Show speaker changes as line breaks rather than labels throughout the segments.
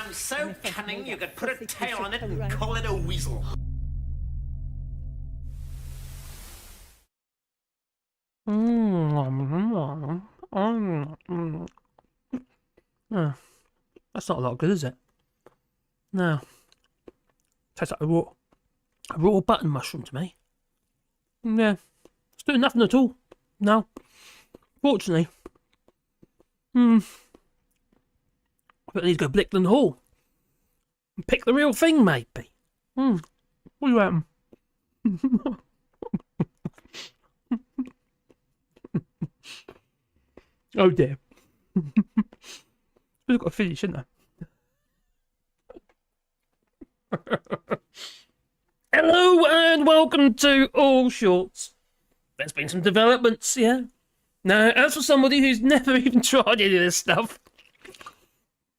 I'm so cunning you could put a tail on it and call it a weasel.
That's not a lot good, is it? No. Tastes like a raw button mushroom to me. Yeah. It's doing nothing at all. No. Fortunately. But I need to go Blickland Hall and pick the real thing, maybe. What do you reckon? Oh dear. I've got to finish, shouldn't I? Hello and welcome to Allshorts. There's been some developments, yeah. Now, as for somebody who's never even tried any of this stuff,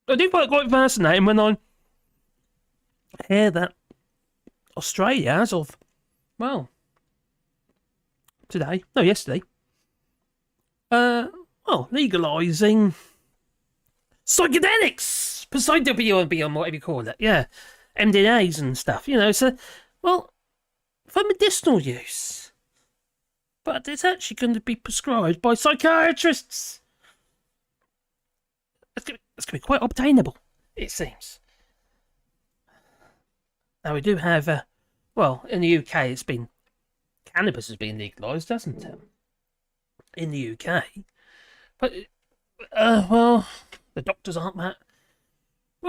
I do find it quite fascinating when I hear that Australia, as of, well, yesterday, legalising psychedelics, PSYCHEDELIC, whatever you call it, yeah, MDMAs and stuff, so, well, for medicinal use, but it's actually going to be prescribed by psychiatrists. It's going to be quite obtainable, it seems. Now, we do have, in the UK, cannabis has been legalised, hasn't it? In the UK. But, the doctors aren't that,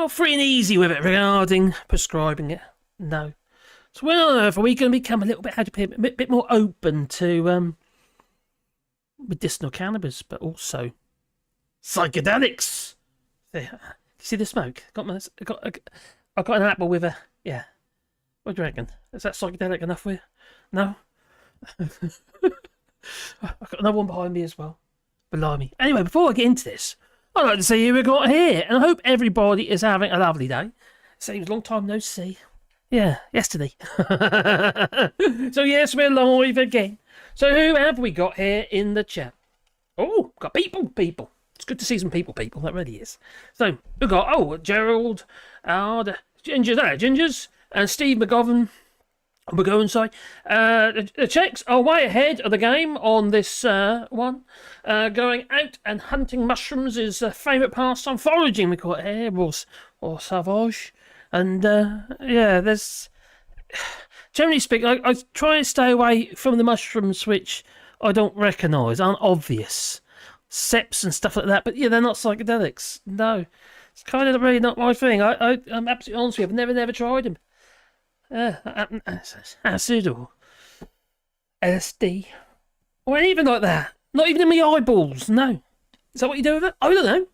free and easy with it regarding prescribing it. No. So when on earth are we going to become a bit more open to medicinal cannabis, but also psychedelics? See the smoke? I've got an apple with a, yeah. What do you reckon? Is that psychedelic enough for you? No? I've got another one behind me as well. Blimey. Anyway, before I get into this, I'd like to see who we got here, and I hope everybody is having a lovely day. Seems a long time no see. Yeah, yesterday. So yes, we're live again. So who have we got here in the chat? Oh, got people. It's good to see some people, that really is. So, we've got, Gerald, the Gingers, and Steve McGovern. The Czechs are way ahead of the game on this one. Going out and hunting mushrooms is a favourite pastime. Foraging, we call it here, or savage. And, there's... Generally speaking, I try and stay away from the mushrooms which I don't recognise, aren't obvious. Seps and stuff like that, but yeah, they're not psychedelics. No. It's kind of really not my thing. I'm absolutely honest with you, I've never tried them. Acid or LSD or anything like that. Not even in my eyeballs, no. Is that what you do with it? I don't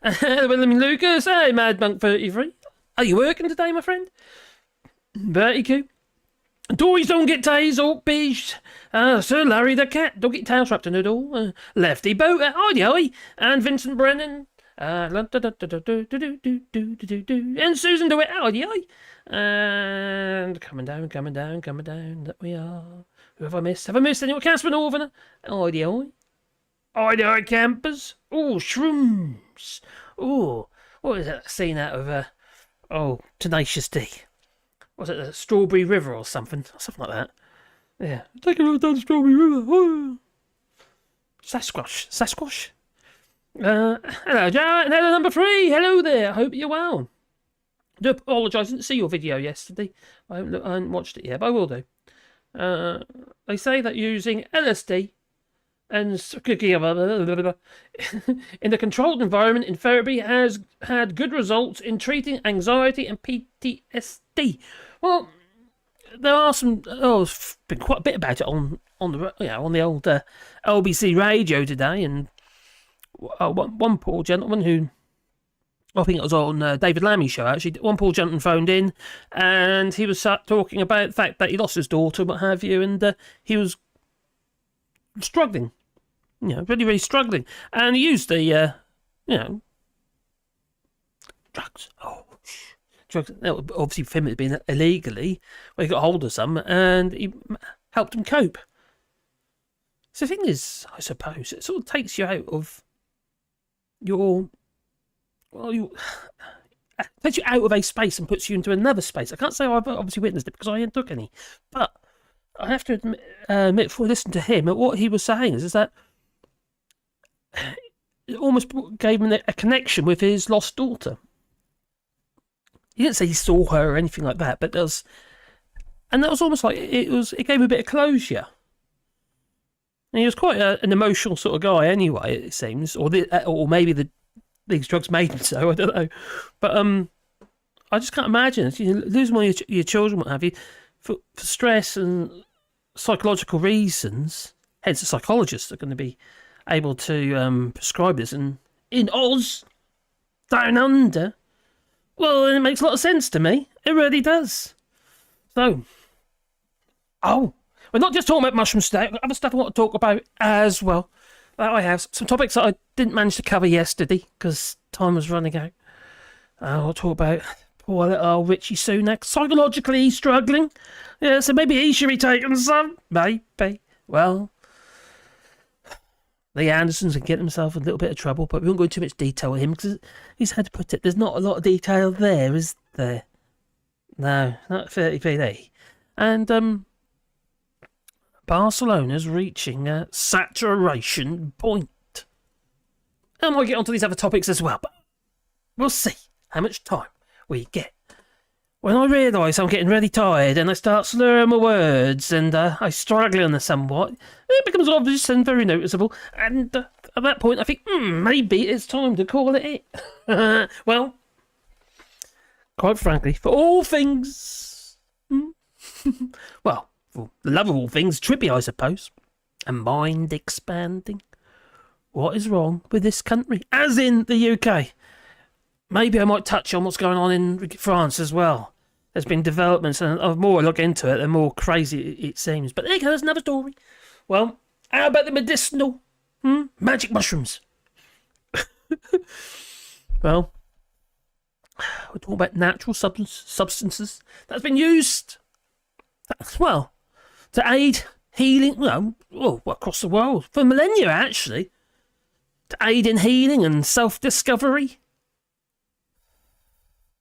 know. William Lucas, hey, Mad Monk 33. Are you working today, my friend? Very cool. Tories don't get tased or beige. Sir Larry the Cat, don't get tails wrapped in it all. Lefty Boat, hi, and Vincent Brennan. And Susan DeWitt, hi. And coming down, that we are. Who have I missed? Have I missed anyone? Casper Northerner, hi, campers. Oh, shrooms. Oh, what is that scene out of, Tenacious D? Was it the Strawberry River or something? Something like that. Yeah. Take a look down Strawberry River. Oh. Sasquatch. Hello, Jarrett. And hello, number 3. Hello there. I hope you're well. I do apologise. I didn't see your video yesterday. I haven't watched it yet, but I will do. They say that using LSD and in a controlled environment in therapy has had good results in treating anxiety and PTSD. Well, there are some. There's been quite a bit about it on the old LBC radio today, and one poor gentleman who, I think it was on David Lammy's show actually. One poor gentleman phoned in, and he was talking about the fact that he lost his daughter, what have you, and he was struggling. Really, really struggling. And he used the, drugs. Drugs. Obviously, for him, it had been illegally. Well, he got hold of some, and he helped him cope. So the thing is, I suppose, it sort of takes you out of your well, takes you out of a space and puts you into another space. I can't say I've obviously witnessed it because I ain't took any, but I have to admit before I listened to him, what he was saying is that it almost gave him a connection with his lost daughter. He didn't say he saw her or anything like that, but that was almost like it gave him a bit of closure. And he was quite an emotional sort of guy anyway, it seems, or maybe these drugs made him so, I don't know. But I just can't imagine losing one of your children, what have you, for stress and psychological reasons. Hence, the psychologists are going to be able to prescribe this. And in Oz, down under, well, it makes a lot of sense to me. It really does. So, we're not just talking about mushrooms today. I've got other stuff I want to talk about as well. I have some topics that I didn't manage to cover yesterday because time was running out. I'll talk about poor little old Richie Sunak. Psychologically struggling. Yeah, so maybe he should be taking some. Maybe. Well, the Andersons can get himself in a little bit of trouble, but we won't go into too much detail with him because he's had to put it. There's not a lot of detail there, is there? No, not 30PD. And, Barcelona's reaching a saturation point. I might get onto these other topics as well, but we'll see how much time we get. When I realise I'm getting really tired and I start slurring my words and I struggle on this somewhat, it becomes obvious and very noticeable. And at that point I think, maybe it's time to call it it. Well, quite frankly, for all things... well, for the love of all things, trippy, I suppose, and mind expanding. What is wrong with this country? As in the UK. Maybe I might touch on what's going on in France as well. There's been developments, and the more I look into it, the more crazy it seems. But there you go, there's another story. Well, how about the medicinal? Magic mushrooms. Well, we're talking about natural substances that's been used, well, to aid healing, across the world, for millennia actually, to aid in healing and self-discovery.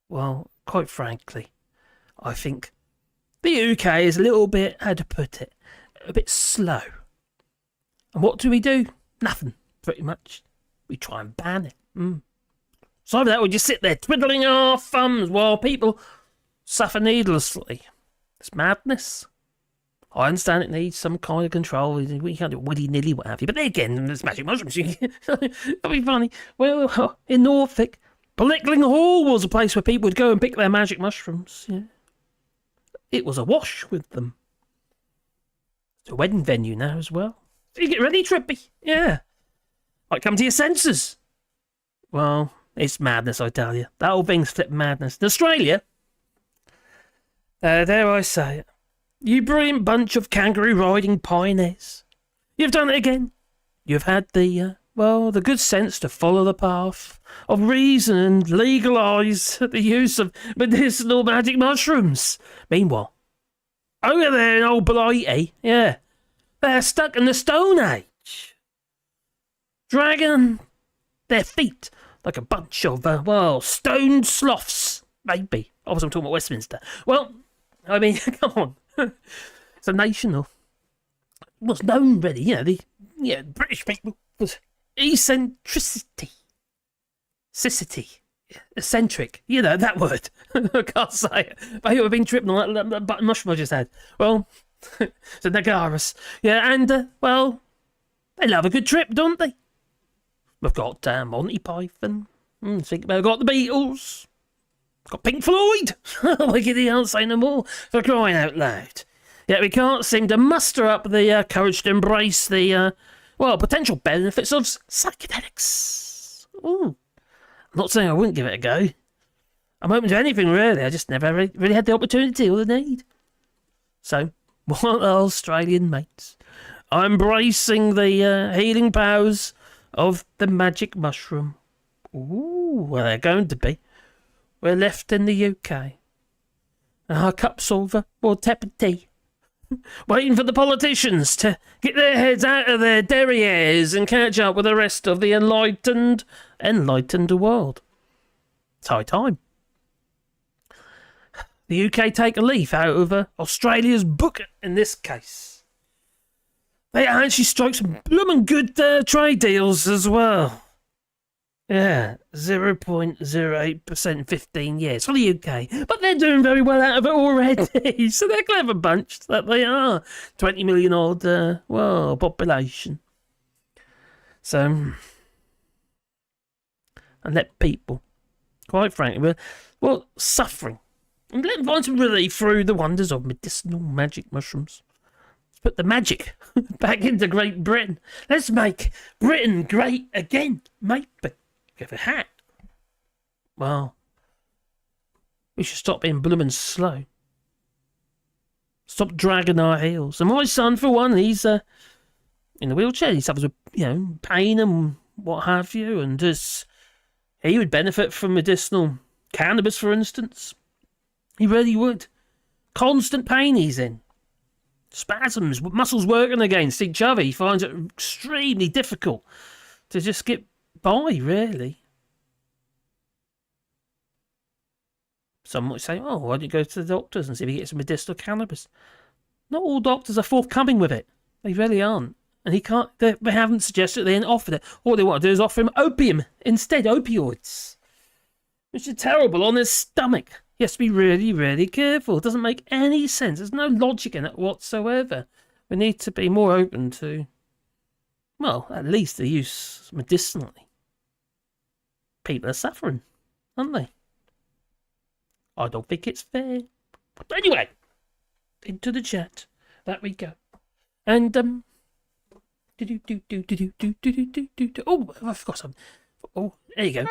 Well, quite frankly, I think the UK is a little bit, how to put it, a bit slow. And what do? Nothing, pretty much. We try and ban it. So that we just sit there twiddling our thumbs while people suffer needlessly. It's madness. I understand it needs some kind of control. We can't do it willy-nilly, what have you. But then again, there's magic mushrooms. That'd be funny. Well, in Norfolk, Blickling Hall was a place where people would go and pick their magic mushrooms. Yeah. It was awash with them. It's a wedding venue now as well. So you get really trippy. Yeah. Might come to your senses. Well, it's madness, I tell you. That whole thing's flipped madness. In Australia, dare I say it, you brilliant bunch of kangaroo-riding pioneers. You've done it again. You've had the good sense to follow the path of reason and legalise the use of medicinal magic mushrooms. Meanwhile, over there in old Blighty, yeah, they're stuck in the Stone Age, dragging their feet like a bunch of, stone sloths, maybe. Obviously, I'm talking about Westminster. Well, I mean, come on. It's a nation of what's known really, the British people was eccentric, that word. I can't say it. But I've been tripping on that button mushroom I just had. Well, it's a Nagaris. Yeah, and, they love a good trip, don't they? We've got Monty Python. Think about it. We've got the Beatles. Got Pink Floyd. I can't say no more, for crying out loud. Yet we can't seem to muster up the courage to embrace the, potential benefits of psychedelics. Ooh. I'm not saying I wouldn't give it a go. I'm open to anything, really. I just never really had the opportunity or the need. So, what are Australian mates? I'm embracing the healing powers of the magic mushroom. Ooh, well, they're going to be. We're left in the UK. Our cups over or tepid tea. Waiting for the politicians to get their heads out of their derrieres and catch up with the rest of the enlightened world. It's high time. The UK take a leaf out of Australia's book in this case. They actually struck some blooming good trade deals as well. Yeah, 0.08% in 15 years for the UK. But they're doing very well out of it already. So they're a clever bunch that they are. 20 million odd, population. So, and let people, quite frankly, well, suffering. And let them find some relief through the wonders of medicinal magic mushrooms. Let's put the magic back into Great Britain. Let's make Britain great again. Maybe. Give a hat. Well, we should stop being bloomin' slow. Stop dragging our heels. And my son, for one, he's in a wheelchair. He suffers with, pain and what have you. And he would benefit from medicinal cannabis, for instance. He really would. Constant pain he's in. Spasms, muscles working against each other. He finds it extremely difficult to just get by, really. Some might say, oh, why don't you go to the doctors and see if he gets some medicinal cannabis? Not all doctors are forthcoming with it. They really aren't. And he can't, they haven't suggested they ain't offered it. All they want to do is offer him opium instead, opioids. Which is terrible on his stomach. He has to be really, really careful. It doesn't make any sense. There's no logic in it whatsoever. We need to be more open to, well, at least the use medicinally. People are suffering, aren't they? I don't think it's fair. But anyway, into the chat. That we go. And, oh, I forgot something. Oh, there you go.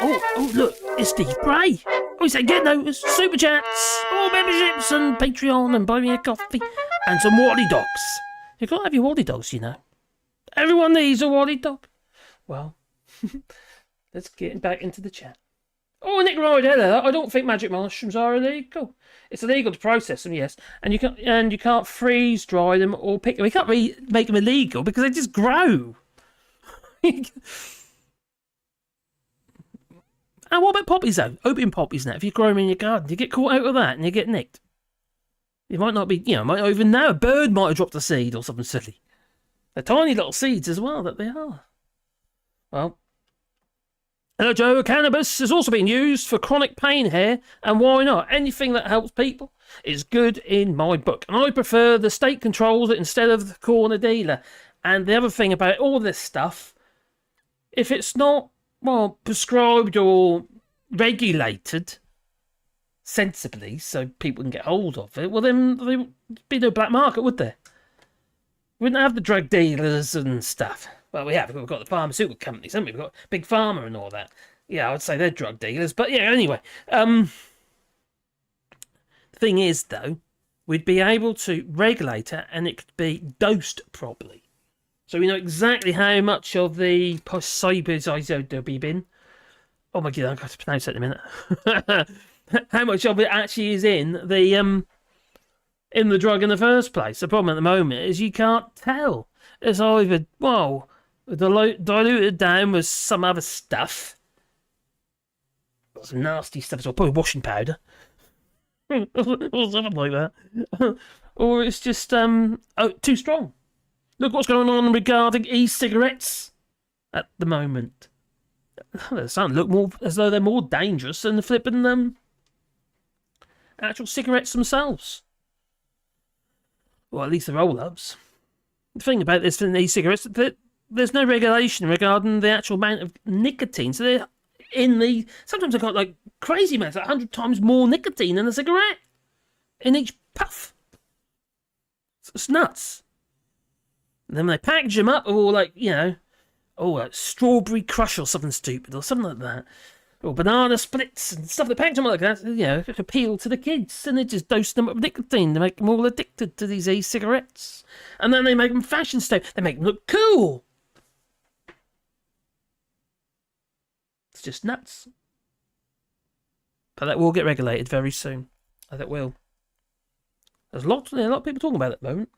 Oh, look, it's Steve Bray. Oh, he said, get those super chats, all memberships and Patreon and buy me a coffee and some Wally dogs. You've got to have your Wally dogs, Everyone needs a Wally dog. Well, let's get back into the chat. Oh, Nick Rydell, I don't think magic mushrooms are illegal. It's illegal to process them, yes, and you can't freeze dry them or pick them. You can't really make them illegal because they just grow. And what about poppies though? Opium poppies now. If you grow them in your garden, you get caught out of that and you get nicked. You might not be, might not even know. A bird might have dropped a seed or something silly. They're tiny little seeds as well, that they are. Well, hello Joe, cannabis is also being used for chronic pain here, and why not? Anything that helps people is good in my book. And I prefer the state controls it instead of the corner dealer. And the other thing about all this stuff, if it's not, well, prescribed or regulated sensibly so people can get hold of it, well then there would be no black market, would there? We wouldn't have the drug dealers and stuff. Well, we have. We've got the pharmaceutical companies, haven't we? We've got Big Pharma and all that. Yeah, I would say they're drug dealers. But yeah, anyway. The thing is, though, we'd be able to regulate it and it could be dosed properly. So we know exactly how much of the psilocybin. Oh my God, I've got to pronounce that in a minute. How much of it actually is in the drug in the first place. The problem at the moment is you can't tell. It's either, well, diluted down with some other stuff. Some nasty stuff as well, probably washing powder. Or something like that. Or it's just too strong. Look what's going on regarding e-cigarettes at the moment. They sound look more as though they're more dangerous than the flipping actual cigarettes themselves. Well, at least the roll-ups. The thing about this in e-cigarettes, there's no regulation regarding the actual amount of nicotine. So they're sometimes they've got like crazy amounts, like 100 times more nicotine than a cigarette in each puff. It's nuts. And then when they package them up, or like, like strawberry crush or something stupid, or something like that. Or banana splits and stuff. They package them up like that, appeal to the kids. And they just dose them up with nicotine to make them all addicted to these e-cigarettes. And then they make them fashion statement. They make them look cool. It's just nuts. But that will get regulated very soon. That will. There's a lot of people talking about it at the moment.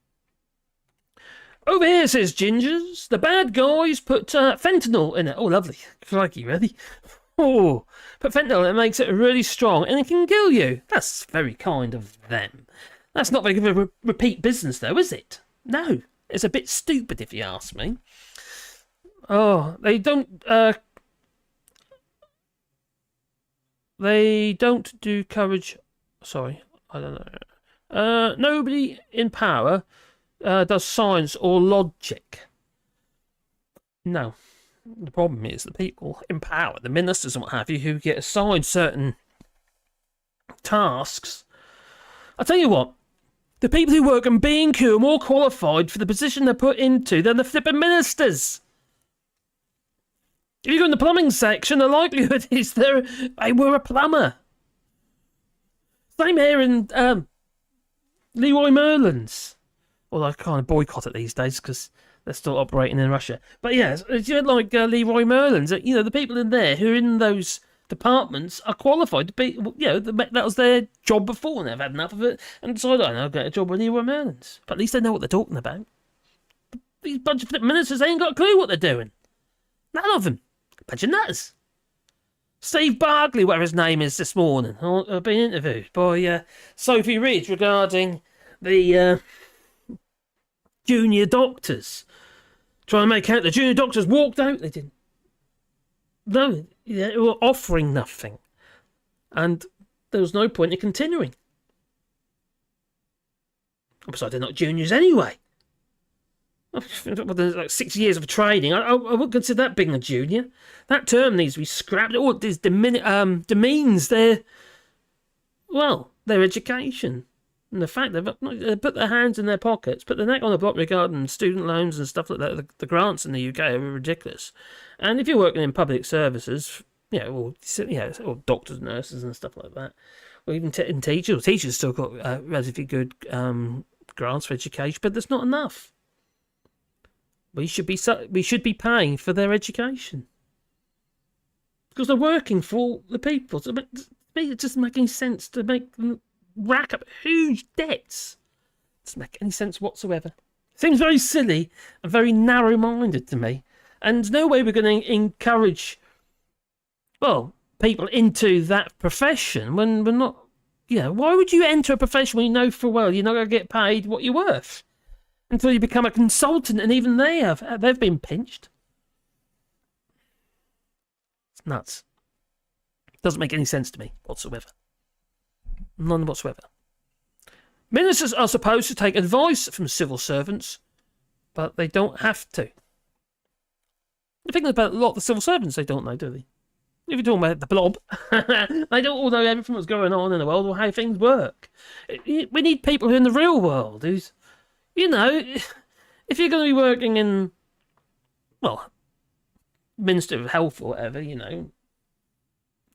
Over here, says Gingers, the bad guys put fentanyl in it. Oh, lovely. Crikey, ready? Oh, but fentanyl, it makes it really strong and it can kill you. That's very kind of them. That's not very good for repeat business, though, is it? No, it's a bit stupid if you ask me. Oh, they don't do courage. Sorry, I don't know. Nobody in power does science or logic. No. The problem is the people in power, the ministers and what have you, who get assigned certain tasks. I'll tell you what, the people who work in B&Q are more qualified for the position they're put into than the flipping ministers. If you go in the plumbing section, the likelihood is they were a plumber. Same here in Leroy Merlin's. Although I kind of boycott it these days because they're still operating in Russia. But yeah, it's like Leroy Merlin's. The people in there who are in those departments are qualified to be, that was their job before and they've had enough of it and decided, I'll get a job with Leroy Merlin's. But at least they know what they're talking about. These bunch of ministers ain't got a clue what they're doing. None of them. Bunch of nutters. Steve Barclay, whatever his name is, this morning, being interviewed by Sophie Ridge regarding the junior doctors. Trying to make out the junior doctors walked out. They didn't. No, they were offering nothing. And there was no point in continuing. Besides, they're not juniors anyway. There's like 6 years of training. I wouldn't consider that being a junior. That term needs to be scrapped. It demeans their education. And the fact they've put their hands in their pockets, put their neck on the block regarding student loans and stuff like that. The grants in the UK are ridiculous. And if you're working in public services, or doctors, nurses and stuff like that, or even teachers still got relatively good grants for education, but there's not enough. We should be paying for their education because they're working for the people. So it doesn't make any sense to make them rack up huge debts. It doesn't make any sense whatsoever. Seems very silly and very narrow-minded to me. And no way we're going to encourage, people into that profession when we're not. Why would you enter a profession when you know full well you're not going to get paid what you're worth? Until you become a consultant, and even they've been pinched. It's nuts. Doesn't make any sense to me whatsoever. None whatsoever. Ministers are supposed to take advice from civil servants, but they don't have to. The thing about a lot of the civil servants, they don't know, do they? If you're talking about the blob, they don't all know everything that's going on in the world or how things work. We need people who are in the real world, who's, if you're going to be working in, Minister of Health or whatever,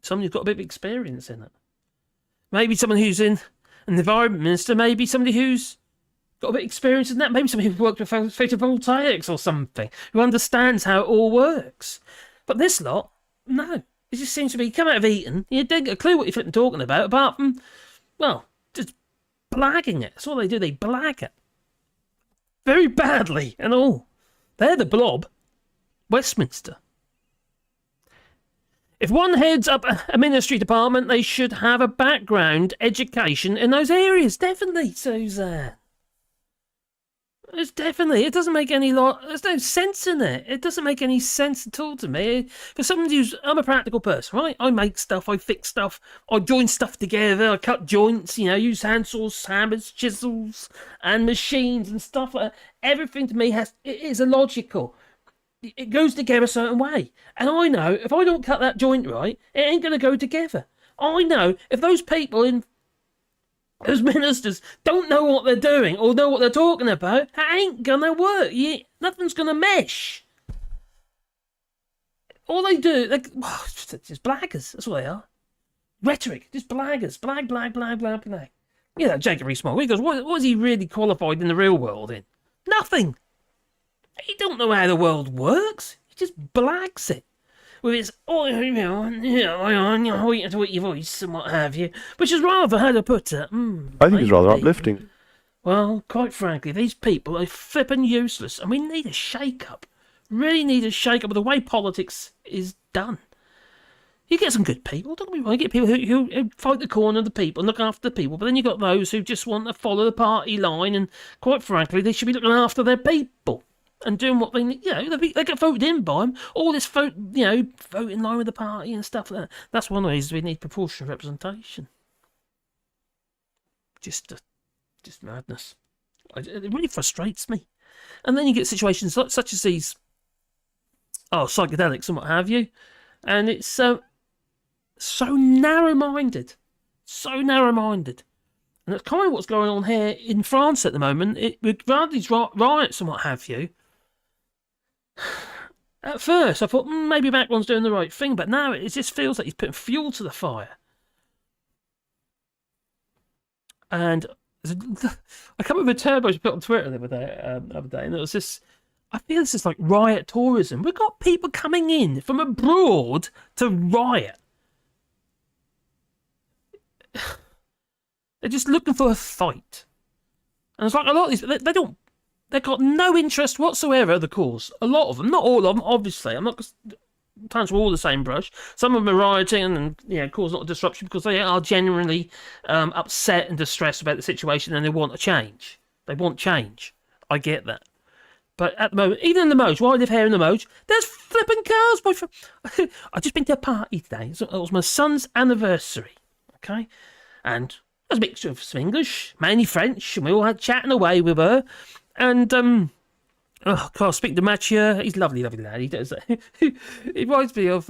someone who's got a bit of experience in it. Maybe someone who's in an environment minister, maybe somebody who's got a bit of experience in that, maybe somebody who's worked with photovoltaics or something, who understands how it all works. But this lot, no. It just seems to be, come out of Eton, you don't get a clue what you're flipping talking about, apart from, just blagging it. That's all they do, they blag it. Very badly and all. They're the blob. Westminster. If one heads up a ministry department, they should have a background education in those areas. Definitely, Suzanne. It's definitely. It doesn't make there's no sense in it. It doesn't make any sense at all to me. For someone who's, I'm a practical person, right? I make stuff, I fix stuff, I join stuff together, I cut joints, use hand saws, hammers, chisels, and machines and stuff like that. Everything to me is illogical. It goes together a certain way. And I know if I don't cut that joint right, it ain't going to go together. I know if those people in those ministers don't know what they're doing or know what they're talking about, it ain't going to work. Nothing's going to mesh. All they do, just blaggers. That's what they are. Rhetoric, just blaggers. Blag, blag, blag, blag, blag. Jacob Rees-Mogg, he goes, what is he really qualified in the real world in? Nothing. He don't know how the world works. He just blags it. With his, tweety voice and what have you. Which is rather, how to put it.
I think it's rather uplifting.
Well, quite frankly, these people are flippin' useless. And we need a shake-up. Really need a shake-up with the way politics is done. You get some good people, don't get me wrong. You get people who fight the corner of the people and look after the people, but then you got those who just want to follow the party line, and quite frankly, they should be looking after their people and doing what they need. They get voted in by them. All this vote in line with the party and stuff like that. That's one of the reasons we need proportional representation. Just madness. It really frustrates me. And then you get situations such as these, psychedelics and what have you, and it's so narrow-minded, and that's kind of what's going on here in France at the moment. With these riots and what have you. At first, I thought maybe Macron's doing the right thing, but now it just feels like he's putting fuel to the fire. And I come up with a term I put on Twitter the other day, and it was this. I feel this is like riot tourism. We've got people coming in from abroad to riot. They're just looking for a fight, and it's like a lot of these. They've got no interest whatsoever in the cause. A lot of them, not all of them, obviously. I'm not times we're all the same brush. Some of them are rioting and cause a lot of disruption because they are genuinely upset and distressed about the situation, and they want a change. They want change. I get that. But at the moment, even in the Moj, where I live here in the Moj, there's flipping cars. I've just been to a party today. It was my son's anniversary, okay? And it was a mixture of some English, mainly French, and we all had chatting away with her. And, speaking to Mathieu, he's a lovely, lovely lad. He does that. He reminds me of,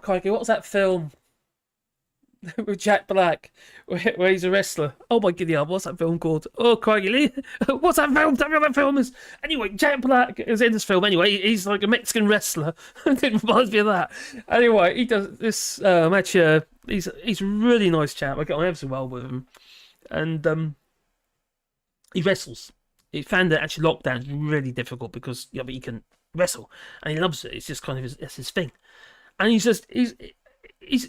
crikey, what was that film with Jack Black, where he's a wrestler? Oh my goodness, what's that film called? Oh crikey, what's that film? Tell me what that film is. Anyway, Jack Black is in this film. Anyway, he's like a Mexican wrestler. It reminds me of that. Anyway, he does this match. He's a really nice chap. I get on ever so well with him, and he wrestles. He found that actually lockdown is really difficult because but he can wrestle and he loves it. It's just kind of his thing, and he's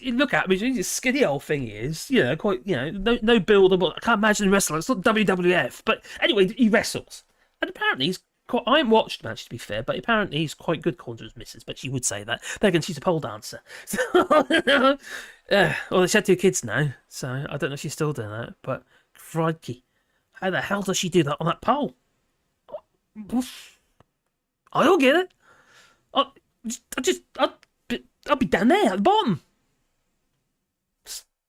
look at him, he's a skinny old thing. He is, quite, no build. I can't imagine wrestling. It's not WWF, but anyway, he wrestles, and apparently he's quite. I haven't watched the match to be fair, but apparently he's quite good according to his missus. But she would say that. Then again, she's a pole dancer. So, well, she had 2 kids now, so I don't know if she's still doing that. But crikey, how the hell does she do that on that pole? I don't get it. I'll be down there at the bottom.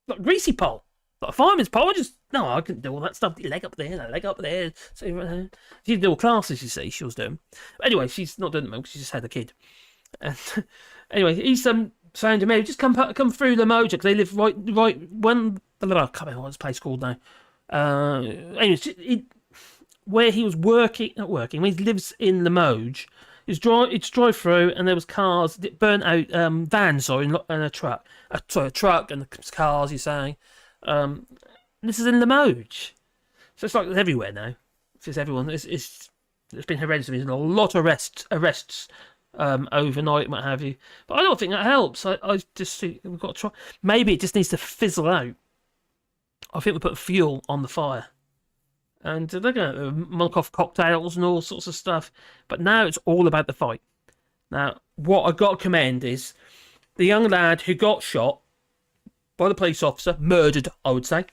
Like a greasy pole. Like a fireman's pole. I couldn't do all that stuff. Leg up there. So, she did all classes, you see, she was doing. But anyway, she's not doing it because she just had a kid. And anyway, he's saying to me, just come through the Moja, because they live right when I can't remember what this place called now. Anyway, where he was when he lives in the Moj, it's drive through, and there was cars that burnt out, vans, and a truck. A truck and the cars, you're saying. This is in the Moj. So it's like it's everywhere now. It's just everyone. It's been horrendous. There's a lot of arrests overnight and what have you. But I don't think that helps. I just think we've got to try. Maybe it just needs to fizzle out. I think we put fuel on the fire. And they're going to Molotov cocktails and all sorts of stuff. But now it's all about the fight. Now, what I got to commend is the young lad who got shot by the police officer, murdered, I would say.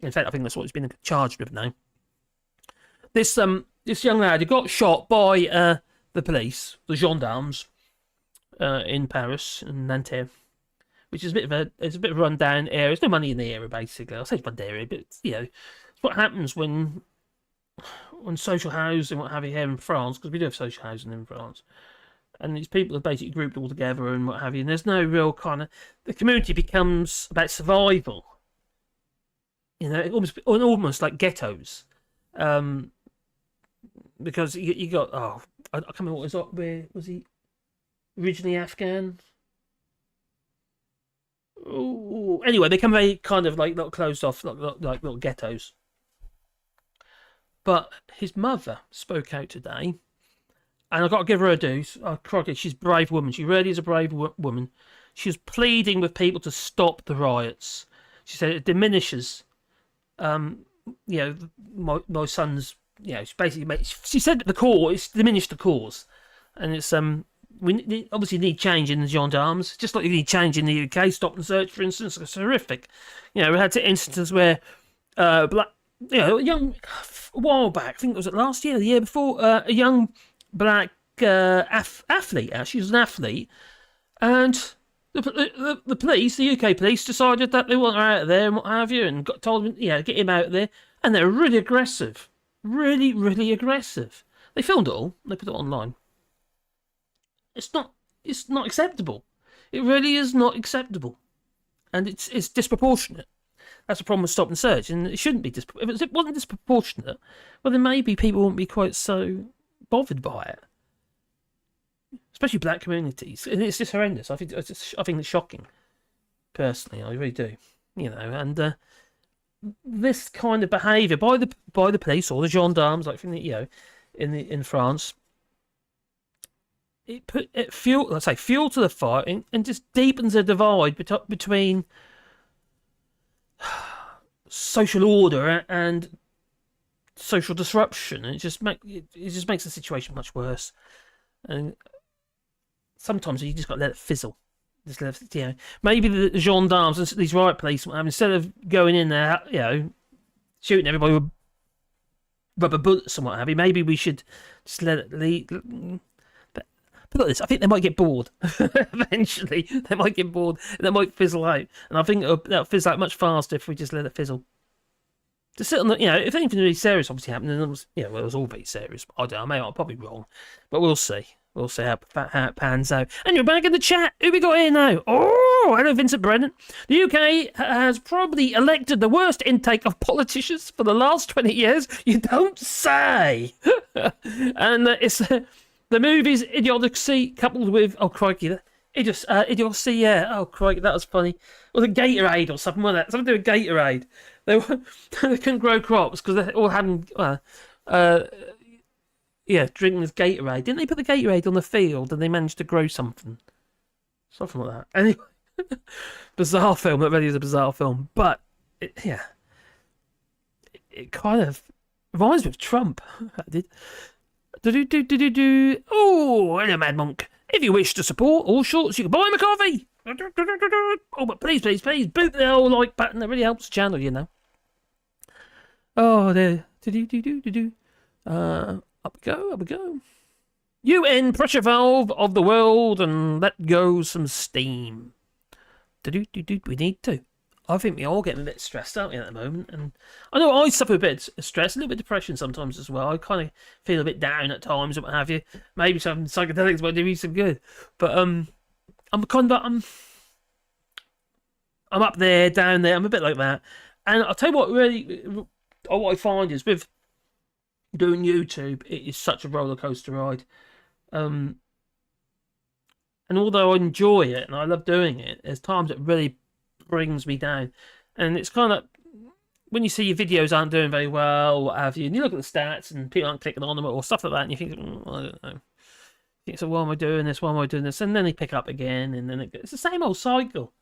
In fact, I think that's what he's been charged with now. This young lad who got shot by the police, the gendarmes, in Paris and Nanterre, which is a bit of a rundown area. There's no money in the area, basically. I'll say it's rundown area, but it's what happens when social housing, what have you, here in France, because we do have social housing in France, and these people are basically grouped all together and what have you, and there's no real kind of, the community becomes about survival, almost like ghettos, because you got, I can't remember where was he originally Afghan? Ooh, anyway, they become very kind of like not closed off, like little ghettos. But his mother spoke out today, and I've got to give her a due. Oh, crikey, she's a brave woman. She really is a brave woman. She was pleading with people to stop the riots. She said it diminishes, my son's, she basically she said the cause, it's diminished the cause, and it's obviously need change in the gendarmes, just like you need change in the UK. Stop and search, for instance, it's horrific. We had instances where black, a while back, I think it was last year, the year before, a young black athlete. She was an athlete, and the police, the UK police, decided that they want her out of there and what have you, and told him, get him out of there, and they're really aggressive, really, really aggressive. They filmed it all, they put it online. It's not acceptable. It really is not acceptable, and it's disproportionate. That's the problem with stop and search, and it shouldn't be. If it wasn't disproportionate, well, then maybe people wouldn't be quite so bothered by it. Especially black communities, and it's just horrendous. I think it's shocking. Personally, I really do. And this kind of behaviour by the police or the gendarmes, like in France, it put fuel to the fire and just deepens the divide between social order and social disruption, and it just makes the situation much worse. And sometimes you just got to let it fizzle. Maybe the gendarmes and these riot police, instead of going in there, shooting everybody with rubber bullets and what have you, maybe we should just let it lead. But look at this, I think they might get bored. Eventually, they might get bored. And they might fizzle out. And I think that'll fizzle out much faster if we just let it fizzle. To sit on the, if anything really serious obviously happened, then it was, it was all very serious. I don't know, I'm probably wrong. But we'll see. We'll see how it pans out. And you're back in the chat. Who we got here now? Oh, hello, Vincent Brennan. The UK has probably elected the worst intake of politicians for the last 20 years. You don't say. And it's... the movie's idiocy coupled with idiocy, yeah. Oh crikey, that was funny. Or the Gatorade or something like that. Something to do with Gatorade. They couldn't grow crops because they're all having drinking this Gatorade. Didn't they put the Gatorade on the field and they managed to grow something like that? Anyway, bizarre film. That really is a bizarre film, but it kind of reminds me of Trump. I did. Oh, hello, Mad Monk. If you wish to support Allshorts, you can buy him a coffee. Oh, but please, boot the old like button. That really helps the channel, Oh, there. Up we go. UN pressure valve of the world and let go some steam. We need to. I think we're all getting a bit stressed out at the moment, and I know I suffer a bit of stress, a little bit of depression sometimes as well. I kind of feel a bit down at times, or what have you. Maybe some psychedelics might do me some good, but I'm up there, down there. I'm a bit like that, and I'll tell you what I find is with doing YouTube, it is such a roller coaster ride. And although I enjoy it and I love doing it, there's times it really brings me down, and it's kind of when you see your videos aren't doing very well, or what have you, and you look at the stats and people aren't clicking on them or stuff like that, and you think, I don't know. You think, so why am I doing this? Why am I doing this? And then they pick up again, and then it's the same old cycle.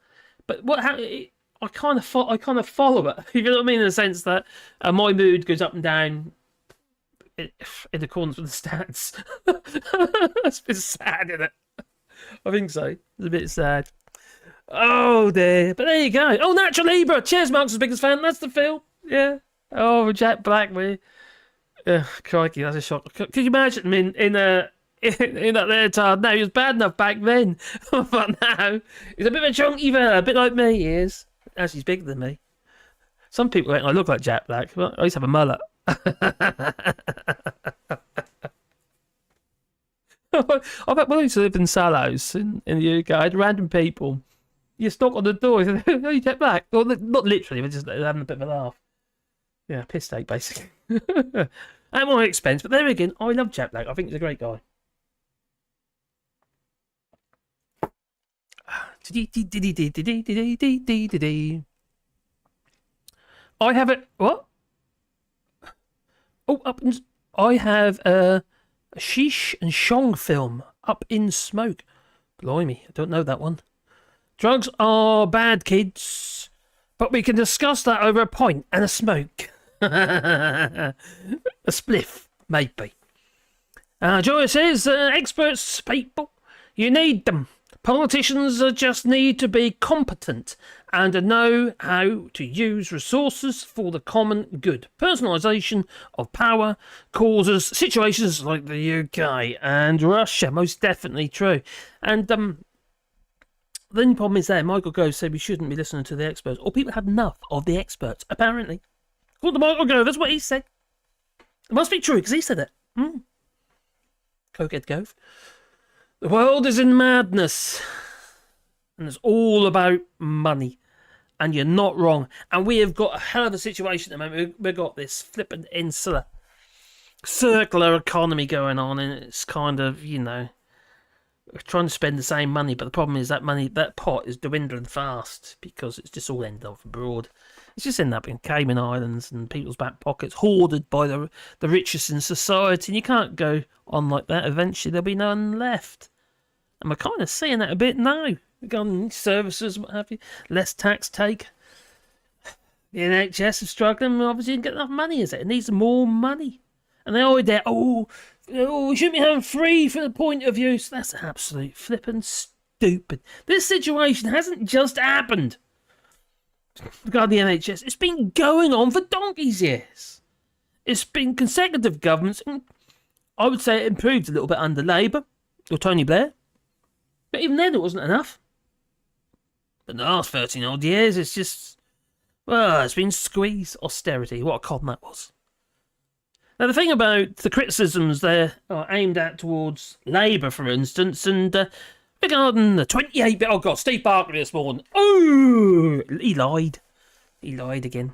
But I kind of follow it. You know what I mean? In the sense that my mood goes up and down in accordance with the stats. It's a bit sad, isn't it? I think so. It's a bit sad. Oh dear, but there you go. Oh, Natural Libra. Cheers, Mark's the biggest fan. That's the film. Yeah. Oh, Jack Black. Crikey, that's a shock. Could you imagine him in that there time? No, he was bad enough back then, but now he's a bit of a chunky fella, a bit like me. He is. Actually, he's bigger than me. Some people think I look like Jack Black. Well, I used to have a mullet. I bet when I used to live in Sallows in the UK, I had random people. You knock on the door, you say, "Oh, you Jack Black?" Well, not literally, but just having a bit of a laugh. Yeah, piss take, basically. At my expense, but there again, I love Jack Black. I think he's a great guy. I have it. What? Oh, I have a Sheesh and Shong film, Up in Smoke. Blimey, I don't know that one. Drugs are bad, kids, but we can discuss that over a pint and a smoke. A spliff, maybe. Joy says, experts, people, You need them. Politicians just need to be competent and know how to use resources for the common good. Personalisation of power causes situations like the UK and Russia, most definitely true. And the only problem is there, Michael Gove said we shouldn't be listening to the experts, or people have enough of the experts, apparently. According to Michael Gove, that's what he said. It must be true, because he said it. Cokehead Gove. The world is in madness, and it's all about money, and you're not wrong. And we have got a hell of a situation at the moment. We've got this flippant circular economy going on, and it's kind of, we're trying to spend the same money, but the problem is that pot is dwindling fast because it's just all ended up abroad. It's just ended up in Cayman Islands and people's back pockets, hoarded by the richest in society, and you can't go on like that. Eventually there'll be none left. And we're kind of seeing that a bit now. Regarding services, what have you, less tax take. The NHS is struggling, obviously didn't get enough money, is it? It needs more money. And they always there, we shouldn't be having free from the point of view. So that's absolute flippin' stupid. This situation hasn't just happened. Regarding the NHS, it's been going on for donkey's years. It's been consecutive governments, and I would say it improved a little bit under Labour or Tony Blair, but even then it wasn't enough. But the last 13 odd years, it's just, it's been squeeze austerity. What a con that was. Now the thing about the criticisms there are aimed at towards Labour, for instance, and regarding the 28 oh god, Steve Barclay this morning. Oh, he lied. He lied again.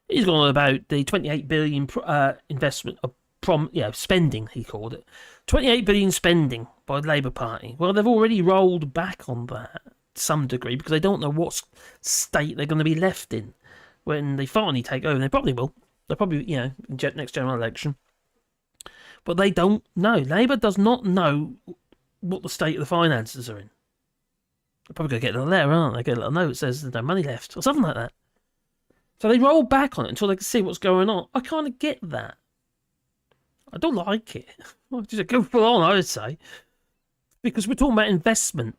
He's gone on about the 28 billion investment spending, he called it. 28 billion spending by the Labour Party. Well, they've already rolled back on that to some degree because they don't know what state they're going to be left in when they finally take over. They probably will. They'll probably, next general election. But they don't know. Labour does not know what the state of the finances are in. They're probably going to get a little letter, aren't they? Get a little note that says there's no money left, or something like that. So they roll back on it until they can see what's going on. I kind of get that. I don't like it. Just go full on, I would say. Because we're talking about investment.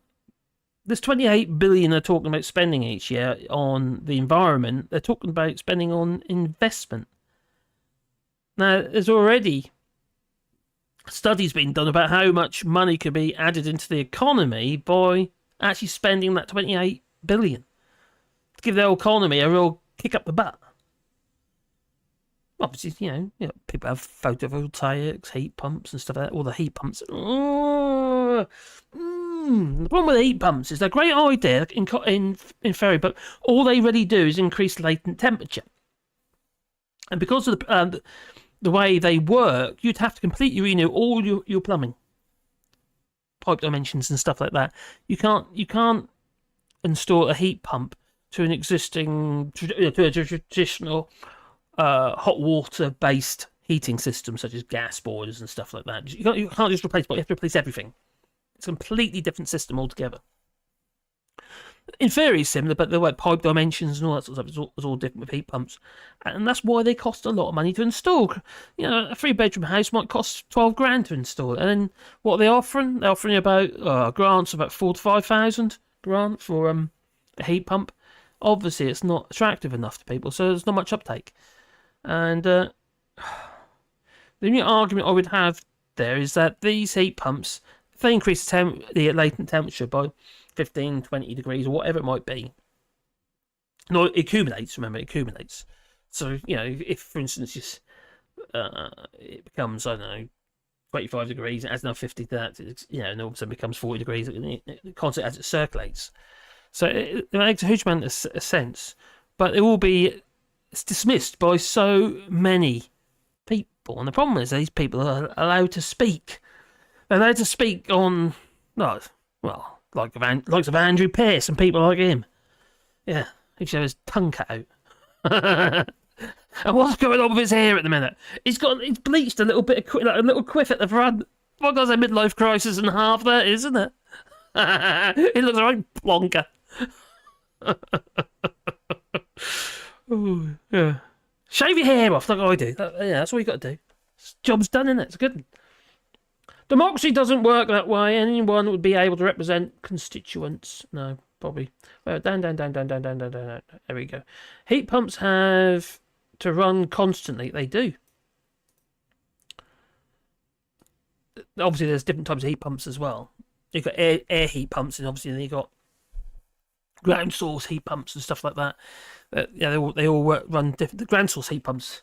There's 28 billion they're talking about spending each year on the environment. They're talking about spending on investment. Now, there's already studies being done about how much money could be added into the economy by actually spending that 28 billion to give the whole economy a real kick up the butt. Obviously, people have photovoltaics, heat pumps and stuff like that. All the heat pumps. The problem with the heat pumps is they're a great idea in theory, but all they really do is increase latent temperature. And because of the way they work, you'd have to completely renew all your plumbing, pipe dimensions and stuff like that. You can't install a heat pump to an existing to a traditional hot water based heating system such as gas boilers and stuff like that. You can't just replace, but you have to replace everything. It's a completely different system altogether. In theory, it's similar, but the way pipe dimensions and all that sort of stuff is all different with heat pumps, and that's why they cost a lot of money to install. A 3-bedroom house might cost 12 grand to install, and then what are they offering? They're offering about grants of about 4,000 to 5,000 grant for a heat pump. Obviously, it's not attractive enough to people, so there's not much uptake. And the only argument I would have there is that these heat pumps, if they increase the latent temperature by 15, 20 degrees or whatever it might be. No, it accumulates, remember, it accumulates. So, if for instance, it becomes, 25 degrees, it adds another 50 to that, and all of a sudden becomes 40 degrees, constantly as it circulates. So it makes a huge amount of sense, but it's dismissed by so many people. And the problem is these people are allowed to speak. They're allowed to speak on, like of Andrew Pearce and people like him. Yeah, he should have his tongue cut out. And what's going on with his hair at the minute? He's bleached a little bit, a little quiff at the front. What goes a midlife crisis and half that, isn't it? He looks like plonker. Ooh, yeah. Shave your hair off like I do. That's all you got to do. Job's done, innit? It's good. Democracy doesn't work that way. Anyone would be able to represent constituents. No, probably. Well, down. There we go. Heat pumps have to run constantly. They do. Obviously, there's different types of heat pumps as well. You've got air heat pumps, and obviously you've got ground source heat pumps and stuff like that. Yeah, they all run different. The ground source heat pumps,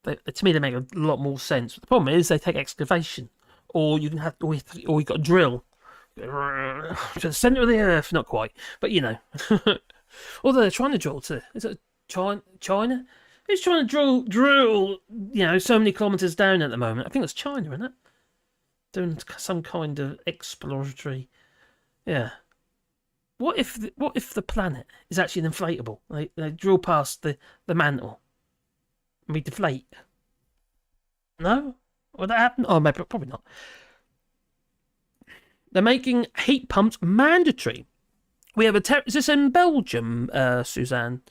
to me, they make a lot more sense. But the problem is they take excavation, or you can have, or you've got to drill to the centre of the earth. Not quite, but you know. Although they're trying to drill to, is it China? Who's trying to drill? You know, so many kilometres down at the moment. I think it's China, isn't it? Doing some kind of exploratory, yeah. What if the planet is actually an inflatable? They drill past the mantle and we deflate. No, would that happen? Oh, maybe probably not. They're making heat pumps mandatory. We have is this in Belgium, Suzanne?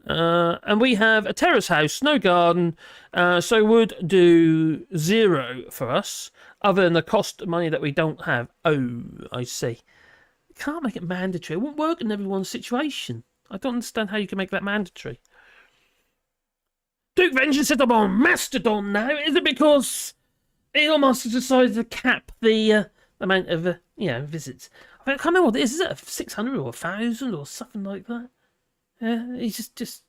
And we have a terrace house, no garden, so would do zero for us, other than the cost of money that we don't have. Oh, I see. You can't make it mandatory. It won't work in everyone's situation. I don't understand how you can make that mandatory. Duke Vengeance said I'm on Mastodon now. Is it because Elon Musk has decided to cap the amount of visits? I can't remember what it is. Is it 600 or 1,000 or something like that? Yeah, he's just.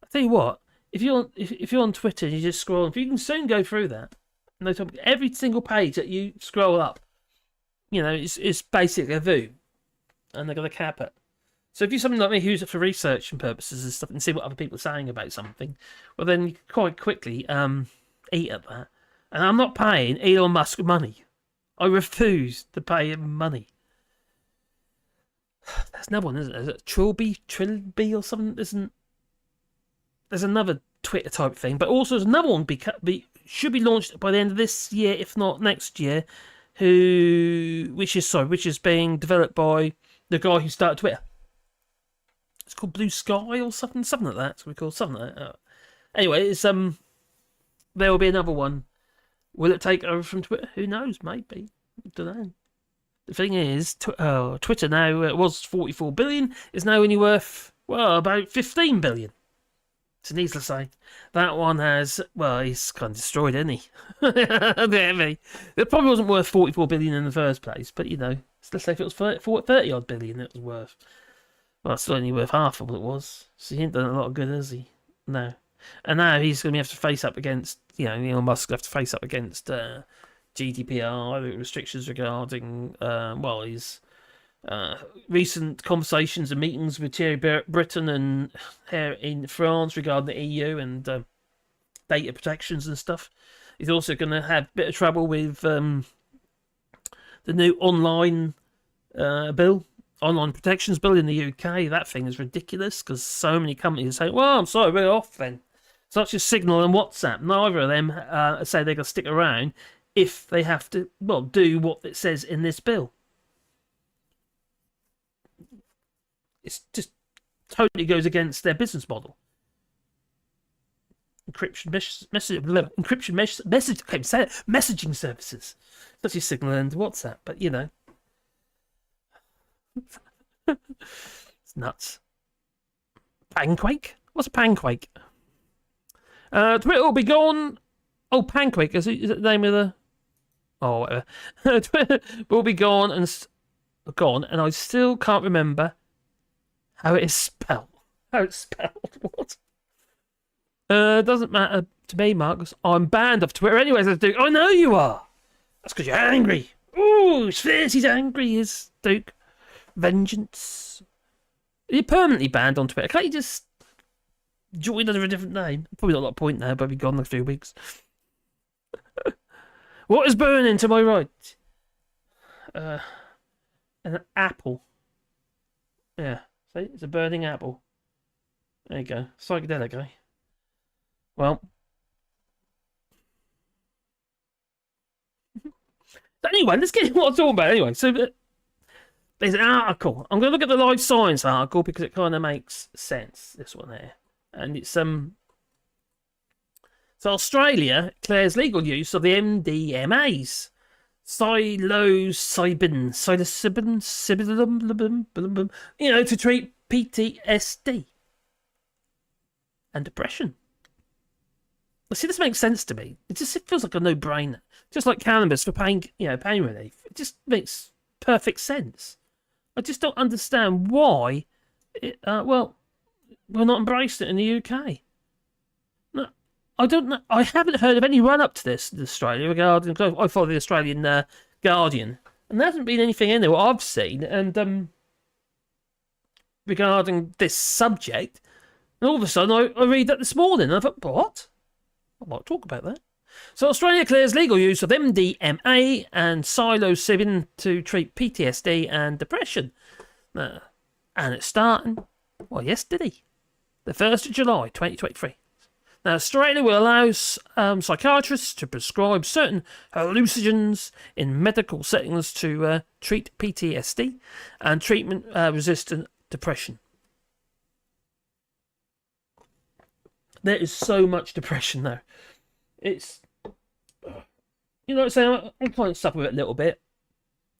I tell you what, if you're on Twitter and you just scroll, if you can soon go through that, no topic, every single page that you scroll up, you know, it's basically a VU, and they're going to cap it. So if you're something like me who's it for research and purposes and stuff, and see what other people are saying about something, well then you can quite quickly eat at that. And I'm not paying Elon Musk money. I refuse to pay him money. There's another one, isn't there? Is it Trilby or something? There's another Twitter type thing, but also there's another one should be launched by the end of this year, if not next year. Which is being developed by the guy who started Twitter. It's called Blue Sky or something like that. It's called something like that. Anyway, it's there will be another one. Will it take over from Twitter? Who knows? Maybe. I don't know. The thing is, Twitter now, it was 44 billion, is now only worth, well, about 15 billion. So needless to say, that one has, well, he's kind of destroyed, isn't he? It probably wasn't worth 44 billion in the first place, but you know, let's say if it was 30 odd billion it was worth. Well, it's still only worth half of what it was. So he ain't done a lot of good, has he? No. And now he's going to have to face up against, you know, Elon Musk will have to face up against GDPR, restrictions regarding, his recent conversations and meetings with Thierry Breton and here in France regarding the EU and data protections and stuff. He's also going to have a bit of trouble with the new online protections bill in the UK. That thing is ridiculous because so many companies say, well, I'm sorry, we're off then. Such as Signal and WhatsApp. Neither of them say they're going to stick around if they have to, well, do what it says in this bill. It's just totally goes against their business model. Messaging services, such as Signal and WhatsApp. But you know, it's nuts. Pancake? What's a pancake? Twitter will be gone. Oh, Pancake is it the name of the? Oh, whatever. Twitter will be gone, and I still can't remember how it is spelled. How it's spelled? What? Doesn't matter to me, Marcus. I'm banned off Twitter anyways. Duke. I know you are. That's because you're angry. Ooh, it's fierce. He's angry. Is Duke Vengeance? You're permanently banned on Twitter. Can't you just join under a different name? Probably not a lot of point now, but I'll be gone in a few weeks. What is burning to my right? An apple. Yeah, see, it's a burning apple. There you go. Psychedelic, eh? Well. Anyway, let's get what I'm talking about. Anyway, so there's an article. I'm going to look at the Life Science article because it kind of makes sense. This one here, and it's So Australia declares legal use of the MDMAs. Psilocybin, to treat PTSD and depression. See, this makes sense to me. It feels like a no-brainer. Just like cannabis for pain relief. It just makes perfect sense. I just don't understand why we're not embracing it in the UK. No, I don't know. I haven't heard of any run-up to this in Australia regarding... I follow the Australian Guardian, and there hasn't been anything in there what I've seen, and regarding this subject, and all of a sudden I read that this morning, and I thought, what? I might talk about that. So Australia clears legal use of MDMA and psilocybin to treat PTSD and depression. And it's starting, yesterday, the 1st of July, 2023. Now, Australia will allow psychiatrists to prescribe certain hallucinogens in medical settings to treat PTSD and treatment-resistant depression. There is so much depression, though. It's, saying I'm trying to suffer with it a little bit.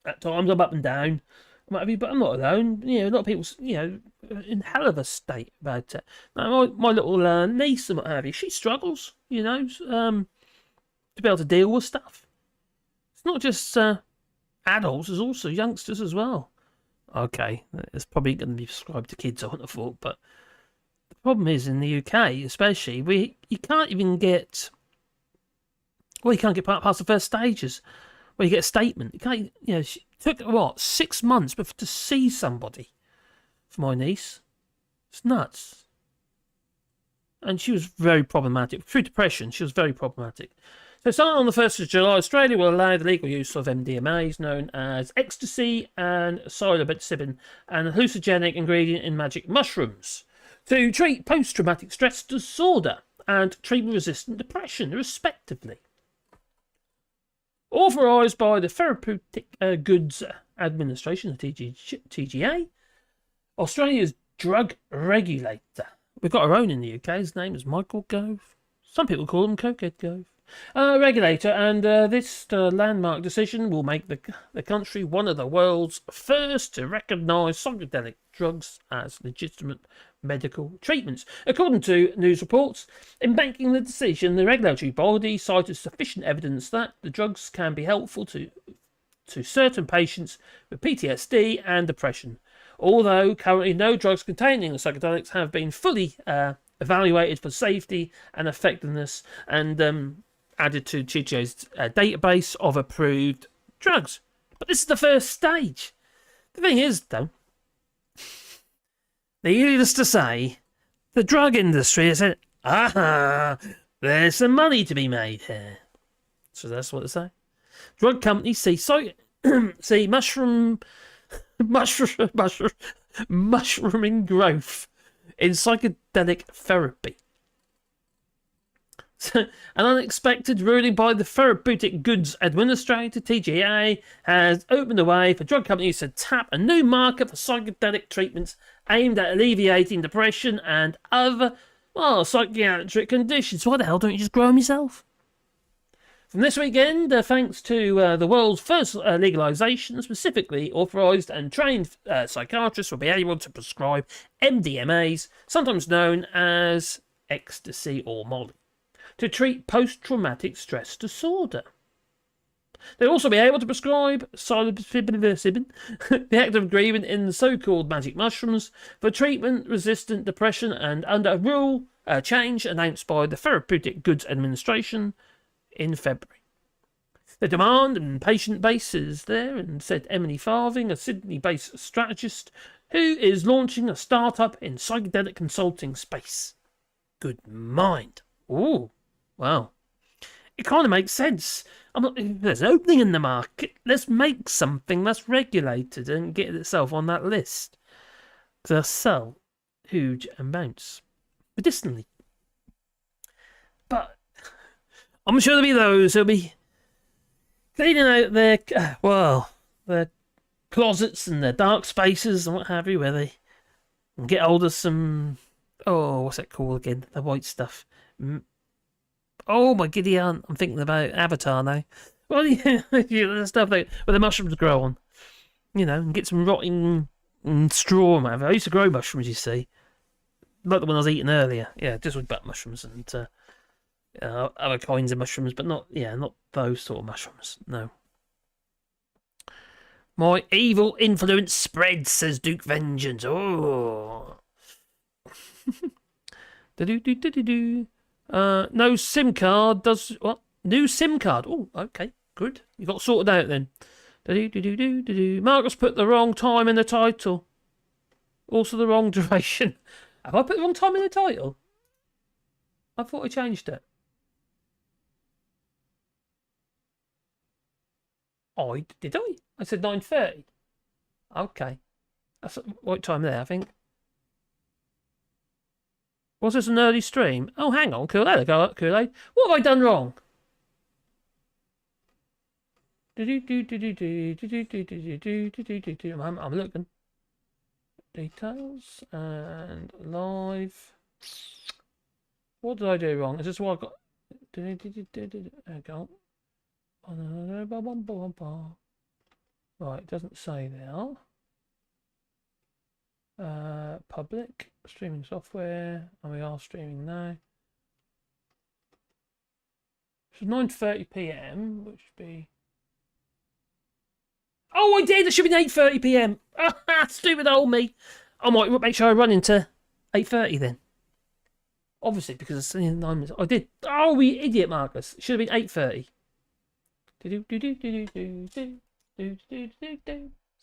At times, I'm up and down, but I'm not alone. A lot of people, in hell of a state about it. Now, my little niece and what have you, she struggles, to be able to deal with stuff. It's not just adults, there's also youngsters as well. Okay, it's probably going to be prescribed to kids, I wouldn't have thought, but the problem is in the UK, especially, you can't even get... you can't get past the first stages where you get a statement. You can't, it took, 6 months to see somebody for my niece. It's nuts. And she was very problematic. Through depression, she was very problematic. So starting on the 1st of July, Australia will allow the legal use of MDMAs, known as ecstasy and psilocybin, an hallucinogenic ingredient in magic mushrooms, to treat post-traumatic stress disorder and treatment-resistant depression, respectively. Authorised by the Therapeutic Goods Administration, the TGA, Australia's drug regulator. We've got our own in the UK. His name is Michael Gove. Some people call him Cokehead Gove. Regulator, and this landmark decision will make the country one of the world's first to recognise psychedelic drugs as legitimate medical treatments. According to news reports, in banking the decision, the regulatory body cited sufficient evidence that the drugs can be helpful to certain patients with PTSD and depression. Although currently no drugs containing the psychedelics have been fully evaluated for safety and effectiveness and added to TGA's database of approved drugs. But this is the first stage. The thing is, though, needless to say, the drug industry has said, there's some money to be made here. So that's what they say. Drug companies see mushrooming growth in psychedelic therapy. An unexpected ruling by the Therapeutic Goods Administration, TGA, has opened the way for drug companies to tap a new market for psychedelic treatments aimed at alleviating depression and other, psychiatric conditions. Why the hell don't you just grow them yourself? From this weekend, thanks to the world's first legalisation, specifically authorised and trained psychiatrists will be able to prescribe MDMAs, sometimes known as ecstasy or Molly, to treat post-traumatic stress disorder. They'll also be able to prescribe psilocybin, the active ingredient in the so-called magic mushrooms, for treatment-resistant depression, and under a rule change announced by the Therapeutic Goods Administration in February. The demand and patient base is there, and said Emily Farthing, a Sydney-based strategist, who is launching a startup in psychedelic consulting space. Good mind. Ooh. Wow. It kind of makes sense. There's an opening in the market. Let's make something that's regulated and get itself on that list. Because they'll sell huge amounts medicinally. But I'm sure there'll be those who'll be cleaning out their closets and their dark spaces and what have you, where they can get hold of some, what's that called again? The white stuff. Oh my giddy aunt! I'm thinking about Avatar now. Well, yeah, the stuff that where the mushrooms grow on, and get some rotting straw and whatever. I used to grow mushrooms, you see, like the one I was eating earlier. Yeah, just with butt mushrooms and other kinds of mushrooms, but not those sort of mushrooms. No. My evil influence spreads, says Duke Vengeance. Oh. No SIM card does what? New SIM card. Oh, okay, good. You got sorted out then. Marcus put the wrong time in the title. Also the wrong duration. Have I put the wrong time in the title? I thought I changed it. Did I? I said 9:30. Okay. That's the right time there, I think. Was this an early stream? Oh, hang on, Kool-Aid. Go up, Kool-Aid. What have I done wrong? I'm looking. Details and live. What did I do wrong? Is this what I got? There we go. Right, it doesn't say there. Public streaming software, and we are streaming now. So 9:30 p.m, which would be. Oh, I did. It should be 8:30 p.m. Stupid old me. I might make sure I run into 8:30 then. Obviously, because it's only 9 minutes. I did. Oh, we idiot, Marcus. It should have been 8:30.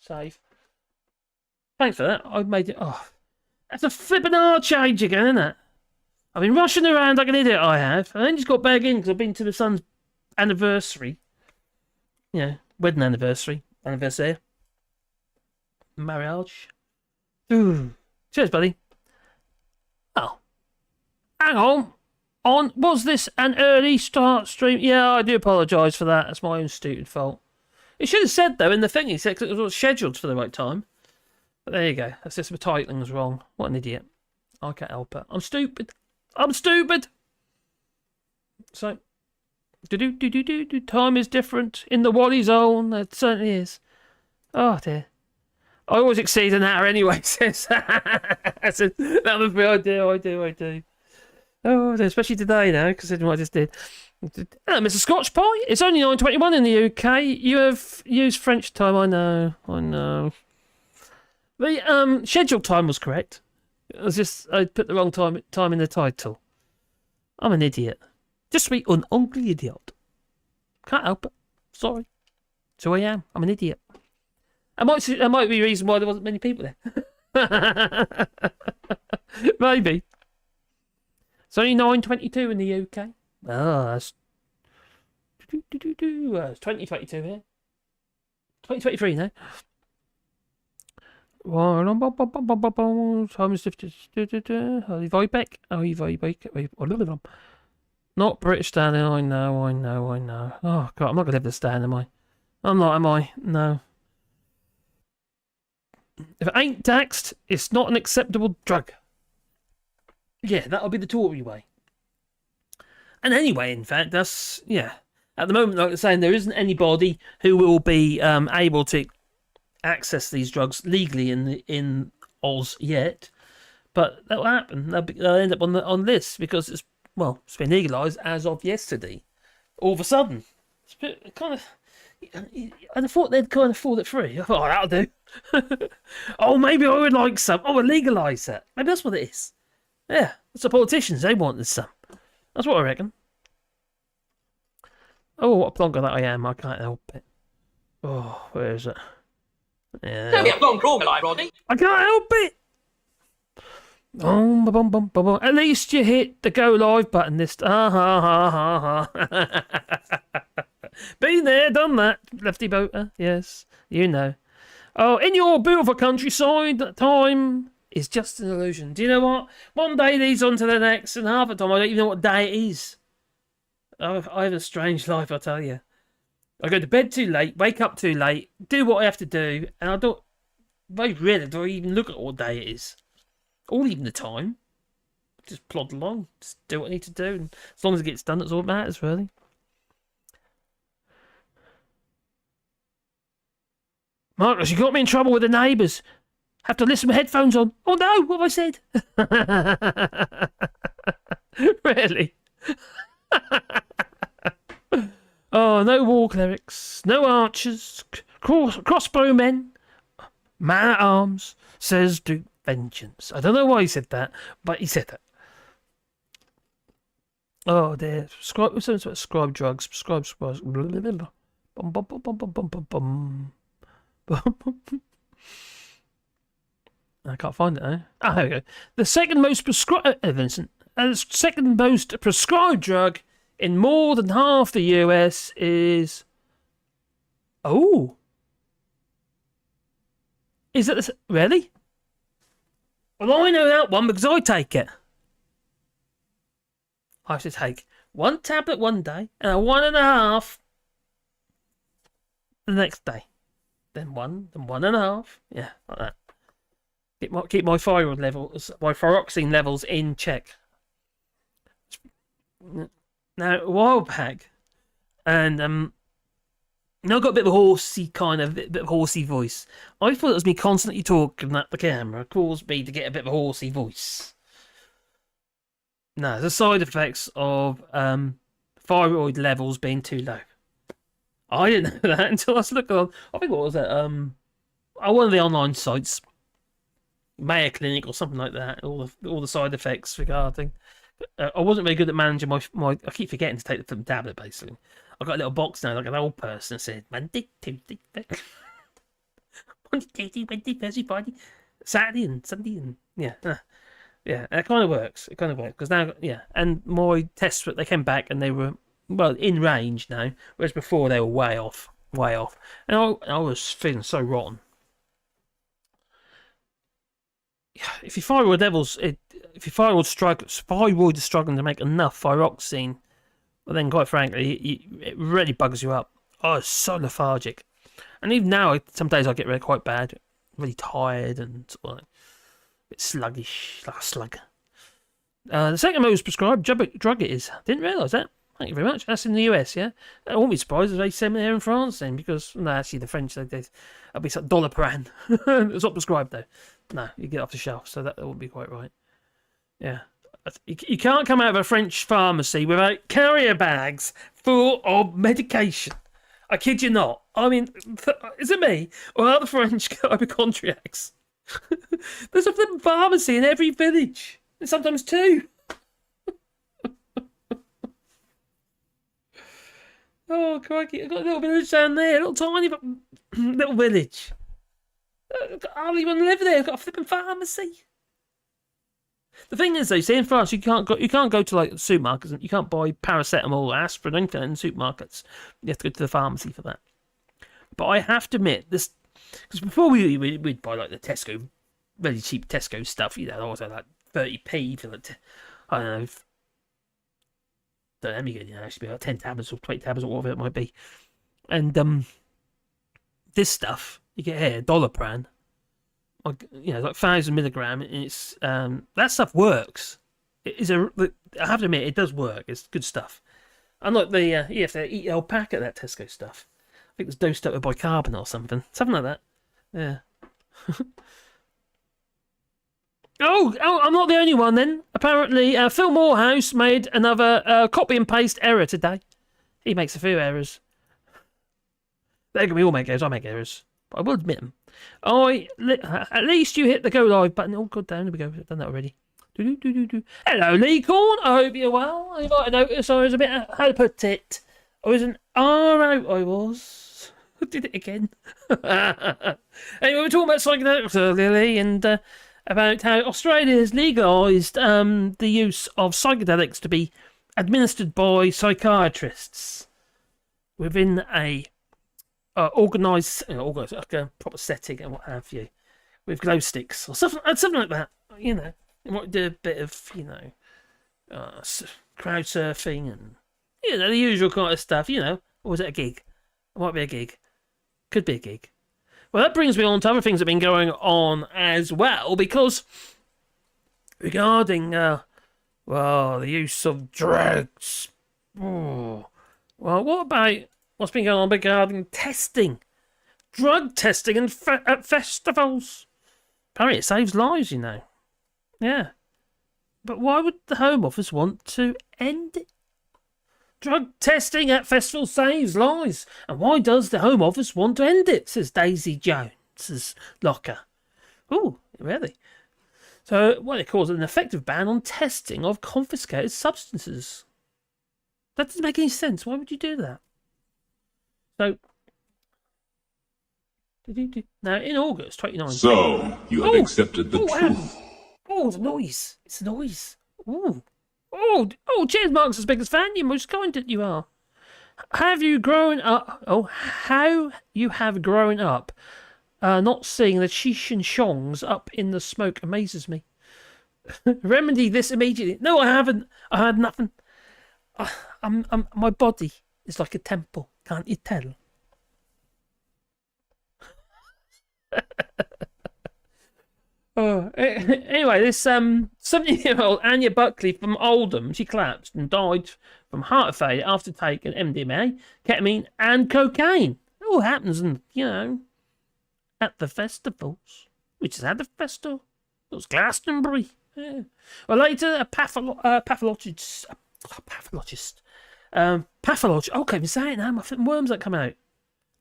Save. Thanks for that. I made it. Oh, that's a flippin' hard change again, isn't it? I've been rushing around like an idiot. I have. I then just got back in because I've been to the son's anniversary. Wedding anniversary. Anniversary. Marriage. Ooh. Cheers, buddy. Oh. Hang on. Was this an early start stream? Yeah, I do apologise for that. That's my own stupid fault. It should have said, though, in the thing, he said it was scheduled for the right time. But there you go. That's just the titling's wrong. What an idiot. I can't help it. I'm stupid. So, time is different in the Wally zone. It certainly is. Oh, dear. I always exceed an hour anyway, says that was me. I do. Oh, especially today now, considering what I just did. Mr. Scotch Pie, it's only 9:21 in the UK. You have used French time, I know. The scheduled time was correct. I put the wrong time in the title. I'm an idiot. Just be an ugly idiot. Can't help it. Sorry. So I am. I'm an idiot. That might be the reason why there wasn't many people there. Maybe. It's only 9:22 in the UK. Oh, that's... It's 2022 here. 2023 now. Time is different. Not British standing. I know. Oh, God, I'm not going to live this down, am I? I'm not, am I? No. If it ain't taxed, it's not an acceptable drug. Yeah, that'll be the Tory way. And anyway, in fact, that's, at the moment, like I'm saying, there isn't anybody who will be able to access these drugs legally in Oz yet. But that'll happen. They'll end up on the list because it's been legalised as of yesterday. All of a sudden. It's a bit, kind of... I thought they'd kind of fall it free. I thought, that'll do. Oh, maybe I would like some. Oh, we'll legalise that. Maybe that's what it is. Yeah, it's the politicians. They wanted some. That's what I reckon. Oh, what a plonker that I am. I can't help it. Oh, where is it? Yeah.
Don't be a plonker, like Rodney.
I can't help it. At least you hit the go live button this time. Been there, done that, lefty boater. Yes, you know. Oh, in your beautiful countryside, time is just an illusion. Do you know what? One day leads on to the next, and half the time I don't even know what day it is. I have a strange life, I tell you. I go to bed too late, wake up too late, do what I have to do, and I don't. Very rarely do I even look at what day it is, or even the time. just plod along, just do what I need to do, and as long as it gets done, that's all that matters, really. Marcus, you got me in trouble with the neighbours. Have to listen with headphones on. Oh no, what have I said? Really? Oh, no war clerics, no archers, crossbow men, man at arms, says Duke Vengeance. I don't know why he said that, but he said that. Oh dear. Prescribe drugs. Prescribe drugs. I can't find it, eh? Ah, here we go. The second most prescribed drug in more than half the US is... Oh! Is it... Really? Well, I know that one because I take it. I have to take 1 tablet one day and a 1.5 the next day. Then 1, then 1.5. Yeah, like that. Keep my thyroid levels, my thyroxine levels in check. Now, a while back, and now I've got a bit of a horsey bit of horsey voice. I thought it was me constantly talking at the camera caused me to get a bit of a horsey voice. No, the side effects of thyroid levels being too low. I didn't know that until I was looking on. I think what was it? One of the online sites, Mayo Clinic or something like that. All the side effects regarding. I wasn't very good at managing my. I keep forgetting to take the tablet. Basically, I've got a little box now, like an old person that said Monday, Tuesday, Wednesday, Thursday, Friday, Saturday, and Sunday, and yeah. Yeah, it kind of works. It kind of works because now, yeah, and my tests they came back and they were in range now, whereas before they were way off, and I was feeling so rotten. If your thyroid levels, if your thyroid is struggling to make enough thyroxine, well then, quite frankly, it really bugs you up. I was so lethargic, and even now, some days I get really quite bad, really tired and sort of like, bit sluggish, like a slug. The second most prescribed drug it is. Didn't realise that. Thank you very much. That's in the US, yeah? I won't be surprised if they send me there in France then, because, no, actually, the French, that'll be some $1 it's not prescribed, though. No, you get it off the shelf, so that wouldn't be quite right. Yeah. You can't come out of a French pharmacy without carrier bags full of medication. I kid you not. I mean, is it me? Or are the French hypochondriacs? There's a flipping pharmacy in every village, and sometimes 2. Oh crikey! I've got a little village down there, a little tiny little village. I hardly even live there. I've got a flipping pharmacy. The thing is, though, see, in France you can't go to like supermarkets and you can't buy paracetamol or aspirin or anything in supermarkets. You have to go to the pharmacy for that. But I have to admit this. Because before we'd buy like the Tesco, really cheap Tesco stuff, you know, also like 30p for like, I don't know, let me get, you know, actually be like 10 tablets or 20 tablets or whatever it might be. And this stuff you get here, $1 like, you know, like 1,000 milligram. And it's that stuff works. It is I have to admit, it does work. It's good stuff. Unlike the you have to eat a whole packet of that Tesco stuff. I think it's dosed up with bicarbonate or something like that. Yeah. Oh, I'm not the only one then. Apparently, Phil Morehouse made another copy and paste error today. He makes a few errors. We all make errors. I make errors, but I will admit them. At least you hit the go live button. Oh, god damn, there we go. I've done that already. Hello, Lee Corn. I hope you're well. You might have noticed I was a bit, how to put it, I was an R-out, I was. I did it again. Anyway, we were talking about psychedelics earlier, and about how Australia has legalised the use of psychedelics to be administered by psychiatrists within a organised, like a proper setting and what have you, with glow sticks or something like that. You know, you might do a bit of, you know, crowd surfing and, you know, the usual kind of stuff. You know, or was it a gig? It might be a gig. Could be a gig. Well, that brings me on to other things that have been going on as well, because regarding Well, the use of drugs. Oh. Well, what about what's been going on regarding testing? Drug testing at festivals. Apparently it saves lives, you know. Yeah. But why would the Home Office want to end it? Drug testing at festivals saves lives. And why does the Home Office want to end it? Says Daisy Jones's locker. Oh, really? So, what it calls an effective ban on testing of confiscated substances. That doesn't make any sense. Why would you do that? So, now in August 2019.
So, you have accepted the truth.
Oh, the noise. It's the noise. Ooh. Oh, cheers, Mark's as big as fan. You're most kind that you are. Have you grown up? Oh, how you have grown up. Not seeing the Cheech and Chongs up in the smoke amazes me. Remedy this immediately. No, I haven't. I had nothing. My body is like a temple. Can't you tell? Anyway, this 70-year-old Anya Buckley from Oldham, she collapsed and died from heart failure after taking MDMA, ketamine, and cocaine. It all happens, at the festivals. Which is at the festival. It was Glastonbury. Yeah. Well, later, a pathologist. I can't even say it now. My flipping worms that come out.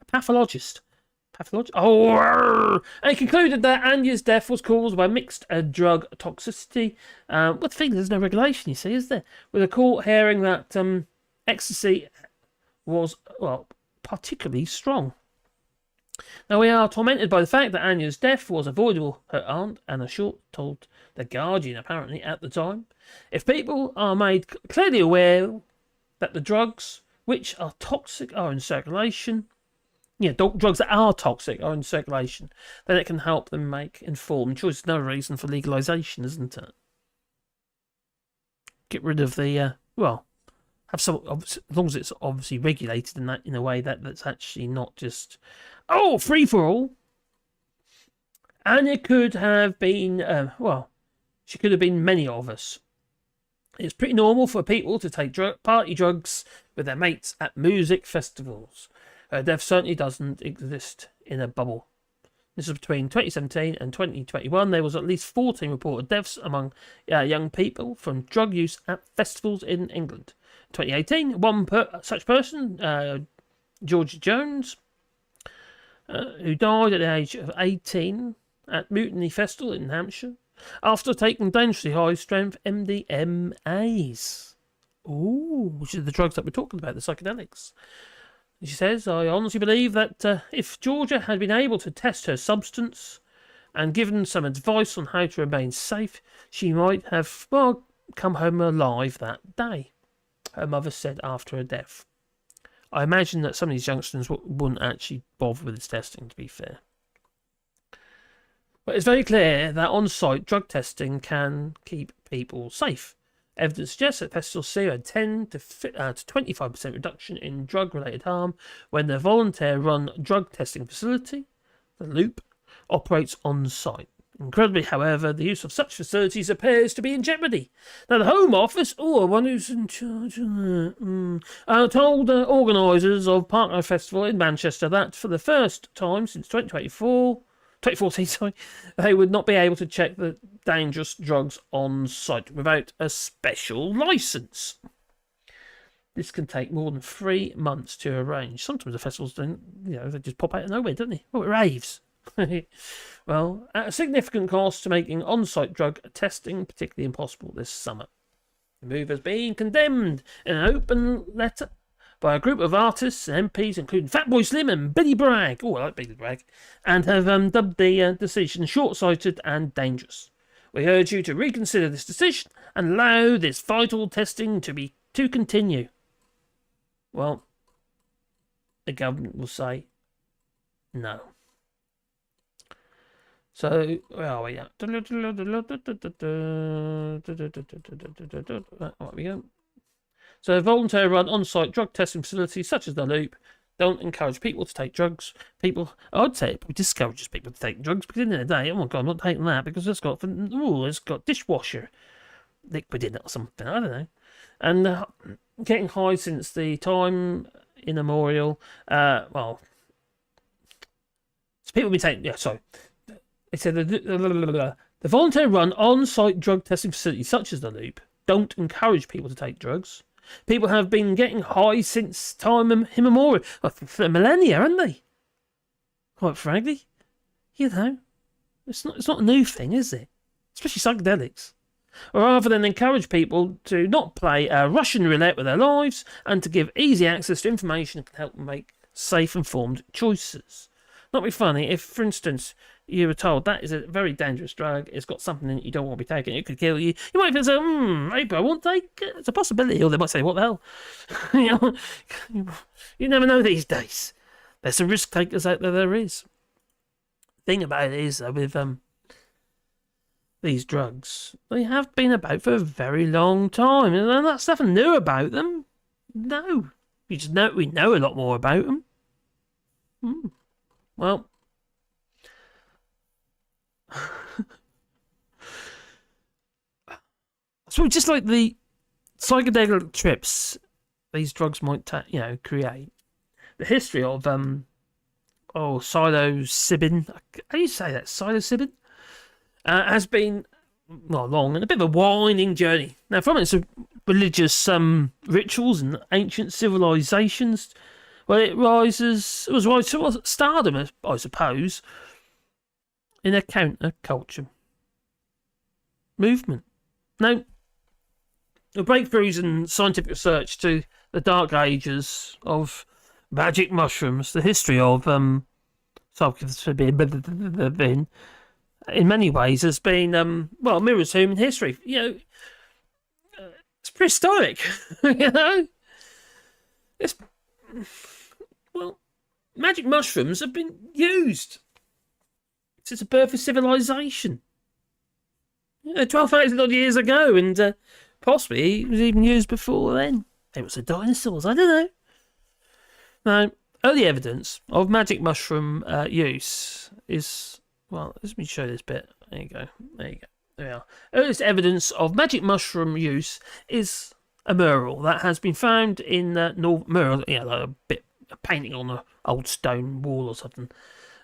A pathologist. And he concluded that Anya's death was caused by mixed drug toxicity. But the thing, there's no regulation, you see, is there? With a court hearing that ecstasy was, particularly strong. Now, we are tormented by the fact that Anya's death was avoidable, her aunt Anna Short told The Guardian, apparently, at the time. If people are made clearly aware that the drugs which are toxic are in circulation, drugs that are toxic are in circulation, then it can help them make informed choices. No reason for legalisation, isn't it? Get rid of the, have some, as long as it's obviously regulated in a way that's actually not just, free for all. Anya could have been, she could have been many of us. It's pretty normal for people to take party drugs with their mates at music festivals. Her death certainly doesn't exist in a bubble. This was between 2017 and 2021. There was at least 14 reported deaths among young people from drug use at festivals in England. In 2018, one such person, George Jones, who died at the age of 18 at Mutiny Festival in Hampshire after taking dangerously high-strength MDMAs. Which are the drugs that we're talking about, the psychedelics. She says, I honestly believe that if Georgia had been able to test her substance and given some advice on how to remain safe, she might have, come home alive that day, her mother said after her death. I imagine that some of these youngsters wouldn't actually bother with this testing, to be fair. But it's very clear that on-site drug testing can keep people safe. Evidence suggests that festivals see a 10 to 25% reduction in drug-related harm when the volunteer-run drug testing facility, the Loop, operates on-site. Incredibly, however, the use of such facilities appears to be in jeopardy. Now, the Home Office, one who's in charge of that, told organisers of Parklife Festival in Manchester that for the first time since 2014, they would not be able to check the dangerous drugs on site without a special licence. This can take more than 3 months to arrange. Sometimes the festivals don't, they just pop out of nowhere, don't they? It raves. Well, at a significant cost to making on-site drug testing particularly impossible this summer. The move has been condemned in an open letter by a group of artists and MPs, including Fatboy Slim and Billy Bragg. I like Billy Bragg. And have dubbed the decision short-sighted and dangerous. We urge you to reconsider this decision and allow this vital testing to continue. Well, the government will say no. So, where are we at? There we go. So, volunteer-run on-site drug testing facilities such as the Loop don't encourage people to take drugs. I'd say it discourages people to take drugs because at the end of the day, oh my God, I'm not taking that because it's got dishwasher. liquid in it or something. I don't know. And getting high since the time immemorial. Well, so people have been taking. Yeah, sorry. They said the voluntary run on-site drug testing facilities such as the Loop don't encourage people to take drugs. People have been getting high since time immemorial, for millennia, haven't they? Quite frankly, you know, it's not a new thing, is it? Especially psychedelics. Or rather than encourage people to not play Russian roulette with their lives and to give easy access to information that can help them make safe, informed choices. Not be funny if, for instance, you were told that is a very dangerous drug, it's got something in it you don't want to be taking, it could kill you. You might even say, maybe I won't take it. It's a possibility. Or they might say, what the hell? You never know these days. There's some risk takers out there is. The thing about it is, though, with these drugs, they have been about for a very long time, and that's nothing new about them. No. We know a lot more about them. Well, so just like the psychedelic trips these drugs might create, the history of psilocybin, how do you say that, psilocybin, has been long and a bit of a winding journey. Now, from its religious rituals and ancient civilizations, well, it was rise to stardom, I suppose, in a counter-culture movement. Now, the breakthroughs in scientific research to the dark ages of magic mushrooms, the history of psilocybin, in many ways has been, mirrors human history. You know, it's prehistoric, you know? Magic mushrooms have been used since the birth of civilization. 12,000 odd years ago, and possibly it was even used before then. It was the dinosaurs, I don't know. Now, early evidence of magic mushroom use is, let me show this bit. There you go. There we are. Earliest evidence of magic mushroom use is a mural that has been found in North mural, like a painting on an old stone wall or something.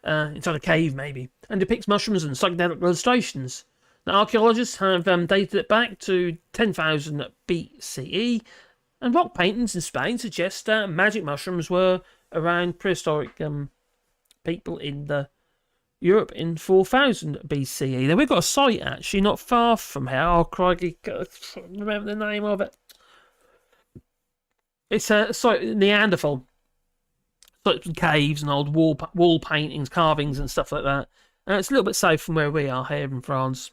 Inside a cave, maybe, and depicts mushrooms and psychedelic illustrations. Now, archaeologists have dated it back to 10,000 BCE, and rock paintings in Spain suggest magic mushrooms were around prehistoric people in Europe in 4000 BCE. Now, we've got a site actually not far from here. Oh, crikey, I can't remember the name of it. It's a site, Neanderthal. Some caves and old wall paintings, carvings and stuff like that. It's a little bit south from where we are here in France.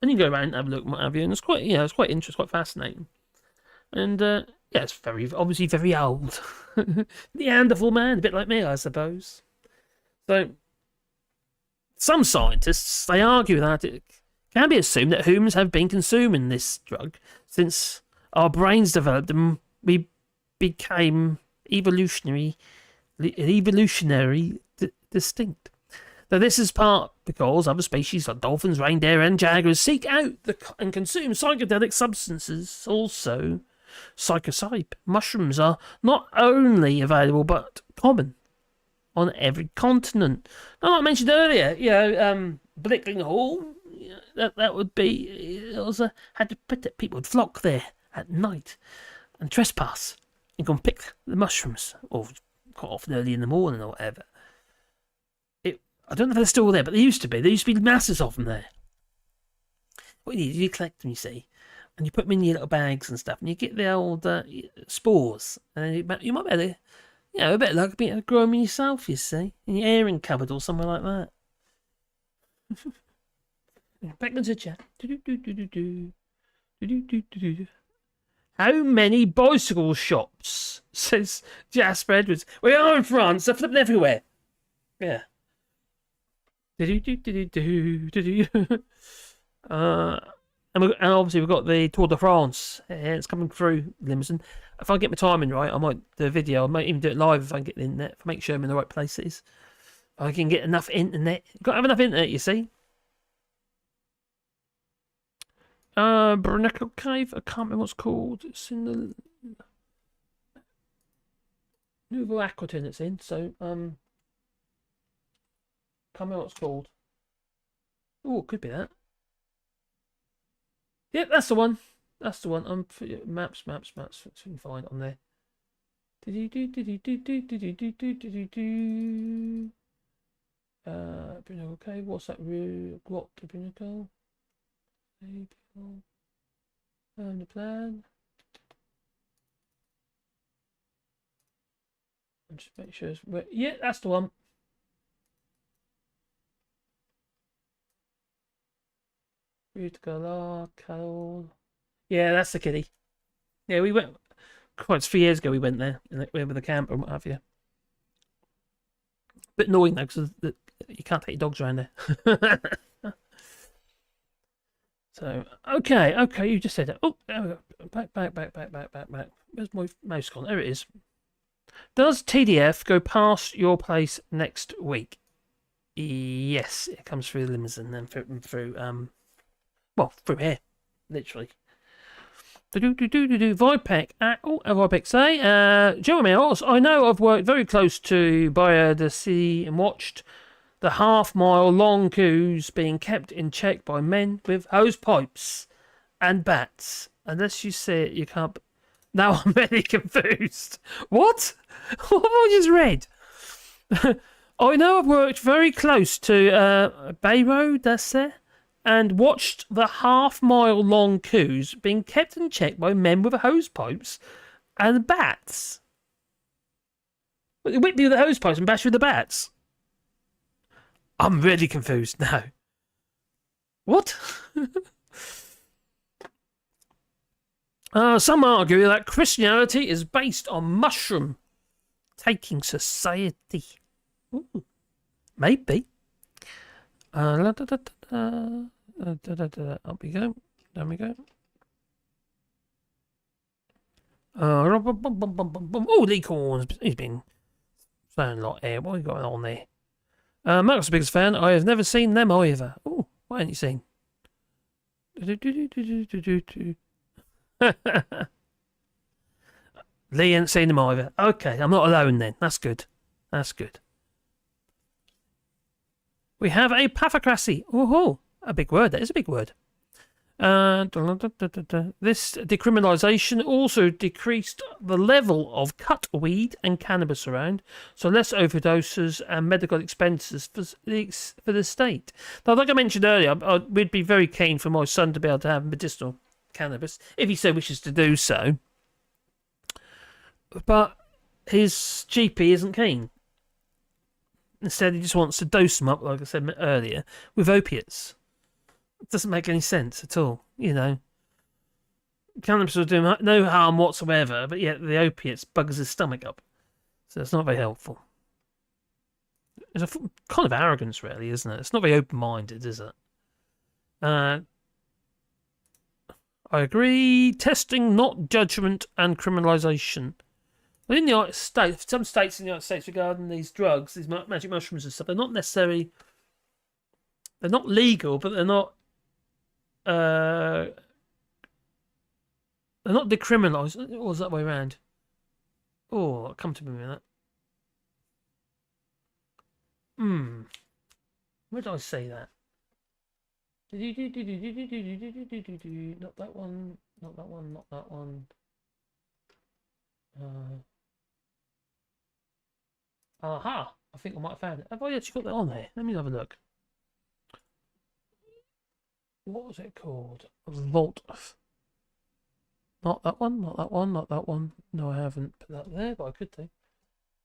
And you can go around and have a look and what have you. And it's quite, it's quite interesting, quite fascinating. And, it's obviously very old. Neanderthal man, a bit like me, I suppose. So, some scientists, they argue that it can be assumed that humans have been consuming this drug since our brains developed and we became evolutionary distinct. Now, this is part because other species like dolphins, reindeer, and jaguars seek out and consume psychedelic substances. Also, psilocybin mushrooms are not only available but common on every continent. Now, like I mentioned earlier, Blickling Hall, that would be also had to put it. People would flock there at night and trespass and go and pick the mushrooms, or quite often early in the morning or whatever. I don't know if they're still there, but they used to be. There used to be masses of them there. What you do, you collect them, you see, and you put them in your little bags and stuff, and you get the old spores, and you might be able to, a bit of luck, be able to grow them yourself, you see, in your airing cupboard or somewhere like that. Back into the chat. How many bicycle shops? Says Jasper Edwards. We are in France. They're flipping everywhere. Yeah. And obviously we've got the Tour de France. It's coming through Limousin. If I get my timing right, I might do a video. I might even do it live if I can get the internet. If I make sure I'm in the right places. I can get enough internet. You've got to have enough internet, you see. Brunecco Cave. I can't remember what's called. It's in the Nouveau Aquitaine. It's in. So can't remember what it's called. Oh, it could be that. Yep, that's the one. That's the one. Maps. It's fine on there. Brunecco Cave. What's that? Grot to Brunecco. The plan. And just make sure it's yeah, that's the one. Carol. Yeah, that's the kitty. Yeah, we went quite a few years ago. We went there with the camper and what have you. Bit annoying though, because you can't take your dogs around there. So okay, you just said that. Oh, there we go. Back. Where's my mouse gone? There it is. Does TDF go past your place next week? Yes, it comes through the limousine and through through here, literally. Vipec. Vipec say, Jeremy Oz, I know I've worked very close to Biodiversity and watched the half-mile long queues being kept in check by men with hose pipes and bats. Unless you see it, you can't. Now I'm very confused. What? What have I just read? I know I've worked very close to Bayroad, that's it, and watched the half-mile long queues being kept in check by men with hose pipes and bats. Whip you with the hose pipes and bash you with the bats. I'm really confused now. What? Some argue that Christianity is based on mushroom-taking society. Ooh, maybe. Up we go. Down we go. Oh, Lee Corns. He's been saying a lot here. What have you got on there? Mark's the biggest fan. I have never seen them either. Oh, why haven't you seen? Lee ain't seen them either. Okay, I'm not alone then. That's good. That's good. We have a pathocracy. Oh, a big word. That is a big word. This decriminalisation also decreased the level of cut weed and cannabis around, so less overdoses and medical expenses for the state. Now, like I mentioned earlier, we'd be very keen for my son to be able to have medicinal cannabis, if he so wishes to do so. But his GP isn't keen. Instead, he just wants to dose them up, like I said earlier, with opiates. It doesn't make any sense at all, you know. Cannabis will do no harm whatsoever, but yet the opiates bugs his stomach up. So it's not very helpful. It's a kind of arrogance, really, isn't it? It's not very open-minded, is it? I agree. Testing, not judgment, and criminalisation. But in the United States, some states in the United States regarding these drugs, these magic mushrooms and stuff, they're not necessarily... They're not legal, but they're not... they're not decriminalised. Or was that way around? Oh, come to me with that. Where did I say that? Not that one. Not that one. Not that one. Aha! I think I might have found it. Have I actually got that on here? Let me have a look. What was it called? Vault. Not that one. Not that one. Not that one. No, I haven't put that there, but I could do.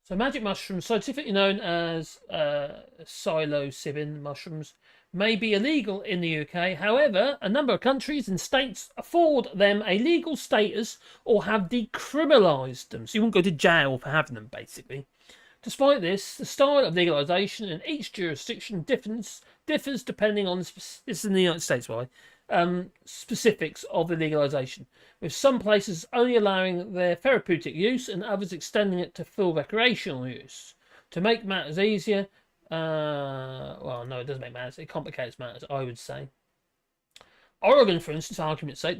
So magic mushrooms, scientifically known as psilocybin mushrooms, may be illegal in the UK. However, a number of countries and states afford them a legal status or have decriminalised them. So you won't go to jail for having them, basically. Despite this, the style of legalisation in each jurisdiction differs depending on this is in the United States, by specifics of the legalisation, with some places only allowing their therapeutic use and others extending it to full recreational use. To make matters easier, well, no, it doesn't make matters. It complicates matters, I would say. Oregon, for instance, argument's sake,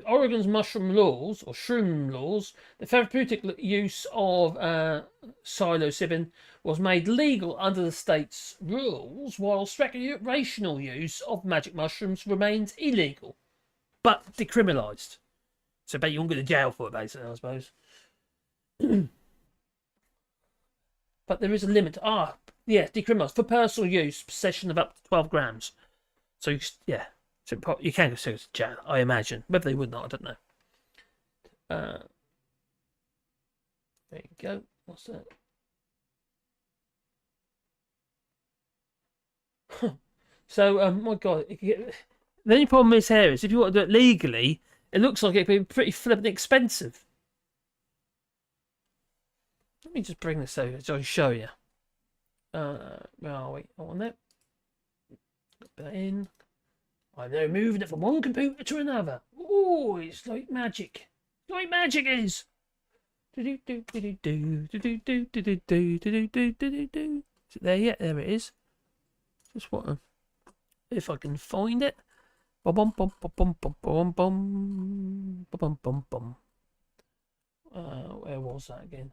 Oregon's mushroom laws, or shroom laws, the therapeutic use of psilocybin was made legal under the state's rules, whilst recreational use of magic mushrooms remains illegal, but decriminalised. So, bet you won't go to jail for it, basically, I suppose. But there is a limit. Yeah, decriminalised for personal use, possession of up to 12 grams. So, yeah. So you can go to jail, I imagine. Whether they would not, I don't know. There you go. What's that? So, my God. The only problem is here is if you want to do it legally, it looks like it'd be pretty flippin' expensive. Let me just bring this over so I can show you. Where are we? On that. Put that in. I'm now moving it from one computer to another. Oh, it's like magic. Like magic is. Is it there yet? There it is. Just what? If I can find it. Bum bum bum bum bum bum bum bum bum bum. Where was that again?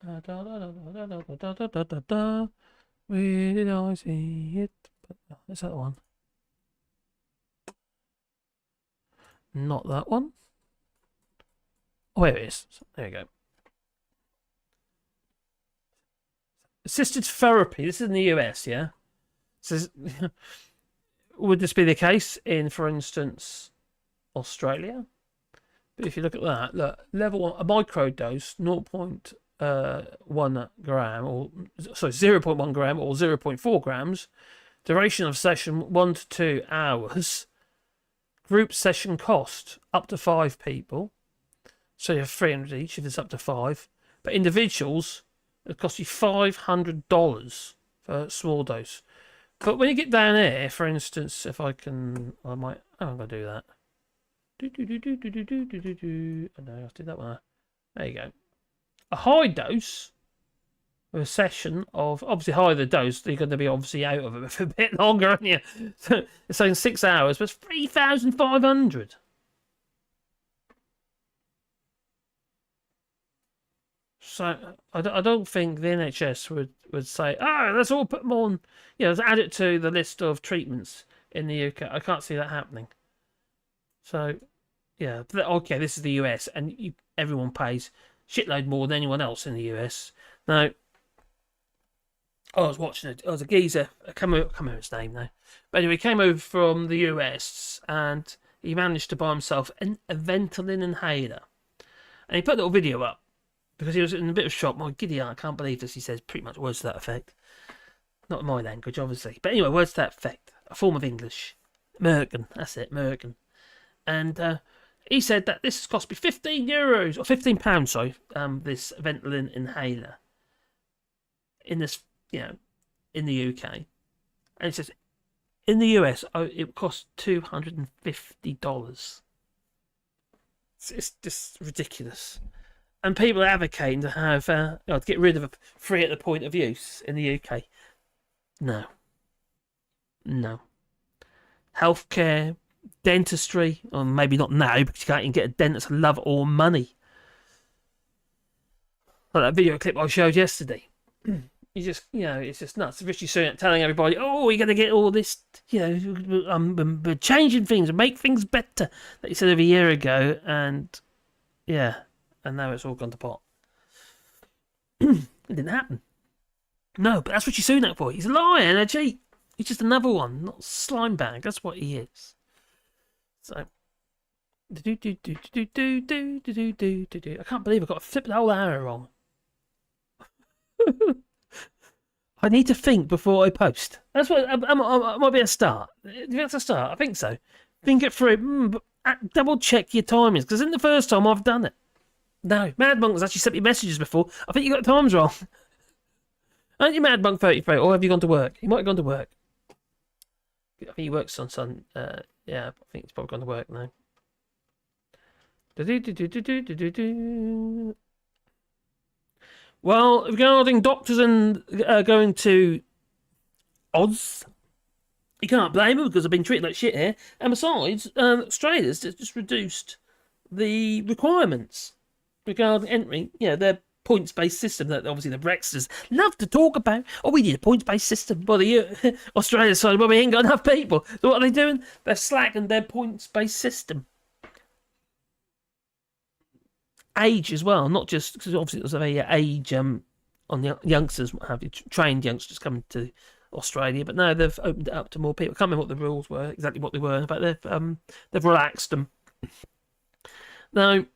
Where did I see it? Is that the one? Not that one. Oh, here it is. There you go. Assisted therapy. This is in the US, yeah? So, would this be the case in, for instance, Australia? But if you look at that, look, level 1, a microdose, 0.1 gram, or sorry, 0.1 gram or 0.4 grams. Duration of session 1 to 2 hours. Group session cost up to 5 people. So you have 300 each if it's up to 5. But individuals, it costs you $500 for a small dose. But when you get down here, for instance, if I can, I'm going to do that. Oh no, I'll do that one. There you go. A high dose of a session of, obviously higher the dose, you're going to be obviously out of it for a bit longer, aren't you? So it's saying 6 hours, but it's 3,500. So I don't think the NHS would say, let's all put them on, let's add it to the list of treatments in the UK. I can't see that happening. So, yeah, okay, this is the US, and everyone pays shitload more than anyone else in the US. Now, I was watching it. I was a geezer. I can't remember his name now. But anyway, he came over from the US, and he managed to buy himself a Ventolin inhaler. And he put a little video up, because he was in a bit of shock. My giddy aunt, I can't believe this. He says pretty much words to that effect. Not in my language, obviously. But anyway, words to that effect. A form of English. American. That's it, American. And he said that this has cost me €15 or £15, sorry. This Ventolin inhaler in this, in the UK, and he says in the US it costs $250. It's just ridiculous, and people are advocating to have to get rid of a free at the point of use in the UK. No. Healthcare. Dentistry, or maybe not now because you can't even get a dentist for love or money. Like that video clip I showed yesterday. You just, it's just nuts. Rishi Sunak telling everybody, you're going to get all this, we're changing things and make things better that he said over a year ago, and now it's all gone to pot. It didn't happen. No, but that's Rishi Sunak for. He's a liar and a cheat. He's just another one, not a slime bag. That's what he is. So, I can't believe I got to flip the whole hour wrong. I need to think before I post. That's what I might be a start. Do you think that's a start? I think so. Think it through, but double check your timings, because in the first time I've done it. No, Mad Monk has actually sent me messages before. I think you got the times wrong. Aren't you Mad Monk 33, or have you gone to work? You might have gone to work. I think he works on Sun. Yeah, I think he's probably gone to work now. Well, regarding doctors and going to Oz, you can't blame them because they've been treated like shit here. And besides, Australia's just reduced the requirements regarding entry. Their points-based system that obviously the Brexiters love to talk about. Oh, we need a points-based system. Well, the Australia side, well, we ain't got enough people. So what are they doing? They're slacking their points-based system. Age as well, not just because obviously there's a very age on the youngsters, what have you, trained youngsters coming to Australia, but now they've opened it up to more people. I can't remember what the rules were, exactly what they were, but they've relaxed them. Now,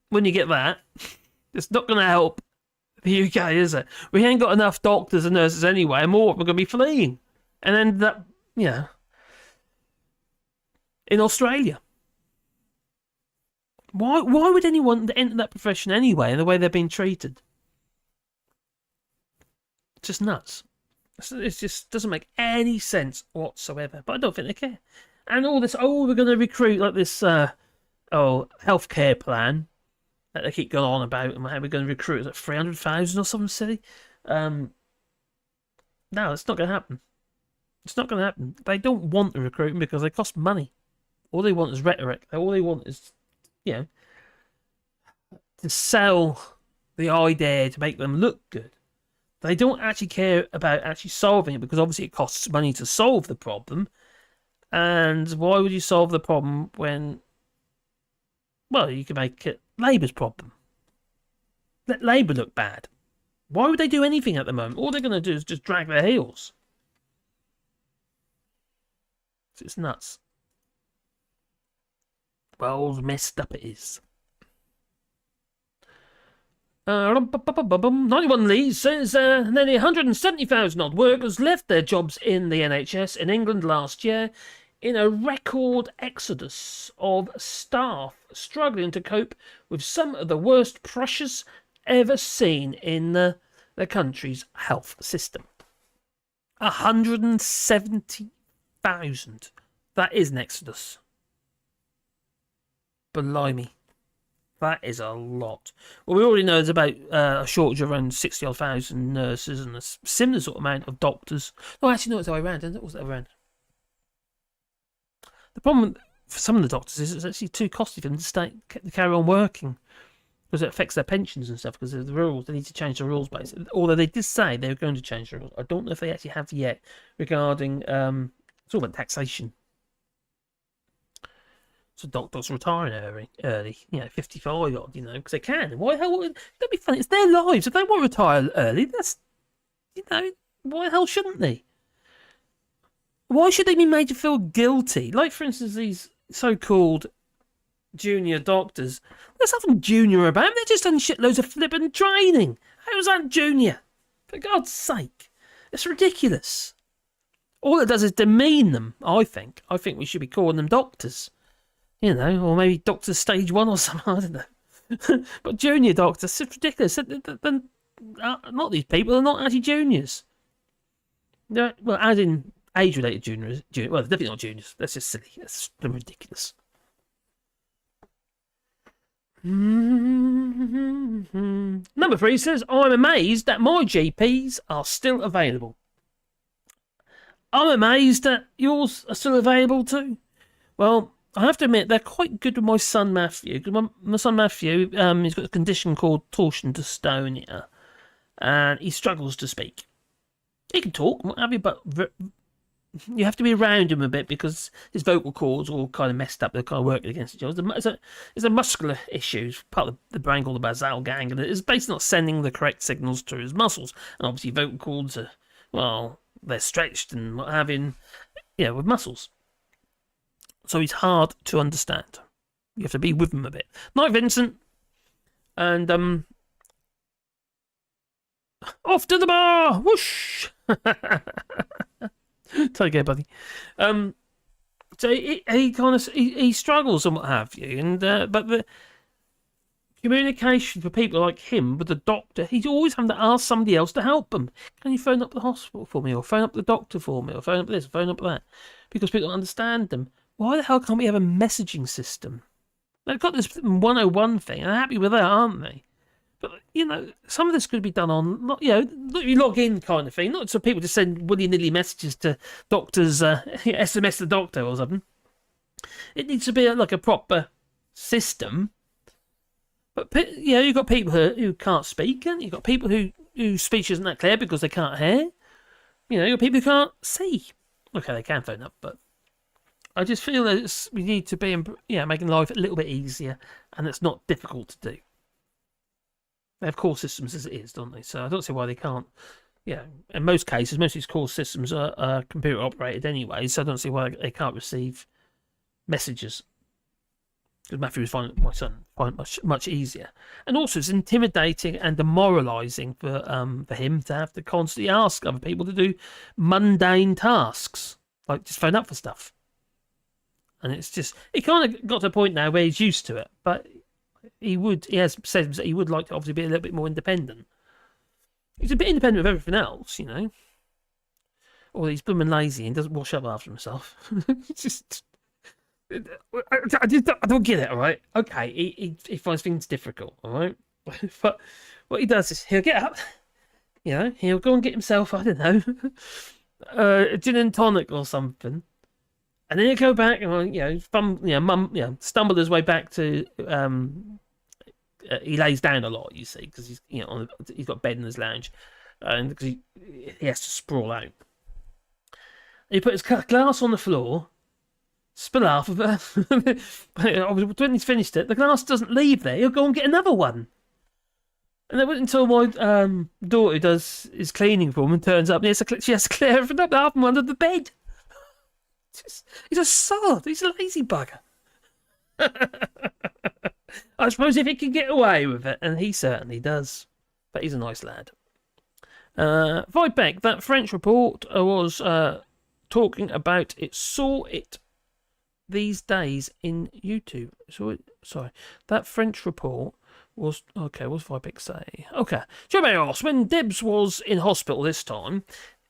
when you get that, it's not going to help the UK, is it? We ain't got enough doctors and nurses anyway, and more we're going to be fleeing, and then that, in Australia. Why would anyone enter that profession anyway, and the way they're being treated? It's just nuts. It just doesn't make any sense whatsoever. But I don't think they care. And all this, we're going to recruit like this, healthcare plan that they keep going on about, and how we're going to recruit like 300,000 or something silly. No, it's not going to happen. It's not going to happen. They don't want the recruiting because they cost money. All they want is rhetoric. All they want is, to sell the idea to make them look good. They don't actually care about actually solving it because obviously it costs money to solve the problem. And why would you solve the problem when, well, you can make it Labour's problem? Let Labour look bad. Why would they do anything at the moment? All they're going to do is just drag their heels. It's nuts. Well, messed up it is. 91 Leeds says nearly 170,000 odd workers left their jobs in the NHS in England last year in a record exodus of staff struggling to cope with some of the worst pressures ever seen in the country's health system. 170,000. That is an exodus. Blimey. That is a lot. Well, we already know there's about a shortage of around 60,000 nurses and a similar sort of amount of doctors. No, actually, no, it's the way around, isn't it? What's the other way around? The problem for some of the doctors is it's actually too costly for them to carry on working because it affects their pensions and stuff because of the rules. They need to change the rules, basically. Although they did say they were going to change the rules. I don't know if they actually have yet regarding it's all about taxation. So doctors retiring early, 55 odd, because they can. Why the hell? That'd be funny. It's their lives. If they want to retire early, that's, why the hell shouldn't they? Why should they be made to feel guilty? Like, for instance, these so-called junior doctors. There's nothing junior about them. They're just done shitloads of flipping training. How's that junior? For God's sake. It's ridiculous. All it does is demean them, I think. I think we should be calling them doctors. Or maybe Doctor Stage 1 or something, I don't know. But junior doctors, it's ridiculous. Not these people, they're not actually juniors. Well, as in age-related juniors. Well, they're definitely not juniors. That's just silly. That's ridiculous. Number 3 says, I'm amazed that my GPs are still available. I'm amazed that yours are still available too. Well, I have to admit, they're quite good with my son Matthew. Because my son Matthew, he's got a condition called torsion dystonia, and he struggles to speak. He can talk, what have you, but you have to be around him a bit because his vocal cords are all kind of messed up. They're kind of working against each other. It's a muscular issue. It's part of the brain called the basal ganglia. It's basically not sending the correct signals to his muscles. And obviously, vocal cords are, well, they're stretched and what have you, with muscles. So he's hard to understand. You have to be with him a bit. Night, Vincent. And, off to the bar! Whoosh! Take care, buddy. So he struggles and what have you. And but the communication for people like him with the doctor, he's always having to ask somebody else to help him. Can you phone up the hospital for me? Or phone up the doctor for me? Or phone up this, phone up that? Because people don't understand them. Why the hell can't we have a messaging system? They've got this 101 thing, and they're happy with that, aren't they? But, some of this could be done on, you log in kind of thing, not so people just send willy-nilly messages to doctors, SMS the doctor or something. It needs to be like a proper system. But, you've got people who can't speak, and you've got people whose speech isn't that clear because they can't hear. You've got people who can't see. Okay, they can phone up, but I just feel that we need to be, making life a little bit easier, and it's not difficult to do. They have core systems as it is, don't they? So I don't see why they can't. In most cases, most of these core systems are computer operated anyway, so I don't see why they can't receive messages. Because Matthew was my son find it much easier, and also it's intimidating and demoralising for him to have to constantly ask other people to do mundane tasks like just phone up for stuff. And it's just he kind of got to a point now where he's used to it, but he has said that he would like to obviously be a little bit more independent. He's a bit independent of everything else, Or he's blooming lazy and doesn't wash up after himself. I don't get it, all right? Okay, he finds things difficult, all right? But what he does is he'll get up, he'll go and get himself, I don't know, a gin and tonic or something, and then he'll go back and, stumble his way back to, he lays down a lot, you see, because he's, he's got a bed in his lounge, and because he has to sprawl out. And he put his glass on the floor, spill half of it. When he's finished it, the glass doesn't leave there. He'll go and get another one. And it wasn't until my daughter does his cleaning for him and turns up, and she has to clear everything up, half and under the bed. He's a sod. He's a lazy bugger. I suppose if he can get away with it, and he certainly does. But he's a nice lad. Vibek, that French report was talking about it saw it these days in YouTube. Sorry, that French report was okay. What's Vibek say? Okay, Joe asked when Debs was in hospital this time.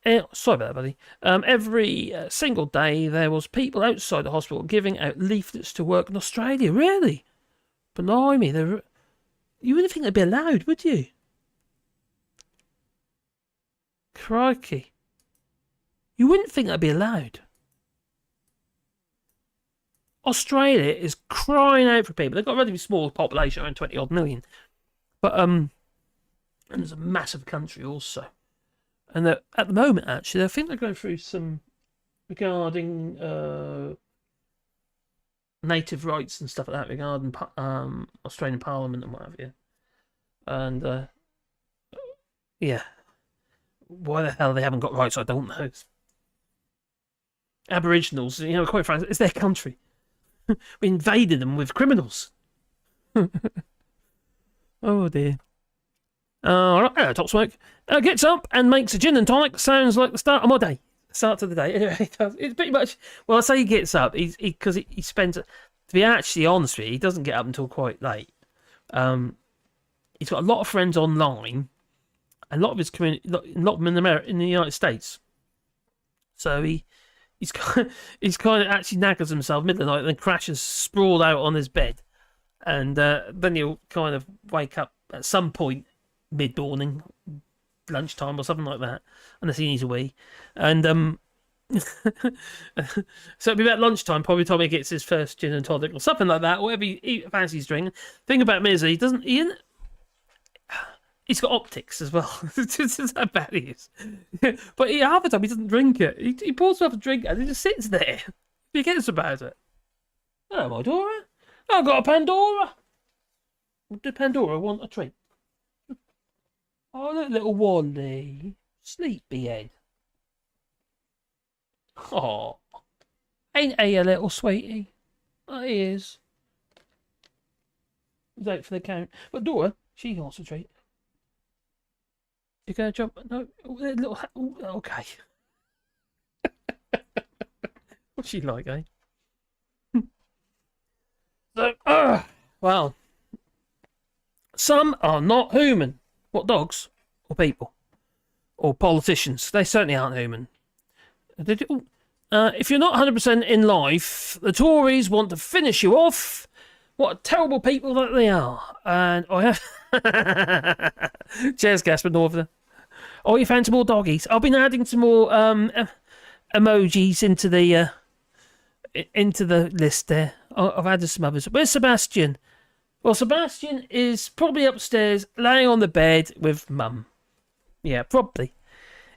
Sorry about that, buddy. Every single day there was people outside the hospital giving out leaflets to work in Australia. Really? Blimey, you wouldn't think they'd be allowed, would you? Crikey. You wouldn't think that'd be allowed. Australia is crying out for people. They've got a relatively small population, around 20 odd million. But and it's a massive country also. And at the moment, actually, I think they're going through some regarding native rights and stuff like that, regarding Australian Parliament and what have you. And why the hell they haven't got rights, I don't know. Aboriginals, quite frankly, it's their country. We invaded them with criminals. Oh dear. Hello, Top Smoke. Gets up and makes a gin and tonic. Sounds like the start of my day. Start of the day. Anyway, it's pretty much. Well, I say he gets up. Because he spends. To be actually honest with you, he doesn't get up until quite late. He's got a lot of friends online, and a lot of his community, a lot of them in the United States. So he's kind of actually knackers himself middle of the night and then crashes sprawled out on his bed. And then he'll kind of wake up at some point mid-morning, lunchtime or something like that, unless he needs a wee. And so it'll be about lunchtime, probably time he gets his first gin and tonic or something like that, whatever he fancies drinking. Thing about him is that he's got optics as well. That's how bad he is. But half the time he doesn't drink it. He pours himself a drink and he just sits there. He forgets about it. Hello, my Dora. I've got a Pandora. Did Pandora want a treat? Oh, look, little Wally. Sleepyhead. Oh, ain't he a little sweetie? Oh, he is. He's out for the count. But Dora, she wants a treat. You gonna jump? No, little. Okay. What's she like, eh? So, well, some are not human. What, dogs or people or politicians? They certainly aren't human. If you're not 100% in life, the Tories want to finish you off What terrible people that they are. And I have... Cheers, Gasper Northerner. Oh, you found some more doggies? I've been adding some more emojis into the list there. I've added some others. Where's Sebastian? Well, Sebastian is probably upstairs, laying on the bed with Mum. Yeah, probably.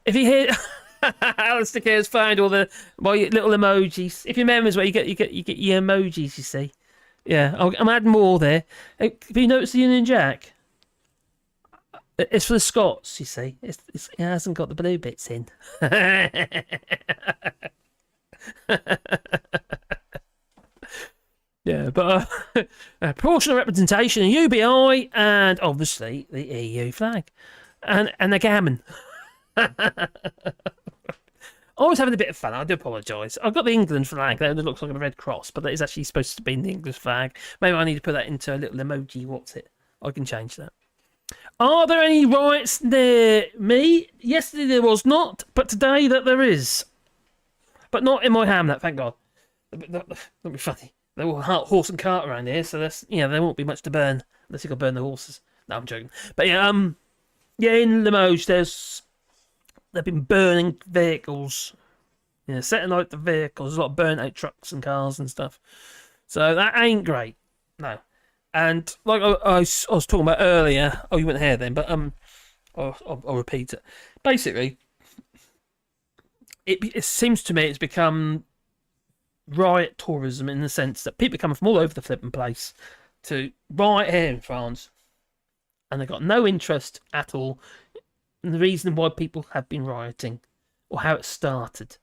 If you hear... Alistair Care's found all my little emojis. If you remember, where you get your emojis, you see. Yeah, I'm adding more there. Have you noticed the Union Jack? It's for the Scots, you see. It hasn't got the blue bits in. Yeah, but proportional representation in UBI and obviously the EU flag and the gammon. I was having a bit of fun. I do apologise. I've got the England flag there that looks like a red cross, but that is actually supposed to be the English flag. Maybe I need to put that into a little emoji. What's it? I can change that. Are there any riots near me? Yesterday there was not, but today that there is. But not in my hamlet, thank God. That'll be funny. They're all horse and cart around here, so there won't be much to burn unless you got to burn the horses. No, I'm joking. But in Limoges they've been burning vehicles. Setting out the vehicles. There's a lot of burnt out trucks and cars and stuff. So that ain't great. No. And like I was talking about earlier, you weren't here then, but I'll repeat it. Basically, it seems to me it's become riot tourism in the sense that people are coming from all over the flipping place to riot here in France, and they've got no interest at all in the reason why people have been rioting or how it started.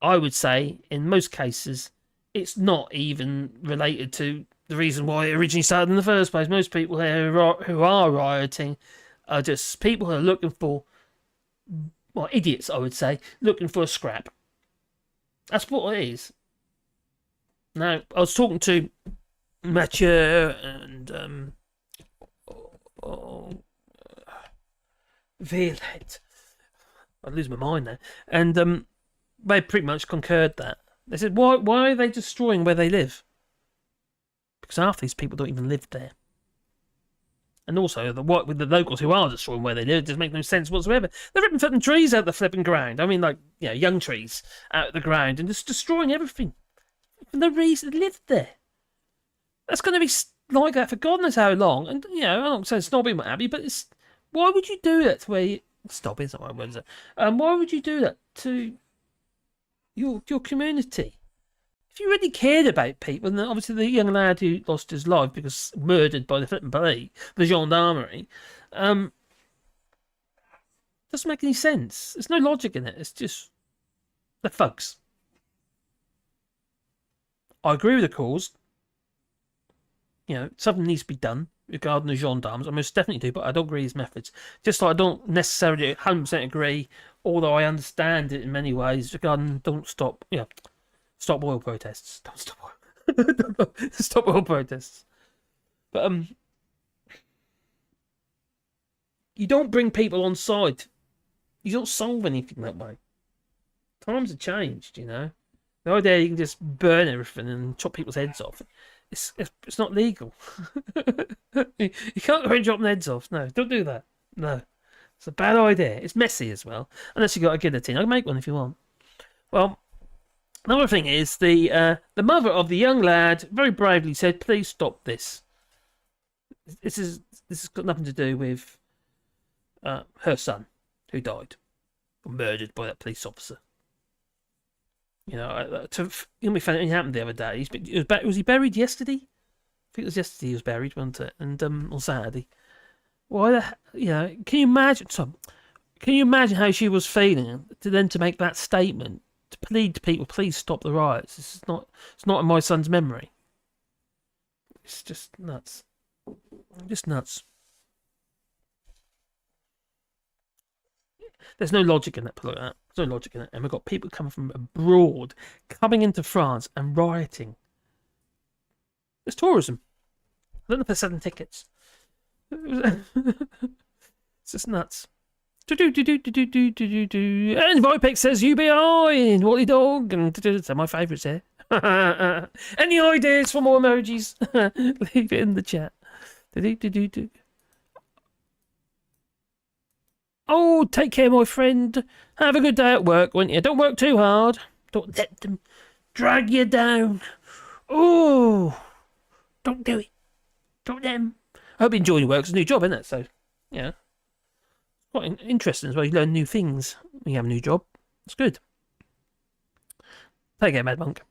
I would say in most cases it's not even related to the reason why it originally started in the first place. Most people here who are rioting are just people who are looking for, well, idiots, I would say, looking for a scrap. That's what it is. Now, I was talking to Mathieu and Violet. I lose my mind now. And they pretty much concurred that. They said, why are they destroying where they live? Because half these people don't even live there. And also, with the locals who are destroying where they live, it doesn't make no sense whatsoever. They're ripping flipping trees out of the flipping ground. I mean, like, young trees out of the ground and just destroying everything. For no reason they lived there. That's going to be like that for God knows how long. And, I'm not saying snobby and what have you, but why would you do that to where you... Snobby is not what I was. Why would you do that to your community? If you really cared about people, and then obviously the young lad who lost his life because murdered by the flipping police, the gendarmerie, doesn't make any sense. There's no logic in it. It's just the thugs. I agree with the cause. Something needs to be done regarding the gendarmes. I most definitely do, but I don't agree with his methods. Just like I don't necessarily 100% agree, although I understand it in many ways, regarding stop oil protests. Don't stop oil. Stop oil protests. But you don't bring people on side. You don't solve anything that way. Times have changed, The idea you can just burn everything and chop people's heads off. It's not legal. You can't go and chop their heads off. No, don't do that. No. It's a bad idea. It's messy as well. Unless you've got a guillotine. I can make one if you want. Well, another thing is the mother of the young lad very bravely said, "Please stop this. This has got nothing to do with her son who died or murdered by that police officer." We found it happened the other day. Was he buried yesterday? I think it was yesterday he was buried, wasn't it? And on Saturday. Why can you imagine? Can you imagine how she was feeling to make that statement? To plead to people, please stop the riots. It's not in my son's memory. It's just nuts. Just nuts. There's no logic in that. Look at that. There's no logic in it. And we've got people coming from abroad, coming into France and rioting. It's tourism. I don't know if they're selling tickets. It's just nuts. And Vipex says UBI and Wally Dog and so my favourites here. Any ideas for more emojis? Leave it in the chat. Oh, take care, my friend. Have a good day at work, won't you? Don't work too hard. Don't let them drag you down. Oh, don't do it. Don't let them. I hope you enjoy your work. It's a new job, isn't it? So, yeah. Quite interesting as well. You learn new things when you have a new job. It's good. Take care, Mad Monk.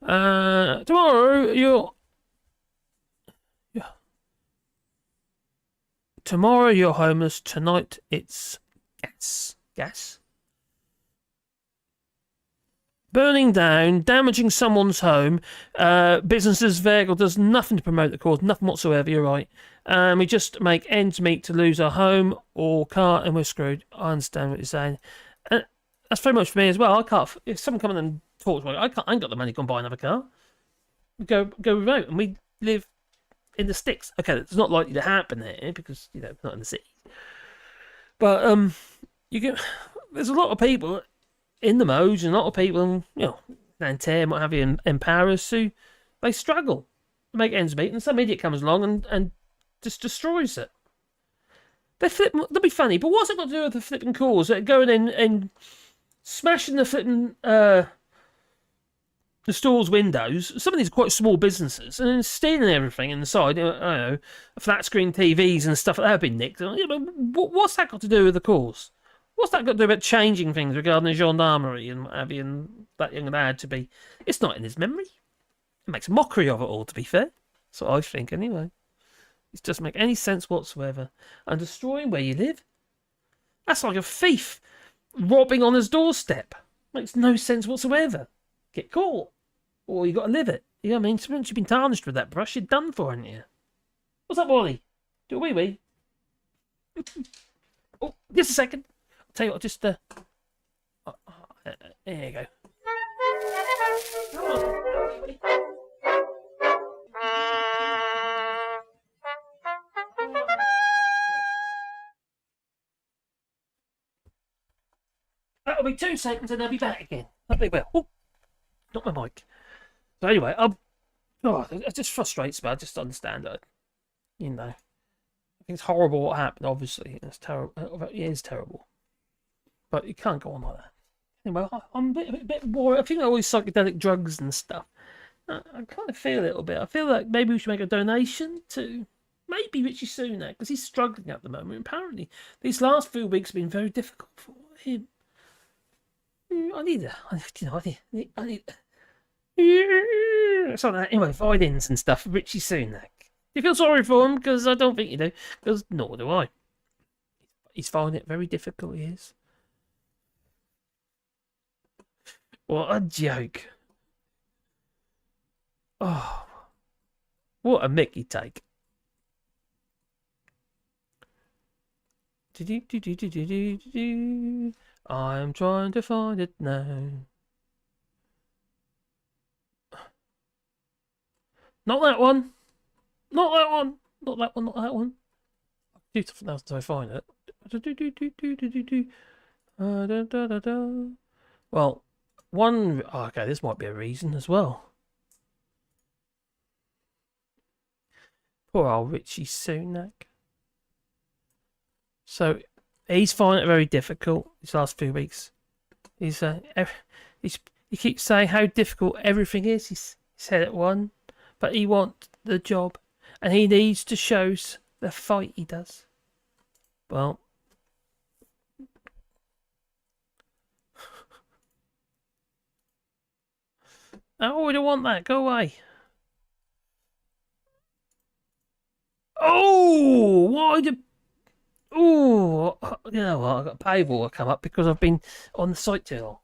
Tomorrow, Tomorrow you're homeless. Tonight it's gas. Gas? Burning down, damaging someone's home, businesses, vehicle, does nothing to promote the cause, nothing whatsoever, you're right. We just make ends meet to lose our home or car and we're screwed. I understand what you're saying. That's very much for me as well. I can't, if someone comes in and talks to me, I ain't got the money to go and buy another car. Go remote, and we live in the sticks. Okay, it's not likely to happen here because, you know, it's not in the city. But there's a lot of people in the Moj and a lot of people, you know, Nanterre and what have you, in Paris who they struggle to make ends meet, and some idiot comes along and just destroys it. They'll be funny, but what's it got to do with the flipping cause? Going in and smashing the flipping the store's windows. Some of these are quite small businesses, and then stealing everything inside. I don't know, flat screen TVs and stuff like that have been nicked. You know, what's that got to do with the cause? What's that got to do about changing things regarding the gendarmerie and what have you, and that young lad to be? It's not in his memory. It makes a mockery of it all, to be fair. That's what I think, anyway. It doesn't make any sense whatsoever. And destroying where you live? That's like a thief robbing on his doorstep. Makes no sense whatsoever. Get caught. Or you got to live it. You know what I mean? Once you've been tarnished with that brush, you're done for, aren't you? What's up, Wally? Do a wee-wee. Oh, just a second. I'll tell you what, just... there you go. That'll be 2 seconds and they'll be back again. That'll be well. Oh, not my mic. So anyway, it just frustrates me. I just understand that. You know, I think it's horrible what happened. Obviously, it's terrible. It is terrible, but you can't go on like that. Anyway, I'm a bit worried. I think all these psychedelic drugs and stuff. I kind of feel a little bit. I feel like maybe we should make a donation to maybe Richie Sunak because he's struggling at the moment. Apparently, these last few weeks have been very difficult for him. I need something like that. Anyway, violins and stuff. Richie Sunak. Do you feel sorry for him? Because I don't think you do. Because nor do I. He's finding it very difficult. He is. What a joke! Oh, what a Mickey take! I'm trying to find it now. Not that one. Not that one. Not that one. Not that one. Do something else until I find it. Well, one. Oh, okay, this might be a reason as well. Poor old Richie Sunak. So he's finding it very difficult these last few weeks. He keeps saying how difficult everything is. He said it one, but he wants the job, and he needs to show the fight he does. Well, oh, we don't want that. Go away. Oh, why did? Oh, you know what? I've got a paywall come up because I've been on the site too long.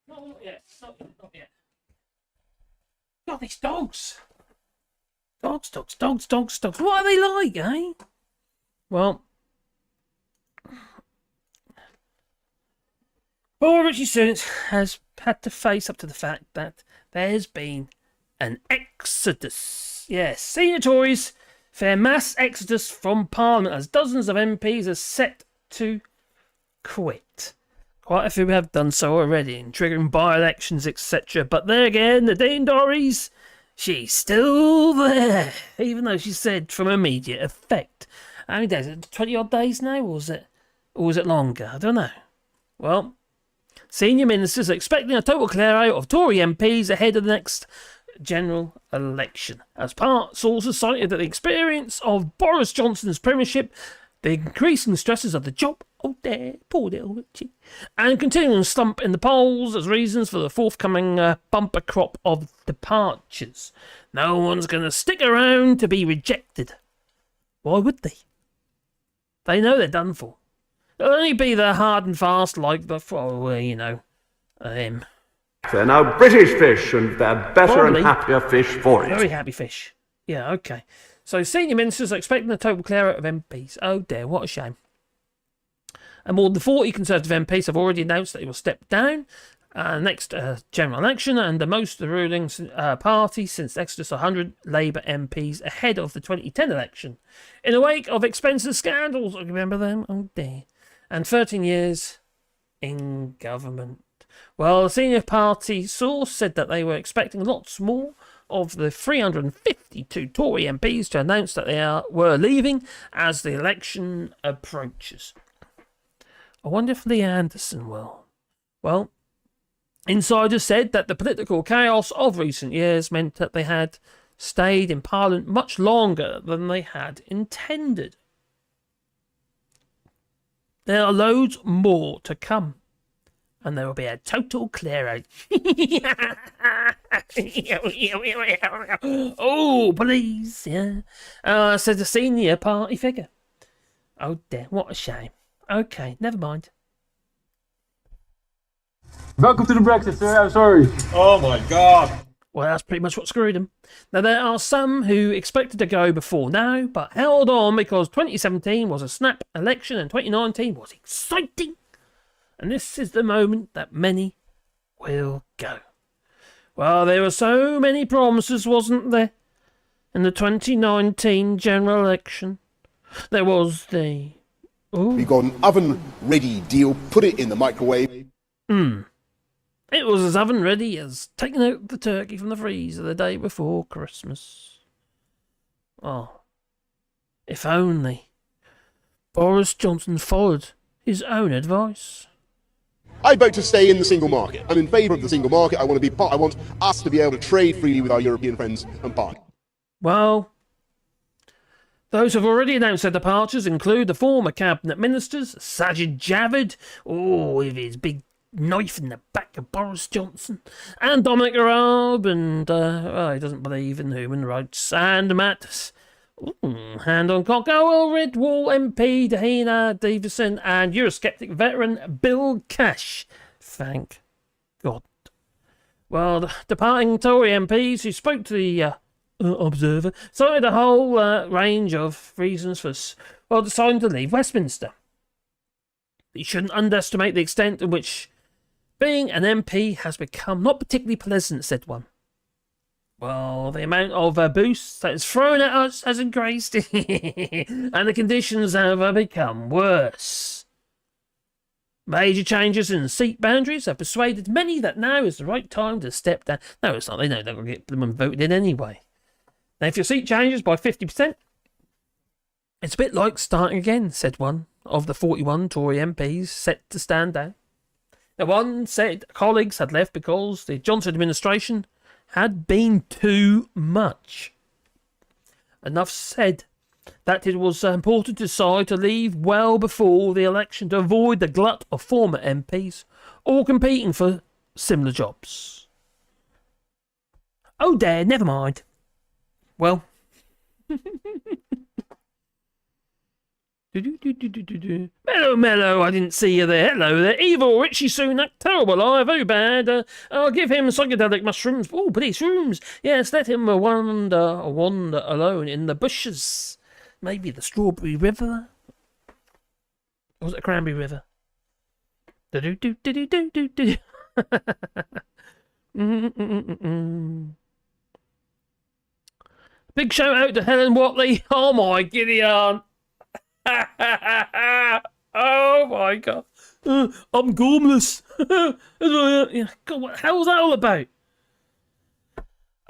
Not yet. Not yet. God, these dogs. Dogs. What are they like, eh? Well, poor Richie Sunak has had to face up to the fact that there's been an exodus. Yes, senior Tories Fair mass exodus from Parliament as dozens of MPs are set to quit. Quite a few have done so already, and triggering by-elections, etc. But there again, the Dean Doris, she's still there, even though she said from immediate effect. How many days? 20-odd days now, or was it longer? I don't know. Well, senior ministers are expecting a total clear-out of Tory MPs ahead of the next general election. As part, sources cited that the experience of Boris Johnson's premiership, the increasing stresses of the job, oh there, poor little Richie, and continuing slump in the polls as reasons for the forthcoming bumper crop of departures. No one's going to stick around to be rejected. Why would they? They know they're done for. They'll only be there hard and fast like the,
They're now British fish, and they're better
Probably.
and happier fish for it.
Very happy fish. Yeah, okay. So senior ministers are expecting a total clear-out of MPs. Oh dear, what a shame. And more than 40 Conservative MPs have already announced that they will step down next general election, and the most of the ruling party since the exodus of 100 Labour MPs ahead of the 2010 election. In the wake of expensive scandals, remember them? Oh dear. And 13 years in government. Well, the senior party source said that they were expecting lots more of the 352 Tory MPs to announce that they were leaving as the election approaches. I wonder if Lee Anderson will. Well, insiders said that the political chaos of recent years meant that they had stayed in Parliament much longer than they had intended. There are loads more to come. And there will be a total clear out. Oh, please, yeah. Said the senior party figure. Oh dear, what a shame. Okay, never mind.
Welcome to the Brexit, sir. I'm sorry.
Oh my god.
Well, that's pretty much what screwed them. Now, there are some who expected to go before now, but held on because 2017 was a snap election and 2019 was exciting. And this is the moment that many will go. Well, there were so many promises, wasn't there? In the 2019 general election. There was the...
We got an oven-ready deal, put it in the microwave.
It was as oven-ready as taking out the turkey from the freezer the day before Christmas. Oh, if only Boris Johnson followed his own advice.
I vote to stay in the single market. I'm in favour of the single market. I want us to be able to trade freely with our European friends and partners.
Well, those who have already announced their departures include the former cabinet ministers, Sajid Javid, with his big knife in the back of Boris Johnson, and Dominic Raab, and he doesn't believe in human rights, and Matt hand on cock, Red Wall MP Dahina Davison, and Eurosceptic veteran Bill Cash. Thank God. Well, the departing Tory MPs who spoke to the Observer cited a whole range of reasons for deciding to leave Westminster. You shouldn't underestimate the extent to which being an MP has become not particularly pleasant, said one. Well, the amount of boost that is thrown at us has increased, and the conditions have become worse. Major changes in seat boundaries have persuaded many that now is the right time to step down. No, it's not. They know they're going to get them voted in anyway. Now, if your seat changes by 50%, it's a bit like starting again, said one of the 41 Tory MPs set to stand down. Now, one said colleagues had left because the Johnson administration had been too much. Enough said that it was important to decide to leave well before the election to avoid the glut of former MPs all competing for similar jobs. Oh dear, never mind. Well... Mellow, I didn't see you there. Hello there. Evil Richie Sunak, terrible live, oh bad. I'll give him psychedelic mushrooms. Oh, please, shrooms. Yes, let him wander alone in the bushes. Maybe the Strawberry River? Or was it Cranberry River? Big shout out to Helen Watley. Oh my Gideon. Oh my God. I'm gormless. Yeah, God, what the hell's that all about?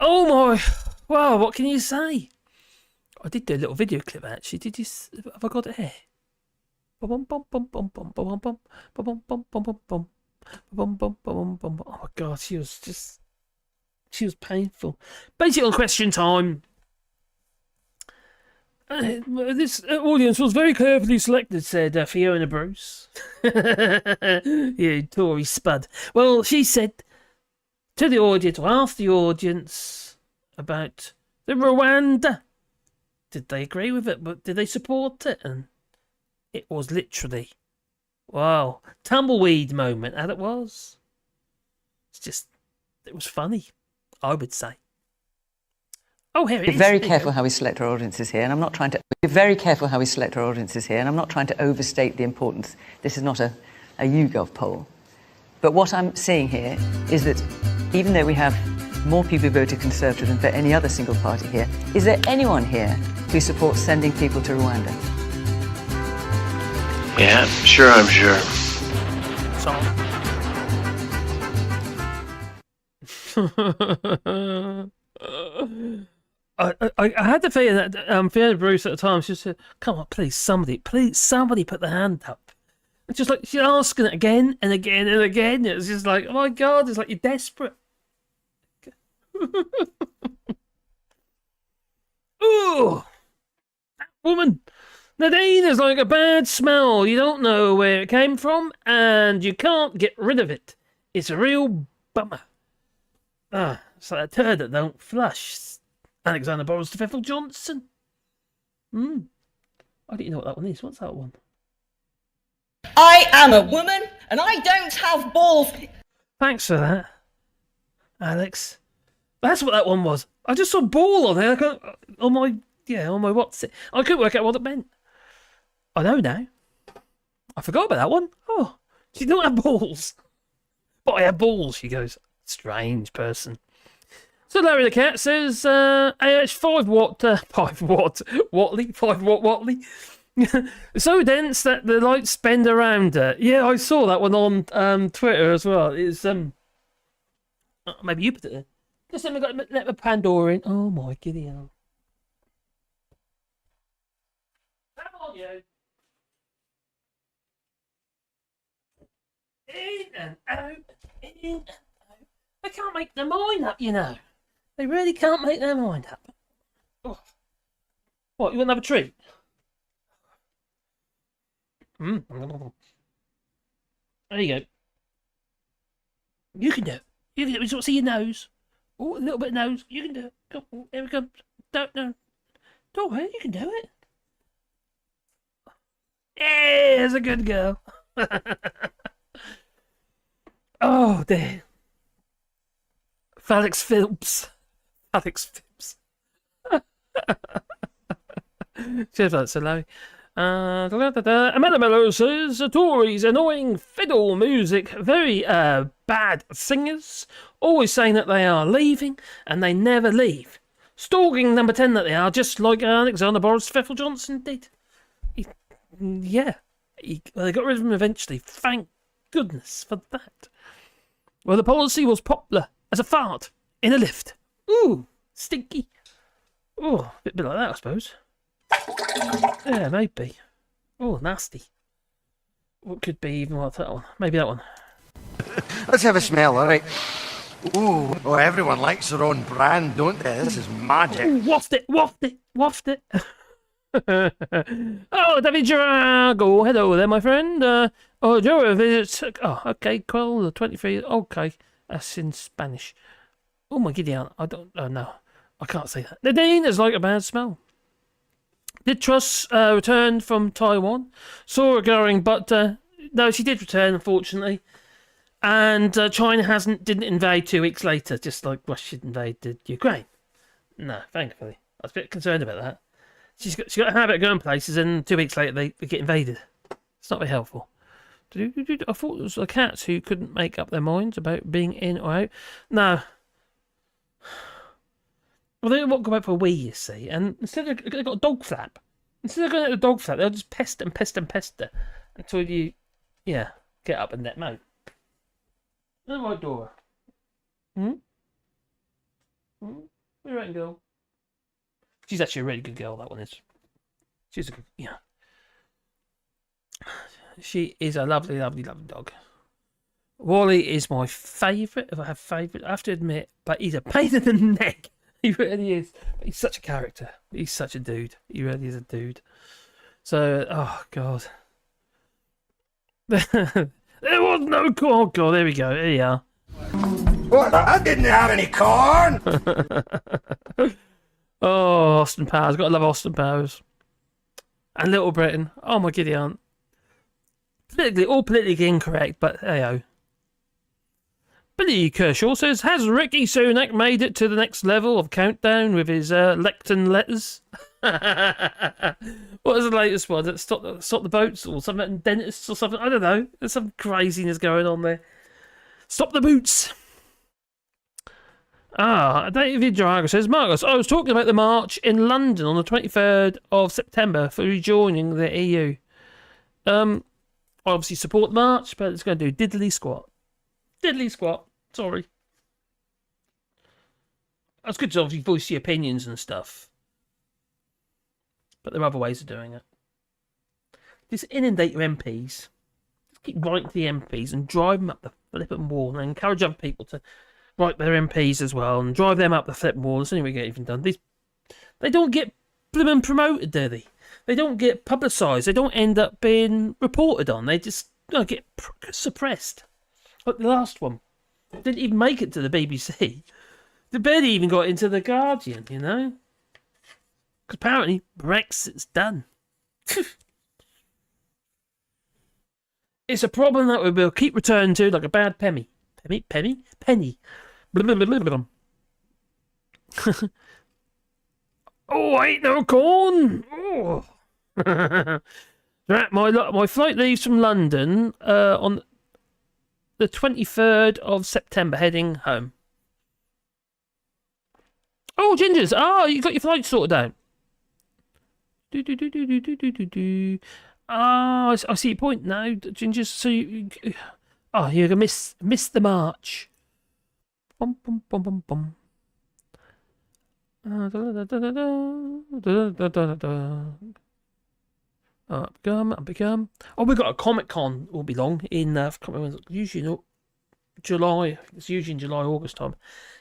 Oh my. Wow, what can you say? I did do a little video clip actually. Did you? Have I got it here? Oh my God, she was painful. Basically, on question time. This audience was very carefully selected, said Fiona Bruce. Yeah, Tory spud. Well, she said to the audience, or asked the audience about the Rwanda. Did they agree with it? But did they support it? And it was literally, wow, tumbleweed moment, and it was. It was funny, I would say. Oh, here it is.
We're very careful how we select our audiences here, and I'm not trying to. We're very careful how we select our audiences here, and I'm not trying to overstate the importance. This is not a YouGov poll, but what I'm seeing here is that even though we have more people who voted Conservative than for any other single party here, is there anyone here who supports sending people to Rwanda?
Yeah, sure, I'm sure.
I had the feeling that Fiona Bruce at the time, she said, come on, please somebody put the hand up. It's just like she's asking it again and again and again. It's just like, oh my God, it's like you're desperate. Ooh, that woman. Nadine is like a bad smell. You don't know where it came from and you can't get rid of it. It's a real bummer. It's like a turd that don't flush. Alexander Boris to Pfeffel Johnson. I don't know what that one is. What's that one?
I am a woman and I don't have balls.
Thanks for that, Alex. That's what that one was. I just saw ball on there. On my what's it? I couldn't work out what it meant. I know now. I forgot about that one. Oh, she don't have balls. But I have balls, she goes. Strange person. So Larry the Cat says, it's 5 watt Watley. So dense that the lights bend around her. Yeah, I saw that one on Twitter as well. It's maybe you put it there. Just let the Pandora in. Oh my Gideon. Come on, you. In and out, in and out. They can't make their mind up, you know. They really can't make their mind up. Oh. What, you want another treat? There you go. You can do it. You can do it. We sort of see your nose. Oh, a little bit of nose. You can do it. Come on, here we go. Don't worry, you can do it. Yeah, it's a good girl. Oh, dear. Alex Phillips. Cheers for that, so Larry. Amanda Mello says, Tories annoying fiddle music, very bad singers, always saying that they are leaving, and they never leave. Stalking number 10 that they are, just like Alexander Boris Pfeffel Johnson did. They got rid of him eventually. Thank goodness for that. Well, the policy was popular as a fart in a lift. Ooh, stinky. Oh, a bit like that, I suppose. Yeah, maybe. Oh, nasty. What could be even like that one? Maybe that one.
Let's have a smell, all right? Ooh, oh, everyone likes their own brand, don't they? This is magic.
Ooh, waft it. Oh, David Girago. Hello there, my friend. Joe visits. Oh, okay, Quell, 23. Okay, that's in Spanish. Oh my Gideon, I don't know. I can't say that. Nadine is like a bad smell. Did Truss return from Taiwan? Saw her going, but no, she did return, unfortunately. And China didn't invade 2 weeks later, just like Russia invaded Ukraine. No, thankfully. I was a bit concerned about that. She's got a habit of going places, and 2 weeks later they get invaded. It's not very helpful. I thought it was the cats who couldn't make up their minds about being in or out. No. Well, they won't go out for a wee, you see, and instead they've got a dog flap. Instead of going out the dog flap, they'll just pester and pester and pester until you, get up and let them out. Isn't that right, Dora? You're right, girl. She's actually a really good girl, that one is. She's a good, She is a lovely, lovely, lovely dog. Wally is my favourite, if I have favourite, I have to admit, but he's a pain in the neck. He really is. But he's such a character. He's such a dude. He really is a dude. So, oh, God. There was no corn. Oh, God, there we go. There you are.
Well, I didn't have any corn.
Oh, Austin Powers. Gotta love Austin Powers. And Little Britain. Oh, my giddy aunt. All politically incorrect, but hey-ho. Billy Kershaw says, has Ricky Sunak made it to the next level of countdown with his lectin letters? What was the latest one? That stop the boats or something, dentists or something? I don't know. There's some craziness going on there. Stop the boots. David Drago says, Marcus, I was talking about the march in London on the 23rd of September for rejoining the EU. I obviously support the march, but it's going to do diddly squat. Diddly squat. Sorry. That's good to obviously voice your opinions and stuff. But there are other ways of doing it. Just inundate your MPs. Just keep writing to the MPs and drive them up the flipping wall and encourage other people to write their MPs as well and drive them up the flipping wall. That's the only way we get even done. They don't get blooming promoted, do they? They don't get publicised. They don't end up being reported on. They just get suppressed. Like the last one. Didn't even make it to the BBC. They barely even got into the Guardian, Because apparently Brexit's done. It's a problem that we will keep returning to like a bad penny. Penny. Oh, I ain't no corn. Oh. Right, my flight leaves from London on the 23rd of September, heading home. Oh, Gingers. Oh, you got your flight sorted out. Oh, I see your point now, Gingers. So you're going to miss the march. Bum, bum, bum, bum, bum. Up become. Oh, we've got a Comic Con will be long in usually in July. It's usually in July, August time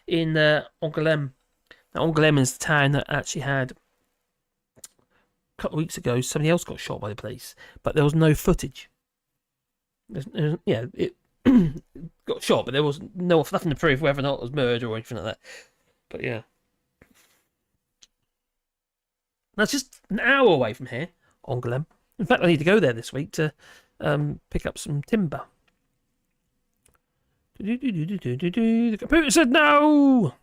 in Angoulême. Now, Angoulême is the town that actually had a couple of weeks ago somebody else got shot by the police, but there was no footage. It got shot, but there was nothing to prove whether or not it was murder or anything like that. But yeah, that's just an hour away from here. Angoulême. In fact, I need to go there this week to pick up some timber. The computer said no!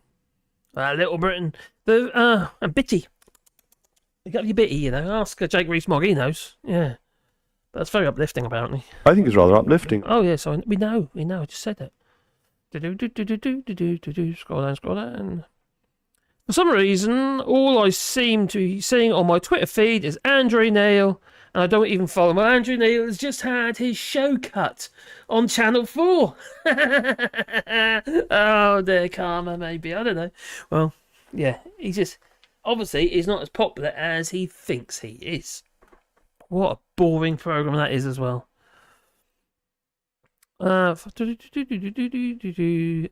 Little Britain. And Bitty. You got your Bitty, Ask Jake Rees-Mogg, he knows. Yeah. But that's very uplifting, apparently.
I think it's rather uplifting.
Oh, yeah, so we know. I just said it. Scroll down. For some reason, all I seem to be seeing on my Twitter feed is Andrew Neil, and I don't even follow him. Well, Andrew Neil has just had his show cut on Channel 4. Oh, dear karma, maybe. I don't know. Well, yeah, obviously, he's not as popular as he thinks he is. What a boring programme that is as well. Hope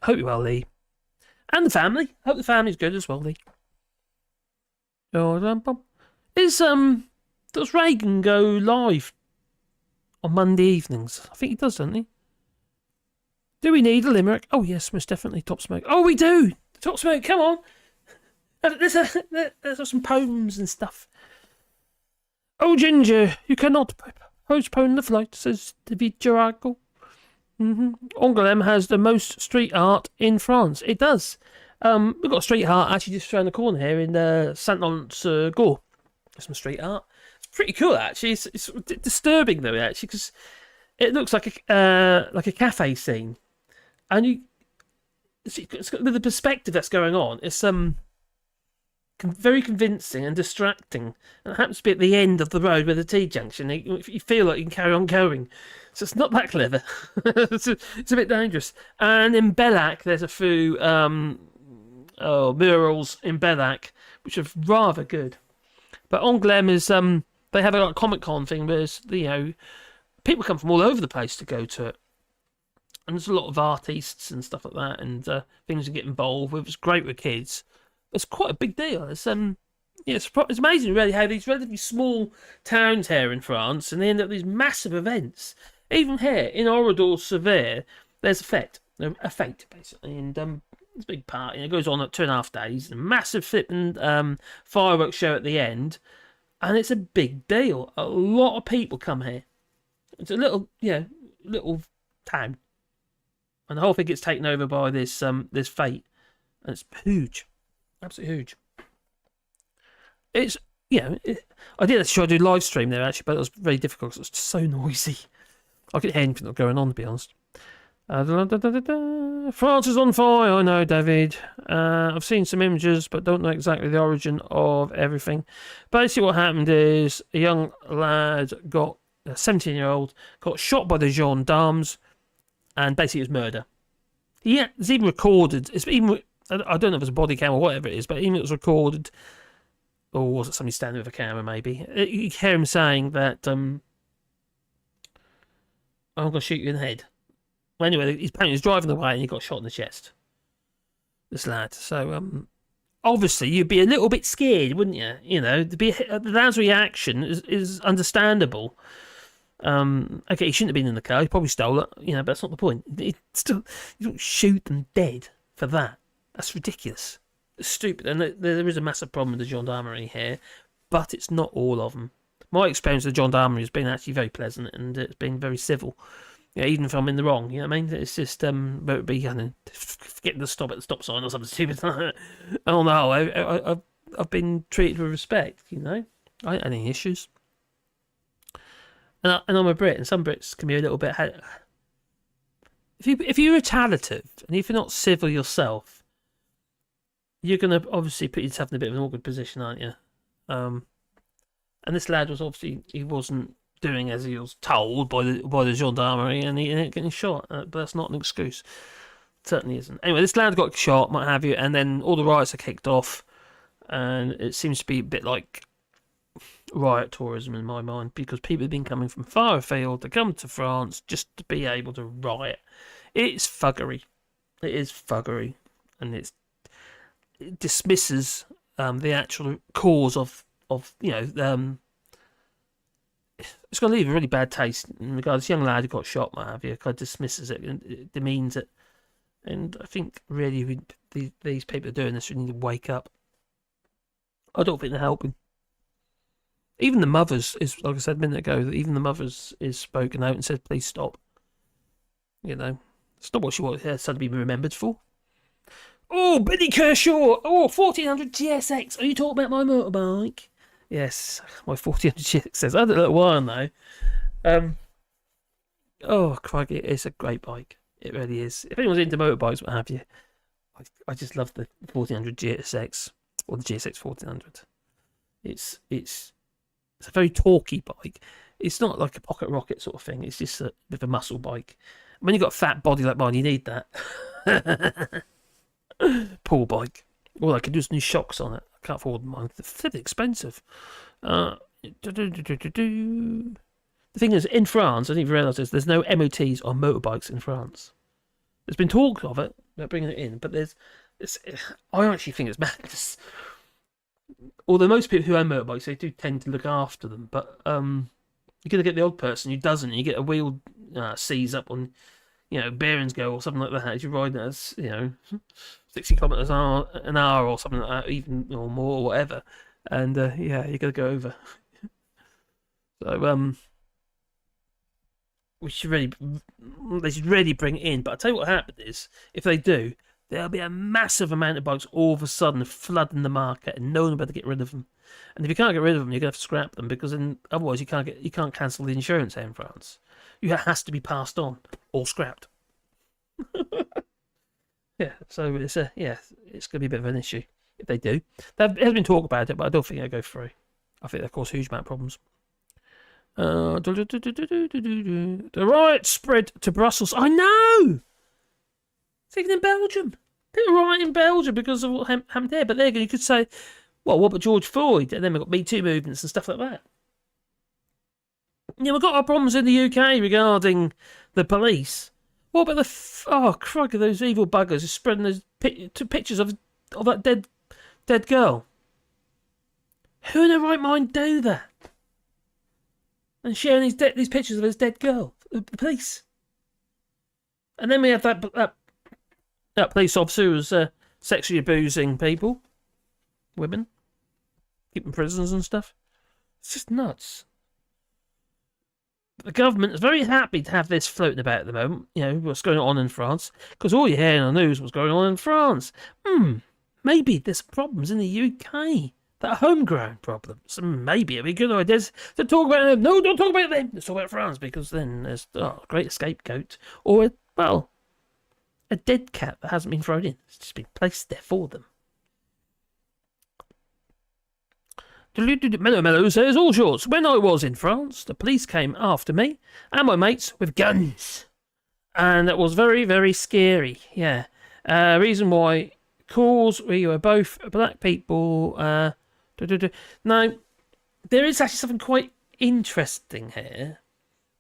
you're well, Lee. And the family. Hope the family's good as well, Lee. Does Reagan go live on Monday evenings? I think he does, doesn't he? Do we need a limerick? Oh, yes, most definitely. Top Smoke. Oh, we do! Top Smoke, come on! There's some poems and stuff. Oh, Ginger, you cannot postpone the flight, says David Girago. Angoulême has the most street art in France. It does. We've got street art actually just around the corner here in Saint-Laurent-sur-Gore. There's some street art. It's pretty cool, actually. It's disturbing, though, actually, because it looks like a cafe scene. And it's got the perspective that's going on. It's very convincing and distracting. And it happens to be at the end of the road with the T-junction. You feel like you can carry on going. So it's not that clever. It's a bit dangerous. And in Bellac, there's a few murals in Bellac, which are rather good. But Angoulême is, they have a Comic-Con thing where, people come from all over the place to go to it. And there's a lot of artists and stuff like that, and things to get involved with. It's great with kids. It's quite a big deal. It's amazing, really, how these relatively small towns here in France, and they end up with these massive events. Even here in Oradour-sur-Ver, there's a fete, basically, and it's a big party. It goes on at 2.5 days, a massive flipping fireworks show at the end, and it's a big deal. A lot of people come here. It's a little town, and the whole thing gets taken over by this fete, and it's huge, absolutely huge. It's I did try to do live stream there actually, but it was very difficult because it was just so noisy. I could hear anything that was going on, to be honest. France is on fire, I know, David. I've seen some images, but don't know exactly the origin of everything. Basically, what happened is a young lad a 17-year-old, got shot by the gendarmes, and basically it was murder. Yeah, it's even recorded. I don't know if it's a body cam or whatever it is, but even it was recorded, or was it somebody standing with a camera? Maybe you hear him saying that, "I'm going to shoot you in the head." Well, anyway, he was driving away and he got shot in the chest. This lad. So, obviously, you'd be a little bit scared, wouldn't you? The lad's reaction is understandable. Okay, he shouldn't have been in the car. He probably stole it. But that's not the point. You don't shoot them dead for that. That's ridiculous. It's stupid. And there is a massive problem with the gendarmerie here, but it's not all of them. My experience with the gendarmerie has been actually very pleasant, and it's been very civil. Even if I'm in the wrong, you know what I mean? It's just, whether it be getting to stop at the stop sign or something stupid like that. Oh no, I've been treated with respect, I ain't had any issues. And I'm a Brit, and some Brits can be a little bit... If you're retaliative, and if you're not civil yourself, you're going to obviously put yourself in a bit of an awkward position, aren't you? And this lad was obviously... He wasn't doing as he was told by the gendarmerie, and he ended up getting shot. But that's not an excuse. It certainly isn't. Anyway, this lad got shot, might have you, and then all the riots are kicked off, and it seems to be a bit like riot tourism in my mind, because people have been coming from far afield to come to France just to be able to riot. It's fuggery. It is fuggery, and it dismisses the actual cause of it's going to leave a really bad taste in regards to this young lad who got shot, what have you. Kind of dismisses it and it demeans it. And I think really these people are doing this really need to wake up. I don't think they're helping. Even the mothers, like I said a minute ago, even the mothers is spoken out and said, please stop. It's not what she wants her son to be remembered for. Oh, Billy Kershaw! Oh, 1400 GSX! Are you talking about my motorbike? Yes, my 1400 GSX. I had it a little while now. Oh, crikey, it's a great bike. It really is. If anyone's into motorbikes, what have you, I just love the 1400 GSX, or the GSX 1400. It's a very talky bike. It's not like a pocket rocket sort of thing. It's just a bit of a muscle bike. When you've got a fat body like mine, you need that. Poor bike. All I can do is new shocks on it. I can't afford mine. They're fairly expensive. The thing is, in France, I didn't even realise this, there's no MOTs on motorbikes in France. There's been talk of it, about bringing it in, but I actually think it's madness. Although most people who own motorbikes, they do tend to look after them, but you're going to get the odd person who doesn't. You get a wheel seize up on, bearings go or something like that as you're riding at, 60 kilometres an hour or something like that, even or more or whatever. And you're going to go over. So they should really bring it in. But I'll tell you what happened is, if they do, there'll be a massive amount of bikes all of a sudden flooding the market, and no one will be able to get rid of them. And if you can't get rid of them, you're going to have to scrap them, because otherwise you can't cancel the insurance here in France. It has to be passed on or scrapped. Yeah, so it's going to be a bit of an issue. if they do. There has been talk about it, but I don't think it'll go through. I think they'll cause huge amount of problems. The riot spread to Brussels. I know! It's even in Belgium. People riot in Belgium because of what happened there. But there you could say, well, what about George Floyd? And then we've got Me Too movements and stuff like that. Yeah, we've got our problems in the UK regarding the police. What about the crikey, those evil buggers who spreading those pictures of that dead girl? Who in their right mind do that? And sharing these pictures of this dead girl, the police. And then we have that police officer who's sexually abusing people, women, keeping prisoners and stuff. It's just nuts. The government is very happy to have this floating about at the moment. You know, what's going on in France. Because all you hear in the news was going on in France. Maybe there's problems in the UK that are homegrown problems. And maybe it'd be good ideas to talk about them. No, don't talk about them. Let's talk about France, because then there's a great scapegoat. Or, a dead cat that hasn't been thrown in. It's just been placed there for them. Mellow says, Allshorts, when I was in France, the police came after me and my mates with guns. And it was very, very scary. Yeah. Reason why, cause we were both black people. Now, there is actually something quite interesting here.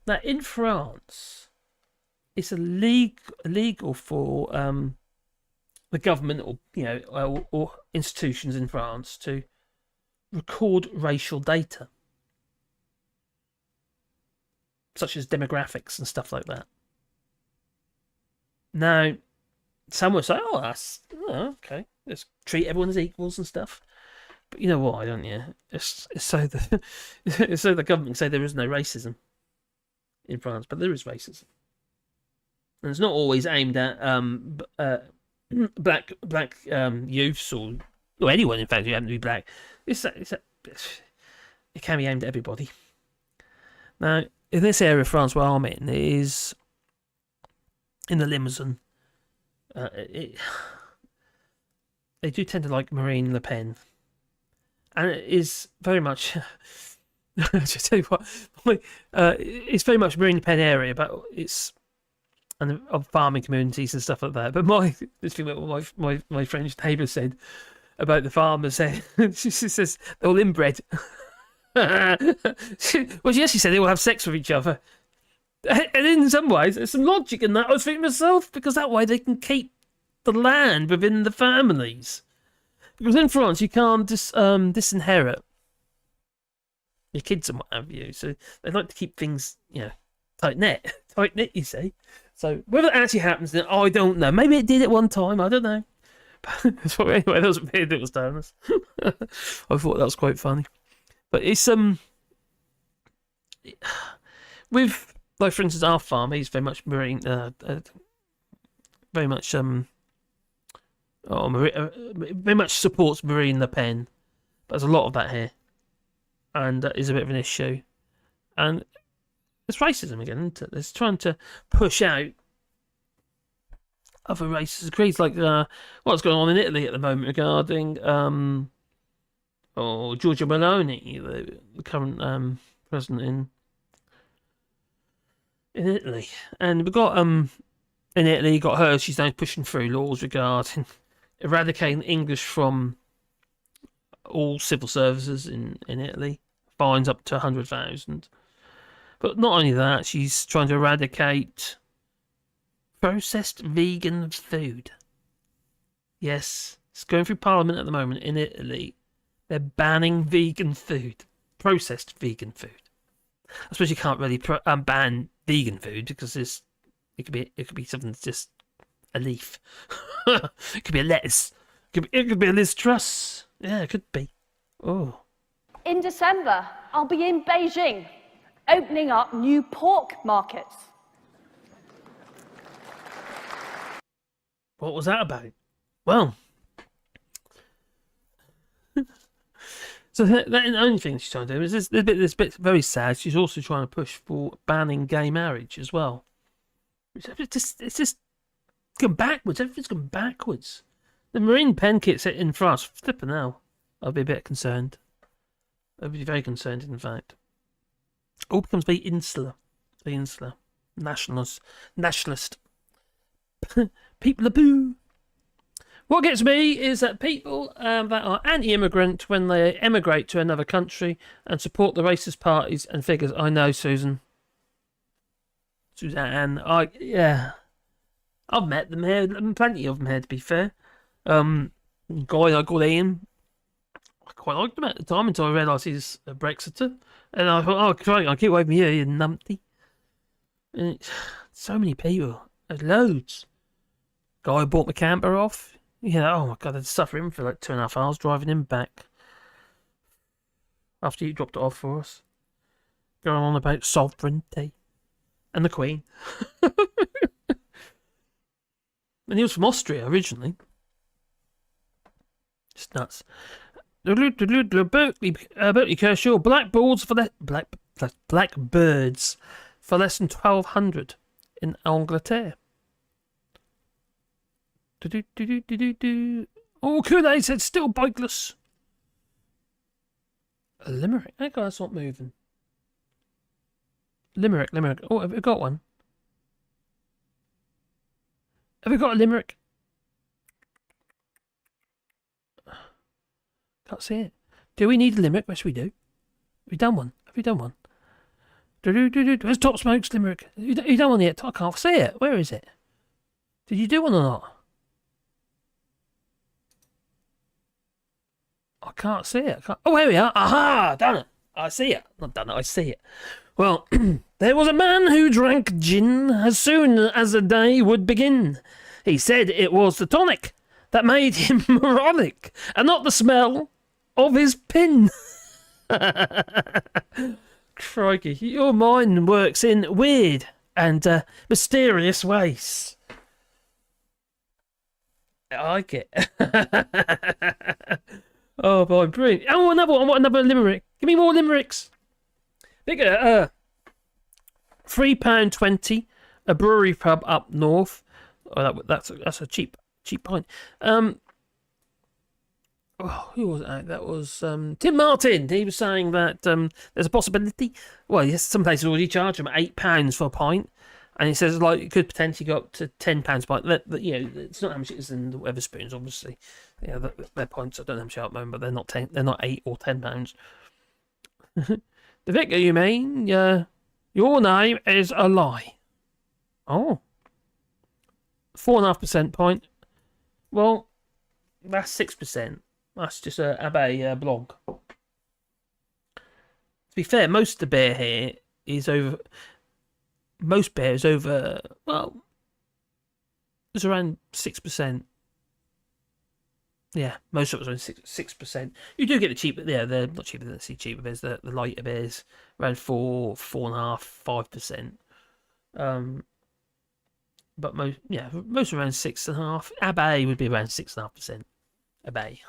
That in France, it's illegal for the government or institutions in France to record racial data, such as demographics and stuff like that. Now, some will say, okay, let's treat everyone as equals and stuff. But you know why, don't you? It's so the government can say there is no racism in France, but there is racism. And it's not always aimed at black youths or anyone, in fact, who happen to be black. It can be aimed at everybody. Now, in this area of France where I'm in, it is in the Limousin. They do tend to like Marine Le Pen. And it is very much... just tell you what, it's very much Marine Le Pen area, but it's... and of farming communities and stuff like that. But this thing that my French neighbour said about the farmers, she says they're all inbred. She said they all have sex with each other. And in some ways, there's some logic in that. I was thinking myself, because that way they can keep the land within the families. Because in France, you can't disinherit your kids and what have you. So they like to keep things, tight knit, you see. So whether that actually happens, then I don't know. Maybe it did at one time. I don't know. But anyway, that was weird. It was telling us. I thought that was quite funny. But it's with, like, for instance, our farm. He's very much marine, very much very much supports Marine Le Pen. But there's a lot of that here, and that is a bit of an issue. And it's racism again, isn't it? It's trying to push out other races' creeds, like what's going on in Italy at the moment regarding Giorgia Meloni, the current president in Italy. And we've got in Italy, you got her. She's now pushing through laws regarding eradicating English from all civil services in Italy. Fines up to 100,000. But not only that, she's trying to eradicate processed vegan food. Yes, it's going through Parliament at the moment in Italy. They're banning vegan food, processed vegan food. I suppose you can't really ban vegan food because it could be something that's just a leaf. It could be a lettuce. It could be a Liz Truss. Yeah, it could be. Oh.
In December, I'll be in Beijing, opening up new pork markets.
What was that about? Well, so the only thing she's trying to do is this bit very sad. She's also trying to push for banning gay marriage as well. It's just gone backwards. Everything's gone backwards. The marine pen kits in France, flipping now. I'd be a bit concerned. I'd be very concerned, in fact. All becomes very insular. Very insular. Nationalist. People are boo. What gets me is that people that are anti-immigrant when they emigrate to another country and support the racist parties and figures. I know, Suzanne. I've met them here, plenty of them here, to be fair. Guy I called Ian, I quite liked him at the time until I realised he's a Brexiter. And I thought, oh, Christ, I'll keep away from you, you numpty. And so many people. There's loads. Guy who bought my camper off. Oh my God, I'd suffer him for like 2.5 hours driving him back. After he dropped it off for us. Going on about sovereignty. And the Queen. And he was from Austria originally. Just nuts. Berkeley Kershaw, blackbirds for less than 1,200 in Angleterre. Oh, Kool-Aid said still bikeless. A limerick. That guy's not moving. Limerick. Oh, have we got one? Have we got a limerick? Can't see it. Do we need a limerick? Yes, we do. Have we done one? Where's Top Smoke's limerick? You done one yet? I can't see it. Where is it? Did you do one or not? I can't see it. Oh, here we are. Aha! Done it. I see it. Not done it. I see it. Well, there was a man who drank gin as soon as the day would begin. He said it was the tonic that made him moronic, and not the smell of his pin. Crikey, your mind works in weird and mysterious ways. I like it. Oh boy, brilliant. Oh, another one. I want another limerick. Give me more limericks. Bigger. £3.20. A brewery pub up north. Oh, that's a cheap pint. Who was it? That was Tim Martin. He was saying that there's a possibility. Well, yes, some places already charge him £8 for a pint, and he says like it could potentially go up to £10 a pint. It's not how much it is in the Wetherspoons, obviously. Yeah, their pints. I don't know how much I remember, but they're not 10. They're not £8 or £10. The vicar, you mean? Your name is a lie. Oh. 4.5% pint. Well, that's 6%. That's just a Abbey blog. To be fair, most of the beer here is over. Most beer is over. Well, it's around 6%. Yeah, most of it was around 6%. You do get the cheaper. Yeah, they're not cheaper than the cheaper beers. The lighter beers around 4.5%, 5%. But most around 6.5%. Abbey would be around 6.5%. Abbey.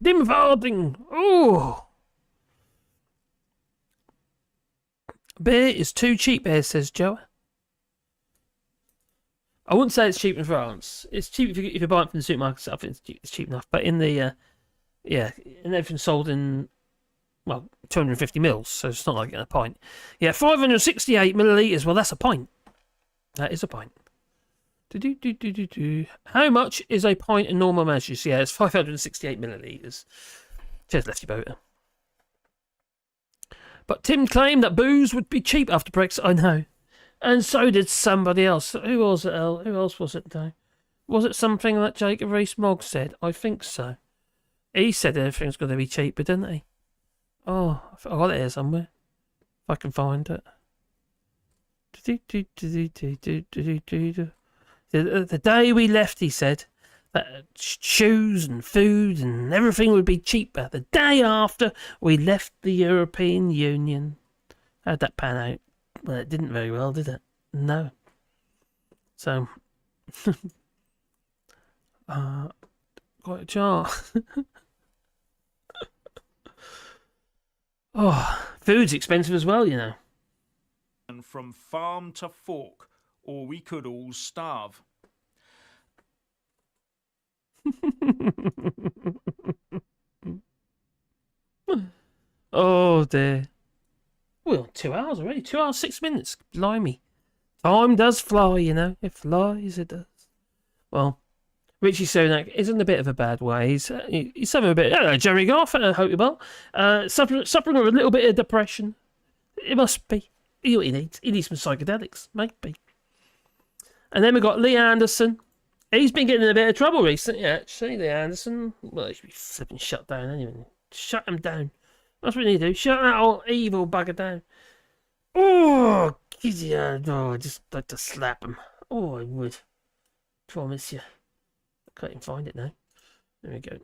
Dim Farthing. Oh, beer is too cheap here, says Joe. I wouldn't say it's cheap in France. It's cheap if you buy it from the supermarket. I think it's cheap enough. But in the and everything's sold in 250 mils, so it's not like a pint. Yeah, 568 millilitres. Well, that's a pint. That is a pint. How much is a pint in normal measures? Yeah, it's 568 millilitres. Cheers, Lefty Boater. But Tim claimed that booze would be cheap after Brexit. I know. And so did somebody else. Who was it, El? Who else was it, though? Was it something that Jacob Rees-Mogg said? I think so. He said everything's going to be cheaper, didn't he? Oh, I got it here somewhere. If I can find it. The day we left, he said, that shoes and food and everything would be cheaper. The day after we left the European Union. How'd that pan out? Well, it didn't very well, did it? No. So, quite a jar. Oh, food's expensive as well, you know.
And from farm to fork, or we could all starve.
Oh dear. Well, 2 hours already. 2 hours, 6 minutes. Blimey. Time does fly, you know. It flies, it does. Well, Richie Sunak is in a bit of a bad way. He's having a bit... Jerry Goff, I hope you're well. Suffering with a little bit of depression. It must be. You know what he needs? He needs some psychedelics, maybe. And then we've got Lee Anderson. He's been getting in a bit of trouble recently, actually. Lee Anderson. Well, he should be flipping shut down anyway. Shut him down. That's what you need to do. Shut that old evil bugger down. Oh, I'd just like to slap him. Oh, I would. Promise you. I can't even find it now. There we go.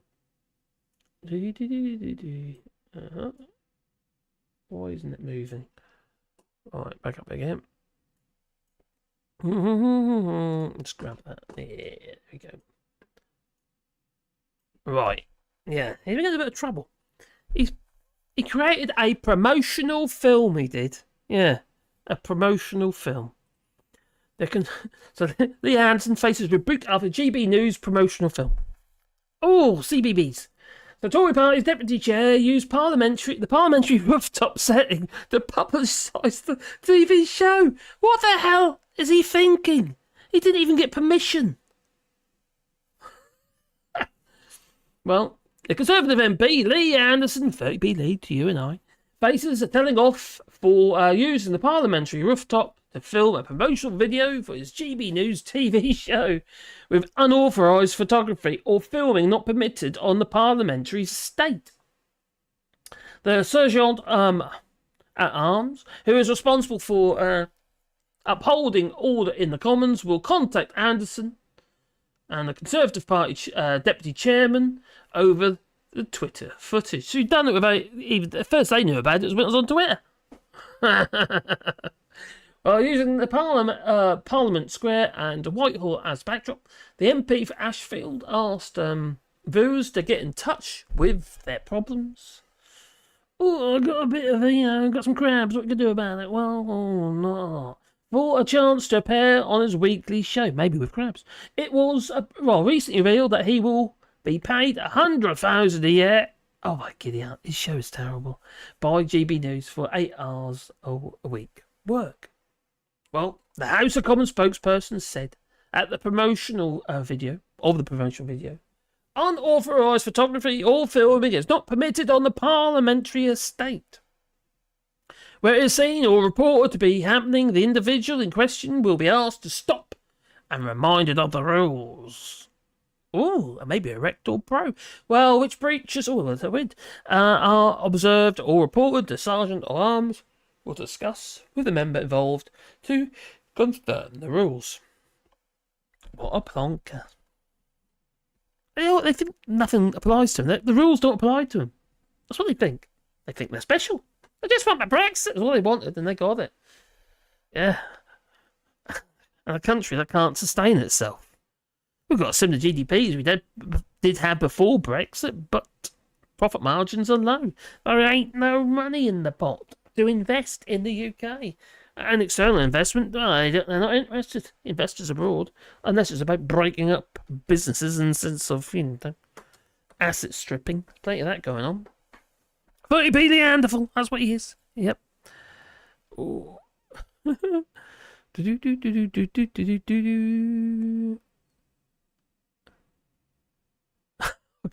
Why isn't it moving? Alright, back up again. Let's grab that. Yeah, there we go. Right. Yeah, he's been in a bit of trouble. He created a promotional film, he did. Yeah, a promotional film. So Lee Anderson faces rebuke after GB News promotional film. Oh, CBBS. The Tory party's deputy chair used the parliamentary rooftop setting to publicise the TV show. What the hell is he thinking? He didn't even get permission. Well, the Conservative MP, Lee Anderson, 30p lead to you and I, faces a telling off for using the parliamentary rooftop to film a promotional video for his GB News TV show with unauthorised photography or filming not permitted on the parliamentary estate. The Sergeant at Arms, who is responsible for upholding order in the Commons, will contact Anderson and the Conservative Party deputy chairman over the Twitter footage. So you've done it without even the first they knew about it was when it was on Twitter. Well, using the Parliament Square and Whitehall as backdrop, the MP for Ashfield asked viewers to get in touch with their problems. Oh, I got a bit of got some crabs. What can I do about it? Well, no. For a chance to appear on his weekly show, maybe with crabs. It was recently revealed that he will be paid $100,000 a year. Oh my giddy aunt, his show is terrible. By GB News for 8 hours a week work. Well, the House of Commons spokesperson said at the promotional video, unauthorised photography or filming is not permitted on the parliamentary estate. Where it is seen or reported to be happening, the individual in question will be asked to stop and reminded of the rules. Ooh, maybe a rectal pro. Well, which breaches are observed or reported, the Sergeant at Arms will discuss with the member involved to confirm the rules. What a plonker. They think nothing applies to them. The rules don't apply to them. That's what they think. They think they're special. They just want the Brexit. That's all they wanted, and they got it. Yeah. And a country that can't sustain itself. We've got similar GDPs we did have before Brexit, but profit margins are low. There ain't no money in the pot to invest in the UK. And external investment, they're not interested. Investors abroad, unless it's about breaking up businesses in the sense of, asset stripping. Plenty of that going on. 30p Neanderthal, that's what he is. Yep. Oh.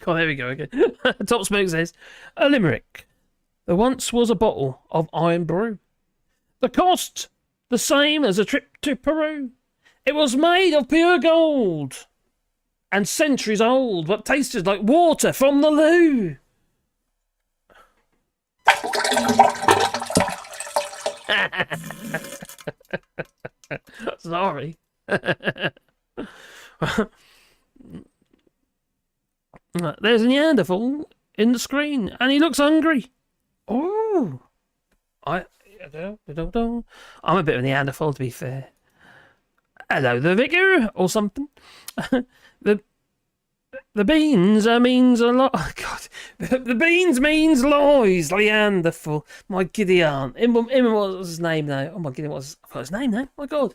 God, there we go again. Top Smoke says, a limerick. There once was a bottle of iron brew. The cost, the same as a trip to Peru. It was made of pure gold and centuries old, but tasted like water from the loo. Sorry. There's a Neanderthal in the screen, and he looks hungry. Oh, I'm a bit of a Neanderthal, to be fair. Hello, the vicar, or something. The beans means a lot. Oh, God, the beans means lies. Neanderthal, my giddy aunt. What was his name now? Oh my goodness, I forgot his name now. My God.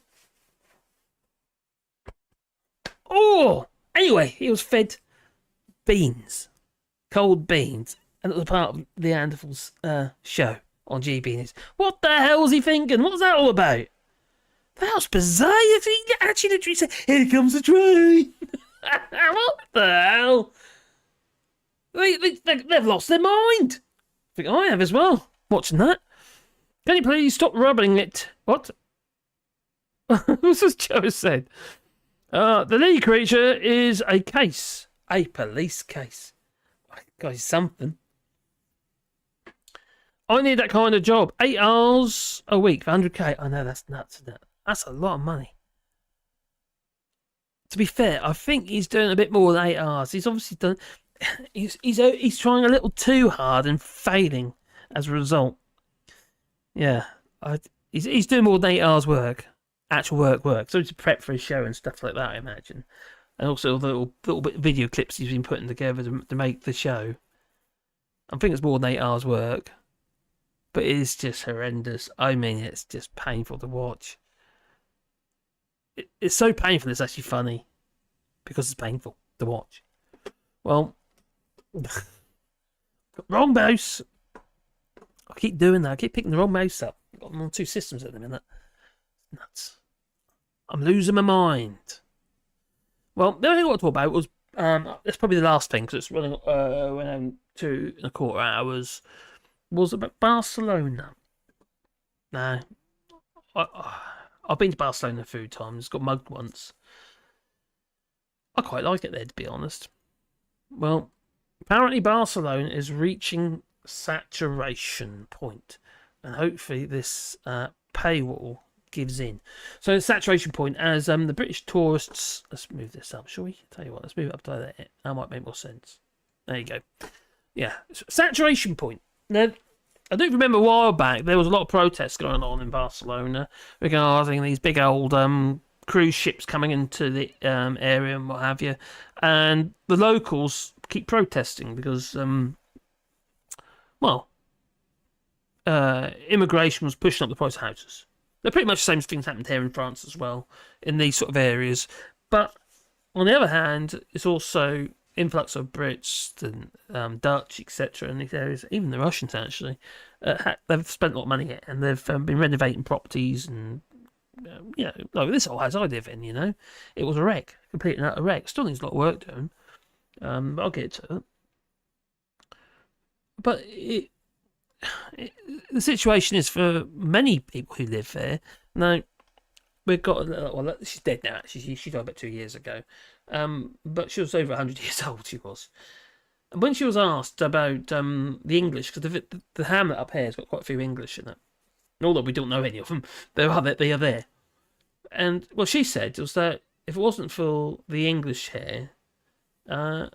Oh, anyway, he was fed beans, cold beans, and it was part of the Neanderthals show on GB News. What the hell was he thinking? What was that all about? That was bizarre. He actually literally said, "Here comes the train." What the hell? They've lost their mind. I think I have as well, watching that. Can you please stop rubbing it? What? What's this Joe said? The lead creature is a case. A police case. Guys, something. I need that kind of job. 8 hours a week for 100k. I know, that's nuts, isn't it? That's a lot of money. To be fair, I think he's doing a bit more than 8 hours. He's obviously done... He's trying a little too hard and failing as a result. Yeah. He's doing more than 8 hours work. Actual work. So to prep for his show and stuff like that, I imagine. And also the little bit of video clips he's been putting together to make the show. I think it's more than 8 hours work. But it is just horrendous. I mean, it's just painful to watch. It's so painful it's actually funny. Because it's painful to watch. Well, wrong mouse. I keep doing that. I keep picking the wrong mouse up. I've got them on 2 systems at the minute. Nuts. I'm losing my mind. Well, the only thing I want to talk about was that's probably the last thing because it's running around 2.25 hours. Was about Barcelona. No, I've been to Barcelona a few times. Got mugged once. I quite like it there, to be honest. Well, apparently Barcelona is reaching saturation point, and hopefully this paywall gives in. So the saturation point, as the British tourists, let's move this up, shall we? Tell you what, let's move it up to there. That might make more sense. There you go. Yeah, saturation point. Now, I do remember a while back there was a lot of protests going on in Barcelona regarding these big old cruise ships coming into the area and what have you, and the locals keep protesting because immigration was pushing up the price of houses. They're pretty much the same things happened here in France as well, in these sort of areas. But on the other hand, it's also influx of Brits and Dutch, etc. in these areas, even the Russians actually. They've spent a lot of money here, and they've been renovating properties and, this whole house I live in, it was a wreck, complete and utter wreck. Still needs a lot of work doing, but I'll get to it. But the situation is for many people who live there. Now, we've got she's dead now. Actually, she died about 2 years ago. But she was over 100 years old. She was, and when she was asked about the English, because the hamlet up here has got quite a few English in it, and although we don't know any of them, they are there. And what she said was that if it wasn't for the English here,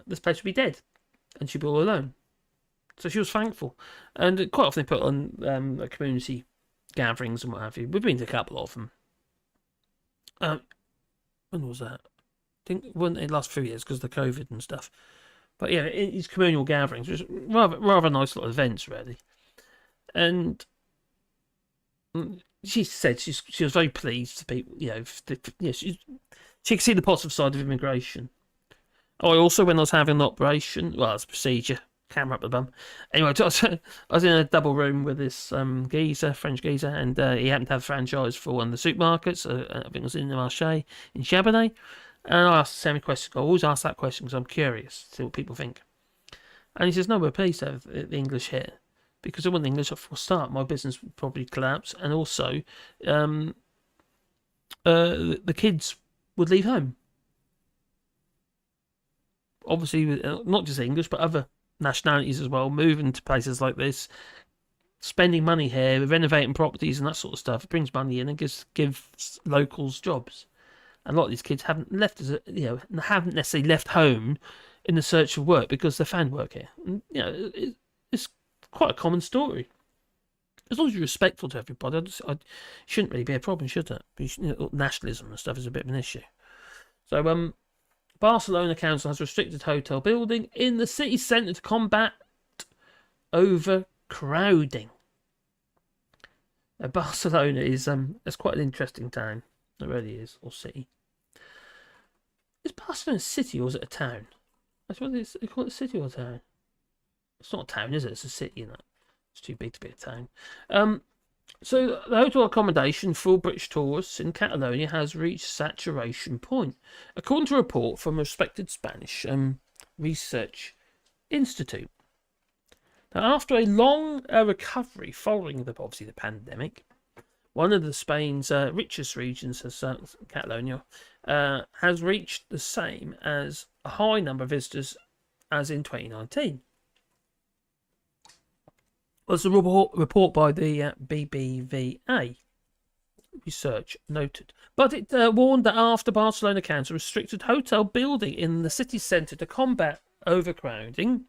this place would be dead, and she'd be all alone. So she was thankful, and quite often they put on community gatherings and what have you. We've been to a couple of them. When was that? I think it wasn't the last few years because of the COVID and stuff. But yeah, it's communal gatherings, which is rather nice little events, really. And she said she was very pleased to people. She could see the positive side of immigration. I also, when I was having an operation, it's a procedure. Camera up the bum. Anyway, I was in a double room with this French geezer, and he happened to have a franchise for one of the supermarkets. I think it was in the Marché in Chabanais. And I asked the same question. I always ask that question because I'm curious to see what people think. And he says, "No, we're pleased to have the English here because if it wasn't English for a start, my business would probably collapse, and also the kids would leave home. Obviously, not just English, but other nationalities as well, moving to places like this, spending money here, renovating properties and that sort of stuff. It brings money in and gives locals jobs. And a lot of these kids haven't haven't necessarily left home in the search of work because they found work here. And, it's quite a common story. As long as you're respectful to everybody, I shouldn't really be a problem, should it? Nationalism and stuff is a bit of an issue. So, Barcelona Council has restricted hotel building in the city centre to combat overcrowding. Now, Barcelona is it's quite an interesting town. It really is, or city. Is Barcelona a city or is it a town? That's what they call it, a city or a town? It's not a town, is it? It's a city, you know. It's too big to be a town. So the hotel accommodation for British tourists in Catalonia has reached saturation point, according to a report from a respected Spanish research institute. Now, after a long recovery following the pandemic, one of Spain's richest regions, Catalonia, has reached the same as a high number of visitors as in 2019. Well, it's a report by the BBVA research noted. But it warned that after Barcelona Council restricted hotel building in the city centre to combat overcrowding,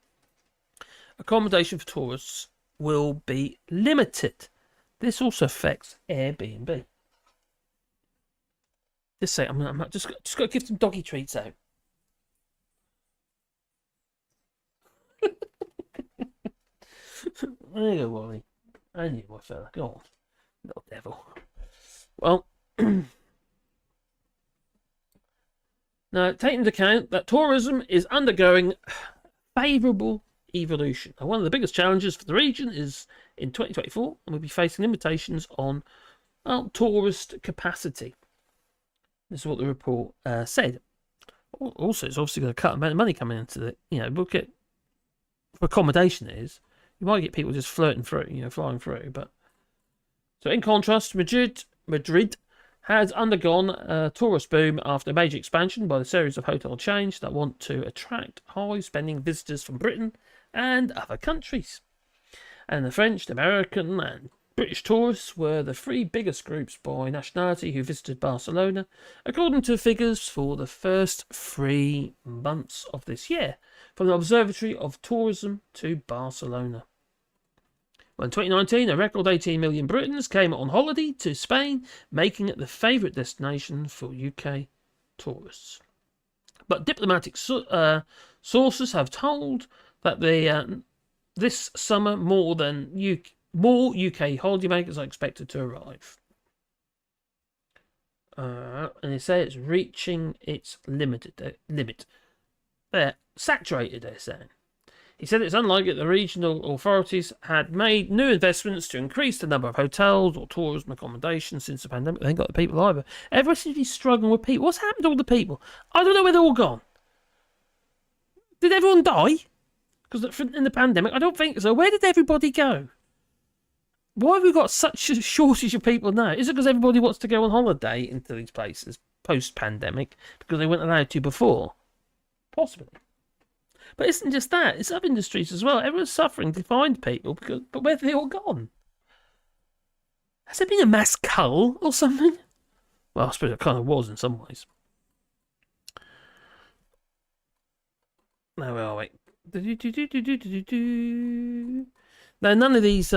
accommodation for tourists will be limited. This also affects Airbnb. Just say, I'm just got to give some doggy treats out. There you go, Wally. I knew my fella. Go on, little devil. Well, now taking into account that tourism is undergoing favourable evolution. Now, one of the biggest challenges for the region is in 2024, and we'll be facing limitations on tourist capacity. This is what the report said. Also, it's obviously going to cut amount of money coming into the, look at for accommodation is. You might get people just flirting through, flying through. But so, in contrast, Madrid has undergone a tourist boom after a major expansion by the series of hotel chains that want to attract high-spending visitors from Britain and other countries. And the French, the American, and British tourists were the three biggest groups by nationality who visited Barcelona, according to figures for the first 3 months of this year from the Observatory of Tourism to Barcelona. Well, in 2019, a record 18 million Britons came on holiday to Spain, making it the favourite destination for UK tourists. But diplomatic sources have told that this summer more UK holidaymakers are expected to arrive. And they say it's reaching its limit. They're saturated, they're saying. He said it's unlikely that the regional authorities had made new investments to increase the number of hotels or tourism accommodations since the pandemic. They ain't got the people either. Everyone seems to be struggling with people. What's happened to all the people? I don't know where they're all gone. Did everyone die? Because in the pandemic, I don't think so. Where did everybody go? Why have we got such a shortage of people now? Is it because everybody wants to go on holiday into these places post-pandemic because they weren't allowed to before? Possibly. But it isn't just that. It's other industries as well. Everyone's suffering to find people, but where have they all gone? Has there been a mass cull or something? Well, I suppose it kind of was in some ways. Now, where are we? Now, none of these,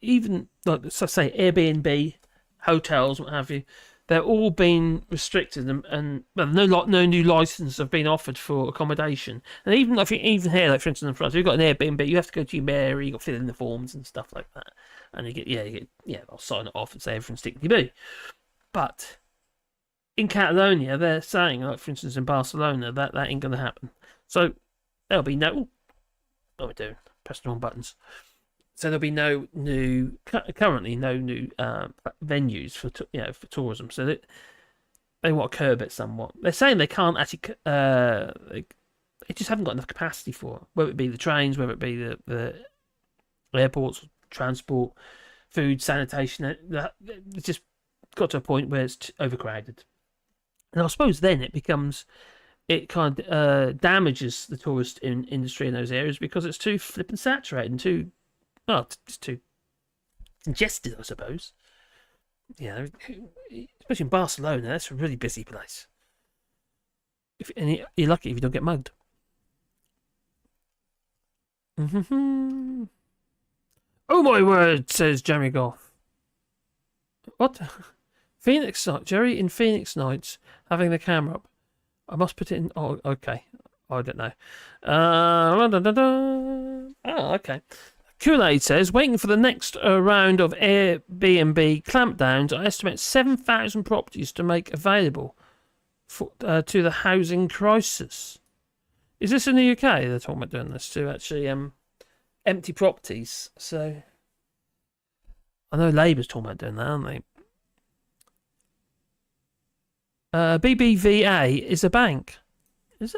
even, like, so say, Airbnb, hotels, what have you, they're all being restricted and no new licenses have been offered for accommodation. And even I think here, like for instance in France, you've got an Airbnb, you have to go to your mairie, you've got to fill in the forms and stuff like that. And you get I'll sign it off and say everything's tickety-boo. But in Catalonia, they're saying, like for instance in Barcelona, that ain't going to happen. So there'll be no. What are we doing? Press the wrong buttons. So there'll be currently no new venues for tourism. So they want to curb it somewhat. They're saying they can't actually. They just haven't got enough capacity for it. Whether it be the trains, whether it be the airports, transport, food, sanitation. It's just got to a point where it's overcrowded. And I suppose then it kind of damages the tourist industry in those areas because it's too flippin' saturated and it's too congested, I suppose. Especially in Barcelona, that's a really busy place. And you're lucky if you don't get mugged. Oh my word, says Jeremy Goff. What? Jerry in Phoenix Nights having the camera up. I must put it in. Oh, okay. I don't know. Okay. Kool-Aid says, waiting for the next round of Airbnb clampdowns, I estimate 7,000 properties to make available to the housing crisis. Is this in the UK? They're talking about doing this to actually empty properties. So I know Labour's talking about doing that, aren't they? BBVA is a bank. Is